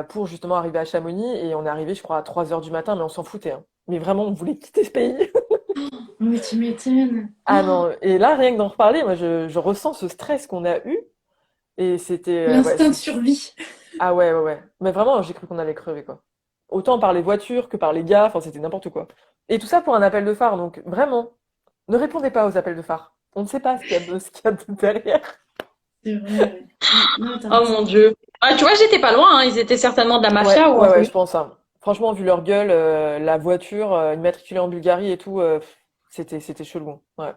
pour justement arriver à Chamonix. Et on est arrivé, je crois, à 3 heures du matin, mais on s'en foutait, hein. Mais vraiment, on voulait quitter ce pays. Mais tu m'étonnes. Ah non, et là, rien que d'en reparler, moi, je ressens ce stress qu'on a eu. Et c'était, ouais, L'instinct de survie. ah ouais, ouais, ouais. Mais vraiment, j'ai cru qu'on allait crever, quoi. Autant par les voitures que par les gars, enfin, c'était n'importe quoi. Et tout ça pour un appel de phare, donc vraiment, ne répondez pas aux appels de phare. On ne sait pas ce qu'il y a derrière. C'est vrai, ouais. Non, t'as Oh raison. mon Dieu. Ah, tu vois, j'étais pas loin, hein. Ils étaient certainement de la Ouais, mafia ou un ouais, ouais, truc. je pense, hein. Franchement, vu leur gueule, la voiture, immatriculée en Bulgarie et tout, c'était chelou, hein. Ouais.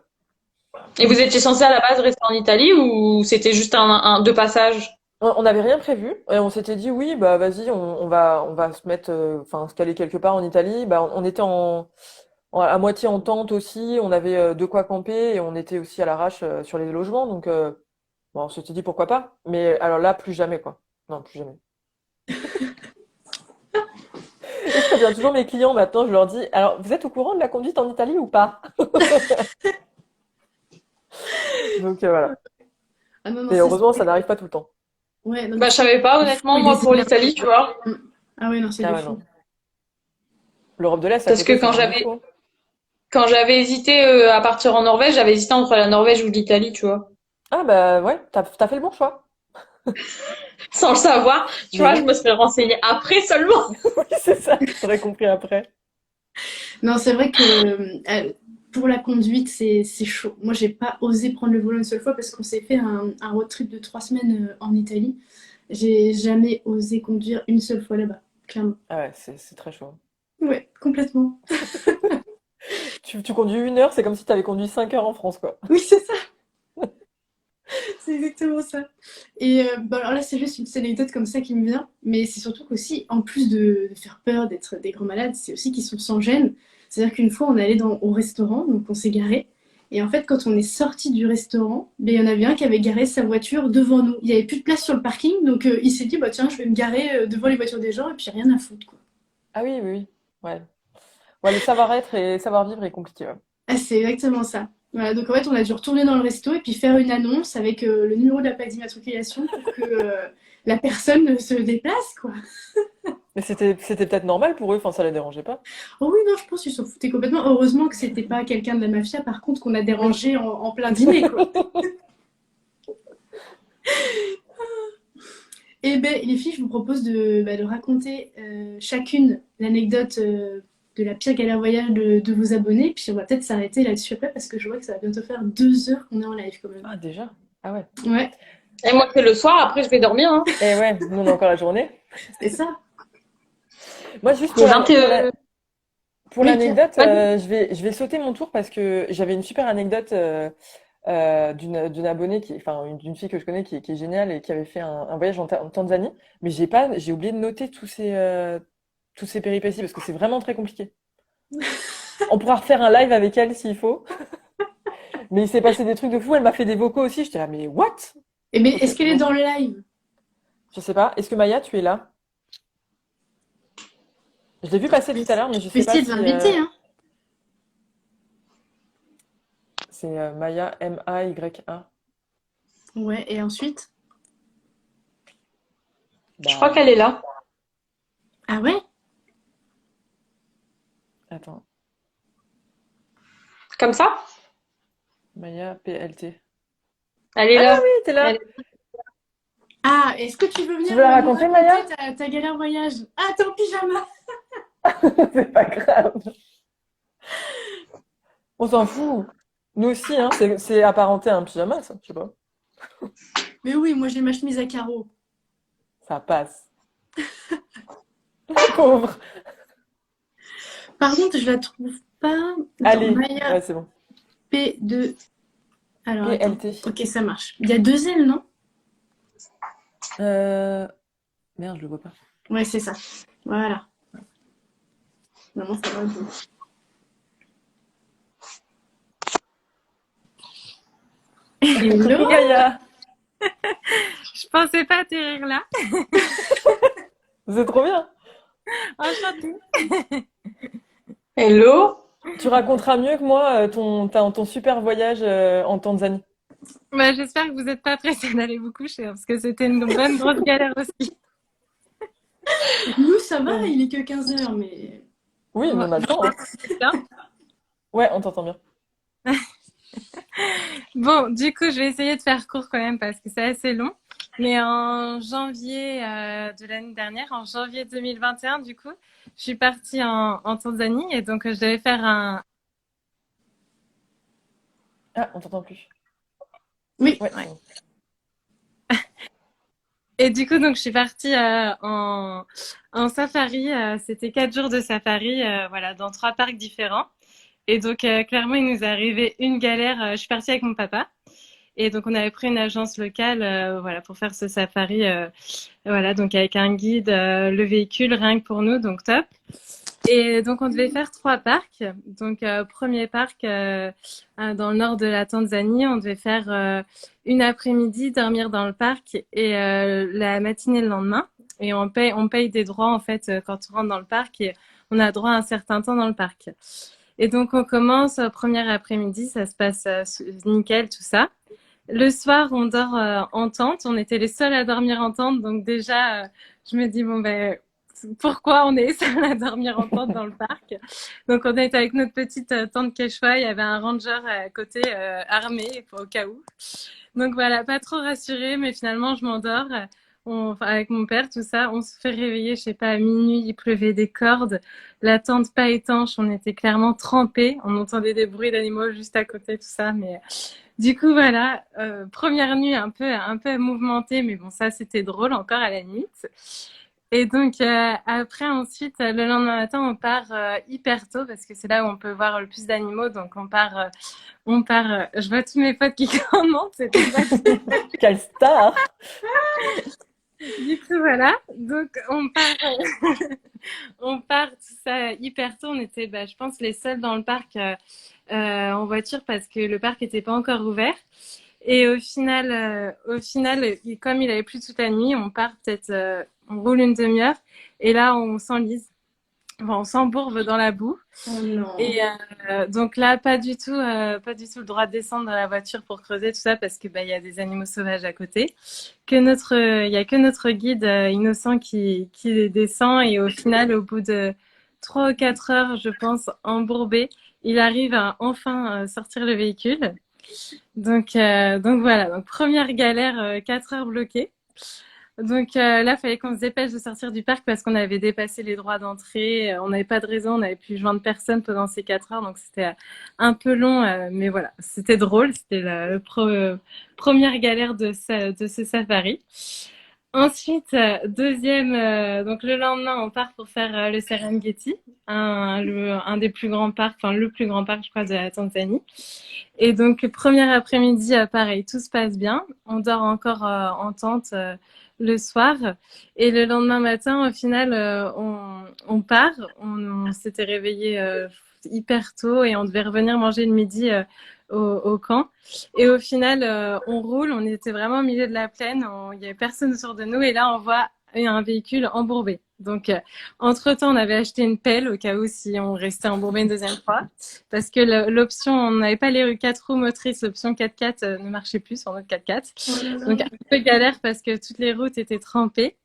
Et vous étiez censé à la base rester en Italie ou c'était juste un de passage? On n'avait rien prévu et on s'était dit oui bah vas-y on va se mettre enfin se caler quelque part en Italie. Bah on était à moitié en tente aussi, on avait de quoi camper et on était aussi à l'arrache sur les logements donc bon, on s'était dit pourquoi pas, mais alors là plus jamais quoi, non plus jamais. Et je préviens toujours mes clients maintenant, je leur dis alors vous êtes au courant de la conduite en Italie ou pas? Donc voilà. Ah non, non, Et ça heureusement ça c'est. n'arrive pas tout le temps. Ouais, non, mais Bah, je savais pas, il faut honnêtement, y moi, laisser pour de la l'Italie, tu vois. place. Ah ouais, non, c'est Ah du ouais fou. non, l'Europe de l'Est à Parce que côté c'est vraiment chaud. quand j'avais hésité à partir en Norvège, j'avais hésité entre la Norvège ou l'Italie, tu vois. Ah bah ouais t'as fait le bon choix. Sans le savoir, tu Mais vois, je oui. me serais renseignée après seulement. Oui, c'est ça, t'aurais compris après. Non, c'est vrai que pour la conduite, c'est chaud. Moi, j'ai pas osé prendre le volant une seule fois parce qu'on s'est fait un road trip de 3 semaines en Italie. J'ai jamais osé conduire une seule fois là-bas, clairement. Ah ouais, c'est très chaud. Ouais, complètement. Tu conduis 1 heure, c'est comme si tu avais conduit 5 heures en France, quoi. Oui, c'est ça. C'est exactement ça. Et alors là, c'est juste une petite anecdote comme ça qui me vient, mais c'est surtout qu'aussi, en plus de faire peur, d'être des grands malades, c'est aussi qu'ils sont sans gêne. C'est-à-dire qu'une fois, on est allé au restaurant, donc on s'est garé, et en fait, quand on est sorti du restaurant, ben, il y en avait un qui avait garé sa voiture devant nous. Il n'y avait plus de place sur le parking, donc il s'est dit, bah tiens, je vais me garer devant les voitures des gens, et puis rien à foutre, quoi. Ah oui, oui, oui. Ouais. Ouais, le savoir-être et savoir-vivre est compliqué. Ouais. Ah, c'est exactement ça. Voilà, donc en fait, on a dû retourner dans le resto et puis faire une annonce avec le numéro de la plaque d'immatriculation pour que la personne se déplace, quoi. Mais c'était peut-être normal pour eux, enfin ça les dérangeait pas. Oh oui, non, je pense qu'ils s'en foutaient complètement. Heureusement que c'était pas quelqu'un de la mafia, par contre, qu'on a Oui. dérangé en plein dîner, quoi. Et ben, les filles, je vous propose de raconter chacune l'anecdote de la pire galère voyage de vos abonnés. Puis on va peut-être s'arrêter là-dessus après parce que je vois que ça va bientôt faire 2 heures qu'on est en live quand même. Ah déjà? Ah ouais. Ouais, Et moi, c'est le soir, après, je vais dormir. Hein. Et ouais, nous on a encore la journée. c'est ça. Moi juste Il est 21. pour Oui, l'anecdote, Vas-y. je vais sauter mon tour parce que j'avais une super anecdote d'une abonnée d'une fille que je connais qui est géniale et qui avait fait un voyage en Tanzanie, mais j'ai oublié de noter tous ces péripéties parce que c'est vraiment très compliqué. On pourra refaire un live avec elle s'il faut, mais il s'est passé des trucs de fou. Elle m'a fait des vocaux aussi. J'étais là, mais what? Et mais Ok, est-ce qu'elle est bon, dans le live? je sais pas. Est-ce que Maya, tu es là? Je l'ai vu passer tout à l'heure, mais je Je peux sais pas essayer de si l'inviter, hein. c'est Maya Maya. Ouais, et ensuite? Je crois Bah, qu'elle est là. Ah ouais? attends, Comme ça? Maya PLT. Elle est Ah là. oui, t'es là. Elle- Ah, est-ce que tu veux Tu venir veux la nous raconter, raconter Maya? ta galère voyage? Ah, t'es en pyjama! C'est pas grave. On s'en fout. Nous aussi, hein. C'est apparenté à un pyjama, ça. Je sais pas. Mais oui, moi j'ai ma chemise à carreaux. Ça passe. Pauvre. Par contre, je la trouve pas. Attends, Allez. Maya Ouais, c'est bon. P2. Alors attends. PLT. Ok, ça marche. Il y a 2 L, non? Euh... Merde, je le vois pas. Ouais, c'est ça. Voilà. Maman, ça va. Coucou Hello! Gaïa. Je pensais pas atterrir là. C'est trop bien. Enchantée. Hello. Tu raconteras mieux que moi ton super voyage en Tanzanie. Bah, j'espère que vous n'êtes pas pressés d'aller vous coucher parce que c'était une bonne grosse galère aussi. Nous, ça va, Ouais. il est que 15 h, mais. Oui, mais on a le temps, hein. C'est bien. Ouais, on t'entend bien. Bon, du coup, je vais essayer de faire court quand même parce que c'est assez long. Mais en janvier de l'année dernière, en janvier 2021, du coup, je suis partie en Tanzanie et donc je devais faire un. Ah, on t'entend plus. Oui. Ouais, Ouais. c'est bon. Et du coup, donc, je suis partie en safari. C'était 4 jours de safari, voilà, dans 3 parcs différents. Et donc, clairement, il nous est arrivé une galère. Je suis partie avec mon papa. Et donc, on avait pris une agence locale, voilà, pour faire ce safari. Voilà, donc avec un guide, le véhicule, rien que pour nous, donc top. Et donc, on devait faire 3 parcs. Donc, premier parc dans le nord de la Tanzanie, on devait faire une après-midi, dormir dans le parc et la matinée le lendemain. Et on paye des droits en fait quand on rentre dans le parc et on a droit à un certain temps dans le parc. Et donc, on commence première après-midi, ça se passe nickel, tout ça. Le soir, on dort en tente. On était les seuls à dormir en tente. Donc déjà, je me dis, bon, ben, pourquoi on est les seuls à dormir en tente dans le parc? Donc on était avec notre petite tente Quechua. Il y avait un ranger à côté armé au cas où. Donc voilà, pas trop rassurée, mais finalement, je m'endors. Enfin, avec mon père, tout ça, on se fait réveiller, je sais pas, à minuit, il pleuvait des cordes, la tente pas étanche, on était clairement trempés, on entendait des bruits d'animaux juste à côté, tout ça, mais du coup, voilà, première nuit un peu mouvementée, mais bon, ça, c'était drôle encore à la limite. Et donc après, ensuite, le lendemain matin, on part hyper tôt parce que c'est là où on peut voir le plus d'animaux. Donc on part. Je vois tous mes potes qui commentent. C'était pas Quelle star! du tout, voilà. Donc on part tout ça hyper tôt. On était, bah, je pense, les seuls dans le parc en voiture parce que le parc était pas encore ouvert. Et au final, comme il avait plu toute la nuit, on part peut-être, on roule une demi-heure et là on s'enlise, enfin, on s'embourbe dans la boue. Oh non. Et donc là, pas du tout le droit de descendre dans la voiture pour creuser tout ça parce que bah il y a des animaux sauvages à côté. Il y a que notre guide innocent qui descend et au final, au bout de 3 ou 4 heures, je pense, embourbé, il arrive à enfin sortir le véhicule. Donc voilà, donc première galère, 4 heures bloquées. Donc là, il fallait qu'on se dépêche de sortir du parc parce qu'on avait dépassé les droits d'entrée. On n'avait pas de raison, on n'avait pu joindre personne pendant ces 4 heures, donc c'était un peu long, mais voilà, c'était drôle. C'était la première galère de ce safari. Ensuite, deuxième, donc le lendemain, on part pour faire le Serengeti, un des plus grands parcs, enfin le plus grand parc, je crois, de la Tanzanie. Et donc, premier après-midi, pareil, tout se passe bien. On dort encore en tente le soir. Et le lendemain matin, au final, on part. On s'était réveillé hyper tôt et on devait revenir manger le midi au camp. Et au final, on roule. On était vraiment au milieu de la plaine. Il n'y avait personne autour de nous. Et là, on voit un véhicule embourbé. Donc, entre-temps, on avait acheté une pelle au cas où si on restait embourbé une deuxième fois. Parce que l'option, on n'avait pas les 4 roues motrices, l'option 4x4 ne marchait plus sur notre 4x4. Oh là là. Donc, un peu galère parce que toutes les routes étaient trempées.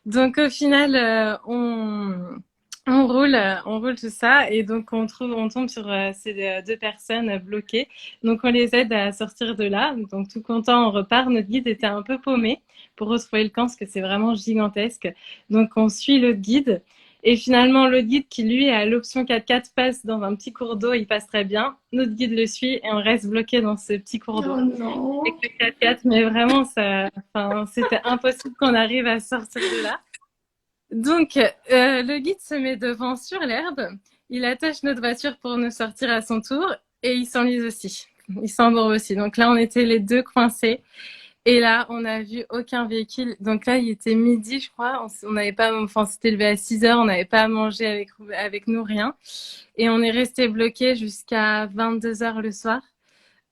Donc, au final, on roule tout ça et donc on tombe sur ces deux personnes bloquées. Donc, on les aide à sortir de là. Donc, tout content, on repart. Notre guide était un peu paumé pour retrouver le camp parce que c'est vraiment gigantesque. Donc, on suit le guide. Et finalement, le guide qui, lui, a l'option 4x4 passe dans un petit cours d'eau, il passe très bien. Notre guide le suit et on reste bloqué dans ce petit cours d'eau. Oh non. Avec le 4x4, mais vraiment, c'était impossible qu'on arrive à sortir de là. Donc, le guide se met devant sur l'herbe, il attache notre voiture pour nous sortir à son tour et il s'enlise aussi. Il s'embourbe aussi. Donc là, on était les deux coincés. Et là, on n'a vu aucun véhicule. Donc là, il était midi, je crois. On n'avait pas, enfin, on s'était levé à 6 heures. On n'avait pas à manger avec nous, rien. Et on est resté bloqué jusqu'à 22 heures le soir.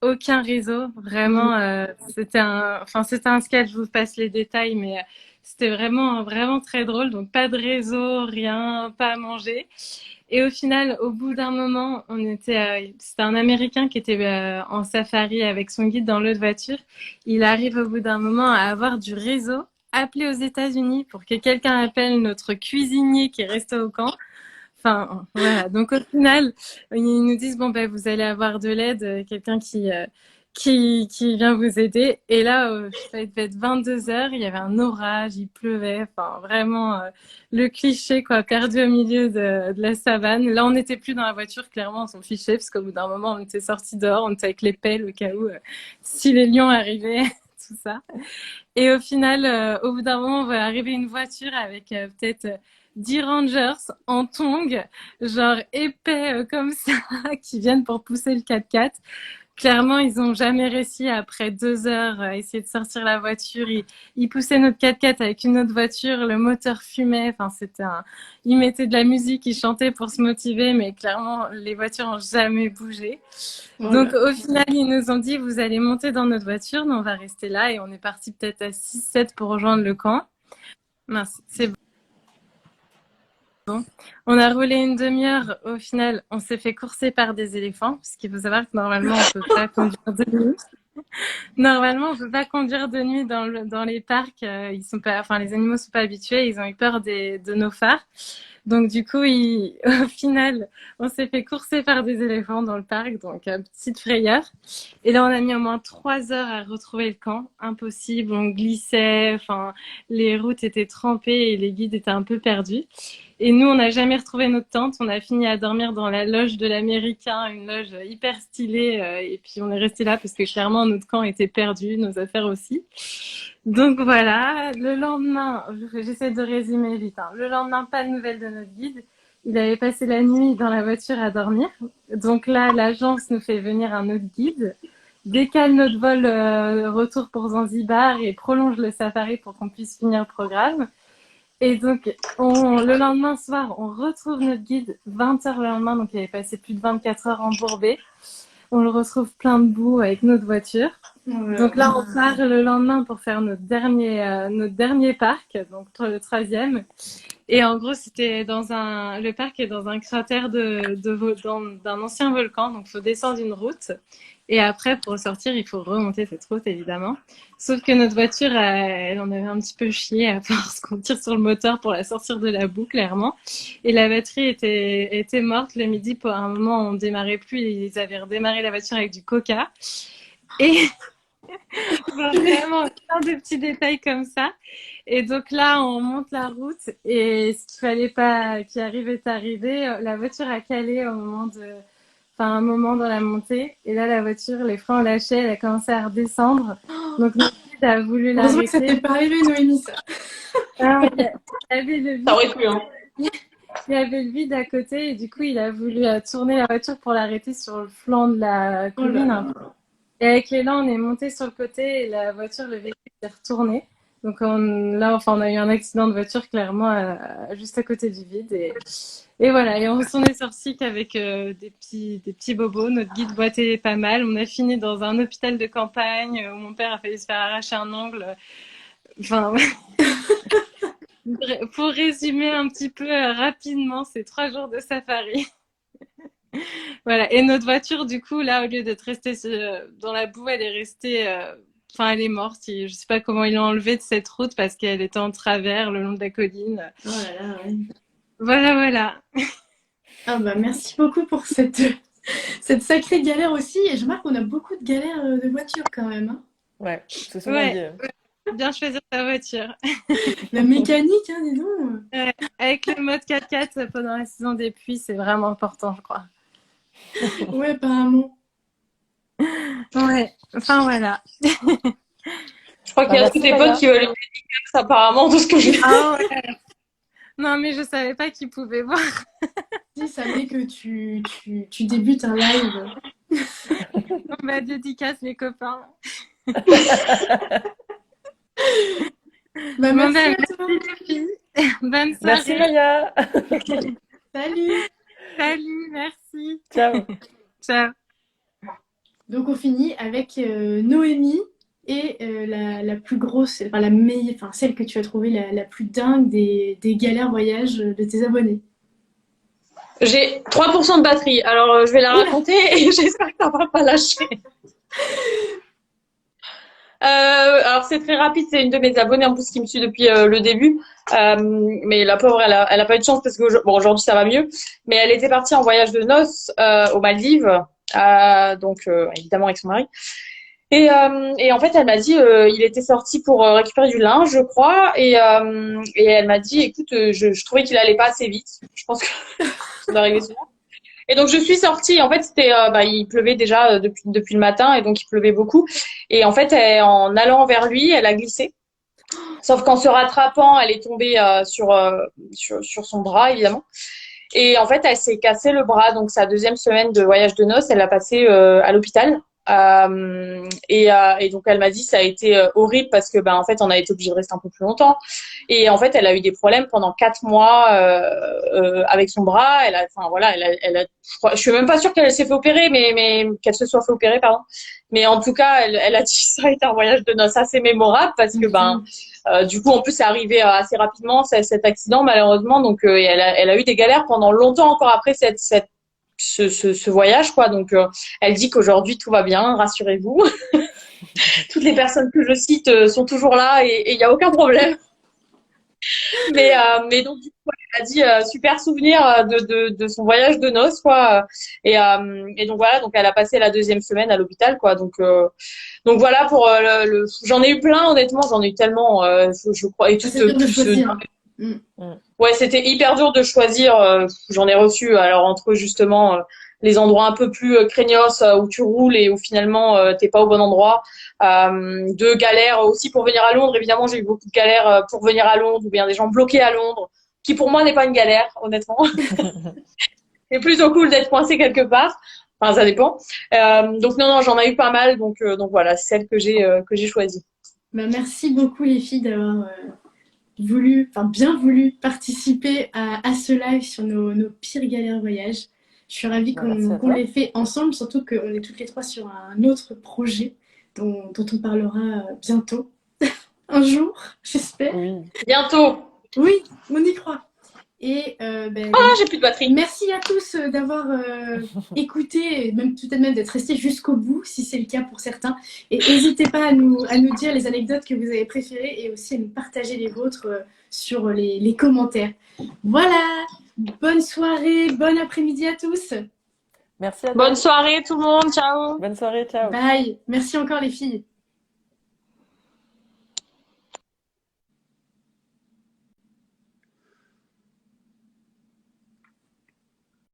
Aucun réseau. Vraiment, c'était un sketch. Je vous passe les détails, mais c'était vraiment, vraiment très drôle. Donc, pas de réseau, rien, pas à manger. Et au final, au bout d'un moment, c'était un Américain qui était en safari avec son guide dans l'autre voiture. Il arrive au bout d'un moment à avoir du réseau, appelé aux États-Unis pour que quelqu'un appelle notre cuisinier qui est resté au camp. Enfin, voilà. Donc au final, ils nous disent bon ben vous allez avoir de l'aide, quelqu'un qui vient vous aider. Et là, ça devait être 22 heures, il y avait un orage, il pleuvait, enfin vraiment le cliché quoi, perdu au milieu de la savane. Là, on n'était plus dans la voiture, clairement, on s'en fichait parce qu'au bout d'un moment, on était sortis dehors, on était avec les pelles au cas où si les lions arrivaient, tout ça. Et au final, au bout d'un moment, on voit arriver une voiture avec peut-être 10 rangers en tongs, genre épais comme ça, qui viennent pour pousser le 4x4. Clairement, ils ont jamais réussi après 2 heures à essayer de sortir la voiture. Ils poussaient notre 4x4 avec une autre voiture, le moteur fumait. Enfin, ils mettaient de la musique, ils chantaient pour se motiver, mais clairement, les voitures ont jamais bougé. Donc, au final, ils nous ont dit, vous allez monter dans notre voiture, mais on va rester là. Et on est parti peut-être à 6-7 pour rejoindre le camp. Mince, c'est bon. On a roulé une demi-heure. Au final, on s'est fait courser par des éléphants, parce qu'il faut savoir que normalement, on peut pas conduire de nuit. Normalement, on peut pas conduire de nuit dans les parcs. Les animaux sont pas habitués. Ils ont eu peur de nos phares. Donc du coup, au final, on s'est fait courser par des éléphants dans le parc, donc petite frayeur. Et là, on a mis au moins 3 heures à retrouver le camp. Impossible, on glissait, enfin, les routes étaient trempées et les guides étaient un peu perdus. Et nous, on n'a jamais retrouvé notre tente. On a fini à dormir dans la loge de l'Américain, une loge hyper stylée. Et puis, on est resté là parce que clairement, notre camp était perdu, nos affaires aussi. Donc voilà, le lendemain, j'essaie de résumer vite, hein. Le lendemain, pas de nouvelles de notre guide. Il avait passé la nuit dans la voiture à dormir. Donc là, l'agence nous fait venir un autre guide, décale notre vol retour pour Zanzibar et prolonge le safari pour qu'on puisse finir le programme. Et donc, le lendemain soir, on retrouve notre guide 20 heures le lendemain. Donc, il avait passé plus de 24 heures embourbé. On le retrouve plein de boue avec notre voiture. Donc là, on part le lendemain pour faire notre dernier parc, donc le 3e. Et en gros, le parc est dans un cratère d'un ancien volcan. Donc, il faut descendre une route. Et après, pour sortir, il faut remonter cette route, évidemment. Sauf que notre voiture, elle en avait un petit peu chié à force qu'on tire sur le moteur pour la sortir de la boue, clairement. Et la batterie était morte le midi. Pour un moment, on démarrait plus. Ils avaient redémarré la voiture avec du coca. Et vraiment, plein de petits détails comme ça. Et donc là, on monte la route. Et ce qu'il fallait pas qui arrive est arrivé. La voiture a calé un moment dans la montée. Et là, la voiture, les freins ont lâché, elle a commencé à redescendre. Donc, notre guide a voulu Heureusement que ça l'arrêter. t'est pas arrivé, Noémie, ça. Ah, il y avait le vide, Ça aurait pu, hein. il y avait le vide à côté. Et du coup, il a voulu tourner la voiture pour l'arrêter sur le flanc de la Oh là colline. là. Et avec l'élan, on est monté sur le côté et la voiture, le véhicule s'est retourné. Donc on a eu un accident de voiture clairement juste à côté du vide. Et voilà, et on s'en est sorti qu'avec des petits bobos. Notre guide boitait pas mal. On a fini dans un hôpital de campagne où mon père a failli se faire arracher un ongle. Enfin, pour résumer un petit peu rapidement ces 3 jours de safari. Voilà. Et notre voiture, du coup, là, au lieu d'être restée dans la boue, elle est restée, elle est morte. Je sais pas comment ils l'ont enlevée de cette route parce qu'elle était en travers le long de la colline. Oh là là, ouais. Voilà. Ah bah, merci beaucoup pour cette sacrée galère aussi. Et je remarque qu'on a beaucoup de galères de voiture quand même, hein. Ouais, c'est souvent Ouais. dit. Bien choisir ta voiture. La mécanique, hein, dis donc. Ouais. Avec le mode 4x4 pendant la saison des pluies, c'est vraiment important, je crois. Ouais, apparemment. Ouais. Enfin, voilà. Je crois qu'il y a tous tes potes qui veulent une dédicace, apparemment, de ce que j'ai. Ah ouais. Non, mais je savais pas qu'ils pouvaient voir. Si, ça savais que tu débutes un live. On va dédicace les copains. Bah, Bon, merci ben, à toi. merci les filles. Bonne soirée. Merci Maya. Salut. Salut, merci. Ciao. Ciao. Donc on finit avec Noémie et la plus grosse, enfin la meilleure, enfin celle que tu as trouvée la plus dingue des galères voyage de tes abonnés. J'ai 3% de batterie, alors je vais la raconter et j'espère que ça va pas lâcher. Alors c'est très rapide, c'est une de mes abonnées en plus qui me suit depuis le début, mais la pauvre elle a pas eu de chance parce que aujourd'hui ça va mieux, mais elle était partie en voyage de noces aux Maldives, donc évidemment avec son mari. Et en fait, elle m'a dit, il était sorti pour récupérer du linge, je crois, et elle m'a dit, écoute, je trouvais qu'il allait pas assez vite. Je pense que ça doit arriver souvent. Et donc je suis sortie. En fait, il pleuvait déjà depuis le matin, et donc il pleuvait beaucoup. Et en fait, en allant vers lui, elle a glissé. Sauf qu'en se rattrapant, elle est tombée sur son bras, évidemment. Et en fait, elle s'est cassé le bras. Donc sa 2e semaine de voyage de noces, elle l'a passé à l'hôpital. Et donc elle m'a dit ça a été horrible parce que en fait on a été obligé de rester un peu plus longtemps et en fait elle a eu des problèmes pendant 4 mois avec son bras. Je suis même pas sûre qu'elle s'est fait opérer, mais qu'elle se soit fait opérer, pardon. Mais en tout cas elle a dit que ça a été un voyage de noces assez mémorable parce que du coup en plus c'est arrivé assez rapidement cet accident malheureusement, donc elle a eu des galères pendant longtemps encore après ce voyage, quoi. Donc elle dit qu'aujourd'hui tout va bien, rassurez-vous. Toutes les personnes que je cite sont toujours là et il n'y a aucun problème. Mais donc du coup elle a dit super souvenir de son voyage de noces, quoi. Et donc voilà, donc elle a passé la 2e semaine à l'hôpital, quoi. Donc voilà pour j'en ai eu plein, honnêtement, j'en ai eu tellement, je crois, et C'est dur de choisir. Ouais, c'était hyper dur de choisir. J'en ai reçu alors entre justement les endroits un peu plus craignos où tu roules et où finalement t'es pas au bon endroit. De galères aussi pour venir à Londres. Évidemment, j'ai eu beaucoup de galères pour venir à Londres ou bien des gens bloqués à Londres, qui pour moi n'est pas une galère, honnêtement. C'est plutôt cool d'être coincé quelque part. Enfin, ça dépend. Donc non, j'en ai eu pas mal. Donc voilà, c'est celle que j'ai choisie. Bah, merci beaucoup les filles d'avoir bien voulu participer à ce live sur nos pires galères voyages. Je suis ravie Merci à qu'on toi. l'ait fait ensemble, surtout qu'on est toutes les trois sur un autre projet dont on parlera bientôt, un jour, j'espère. Oui. Bientôt. Oui, on y croit. Et Ah, j'ai plus de batterie. merci à tous d'avoir écouté, et peut-être même d'être restés jusqu'au bout, si c'est le cas pour certains. Et n'hésitez pas à nous dire les anecdotes que vous avez préférées et aussi à nous partager les vôtres sur les commentaires. Voilà, bonne soirée, bon après-midi à tous. Merci à toi. Bonne soirée tout le monde. Ciao. Bonne soirée, ciao. Bye, merci encore les filles.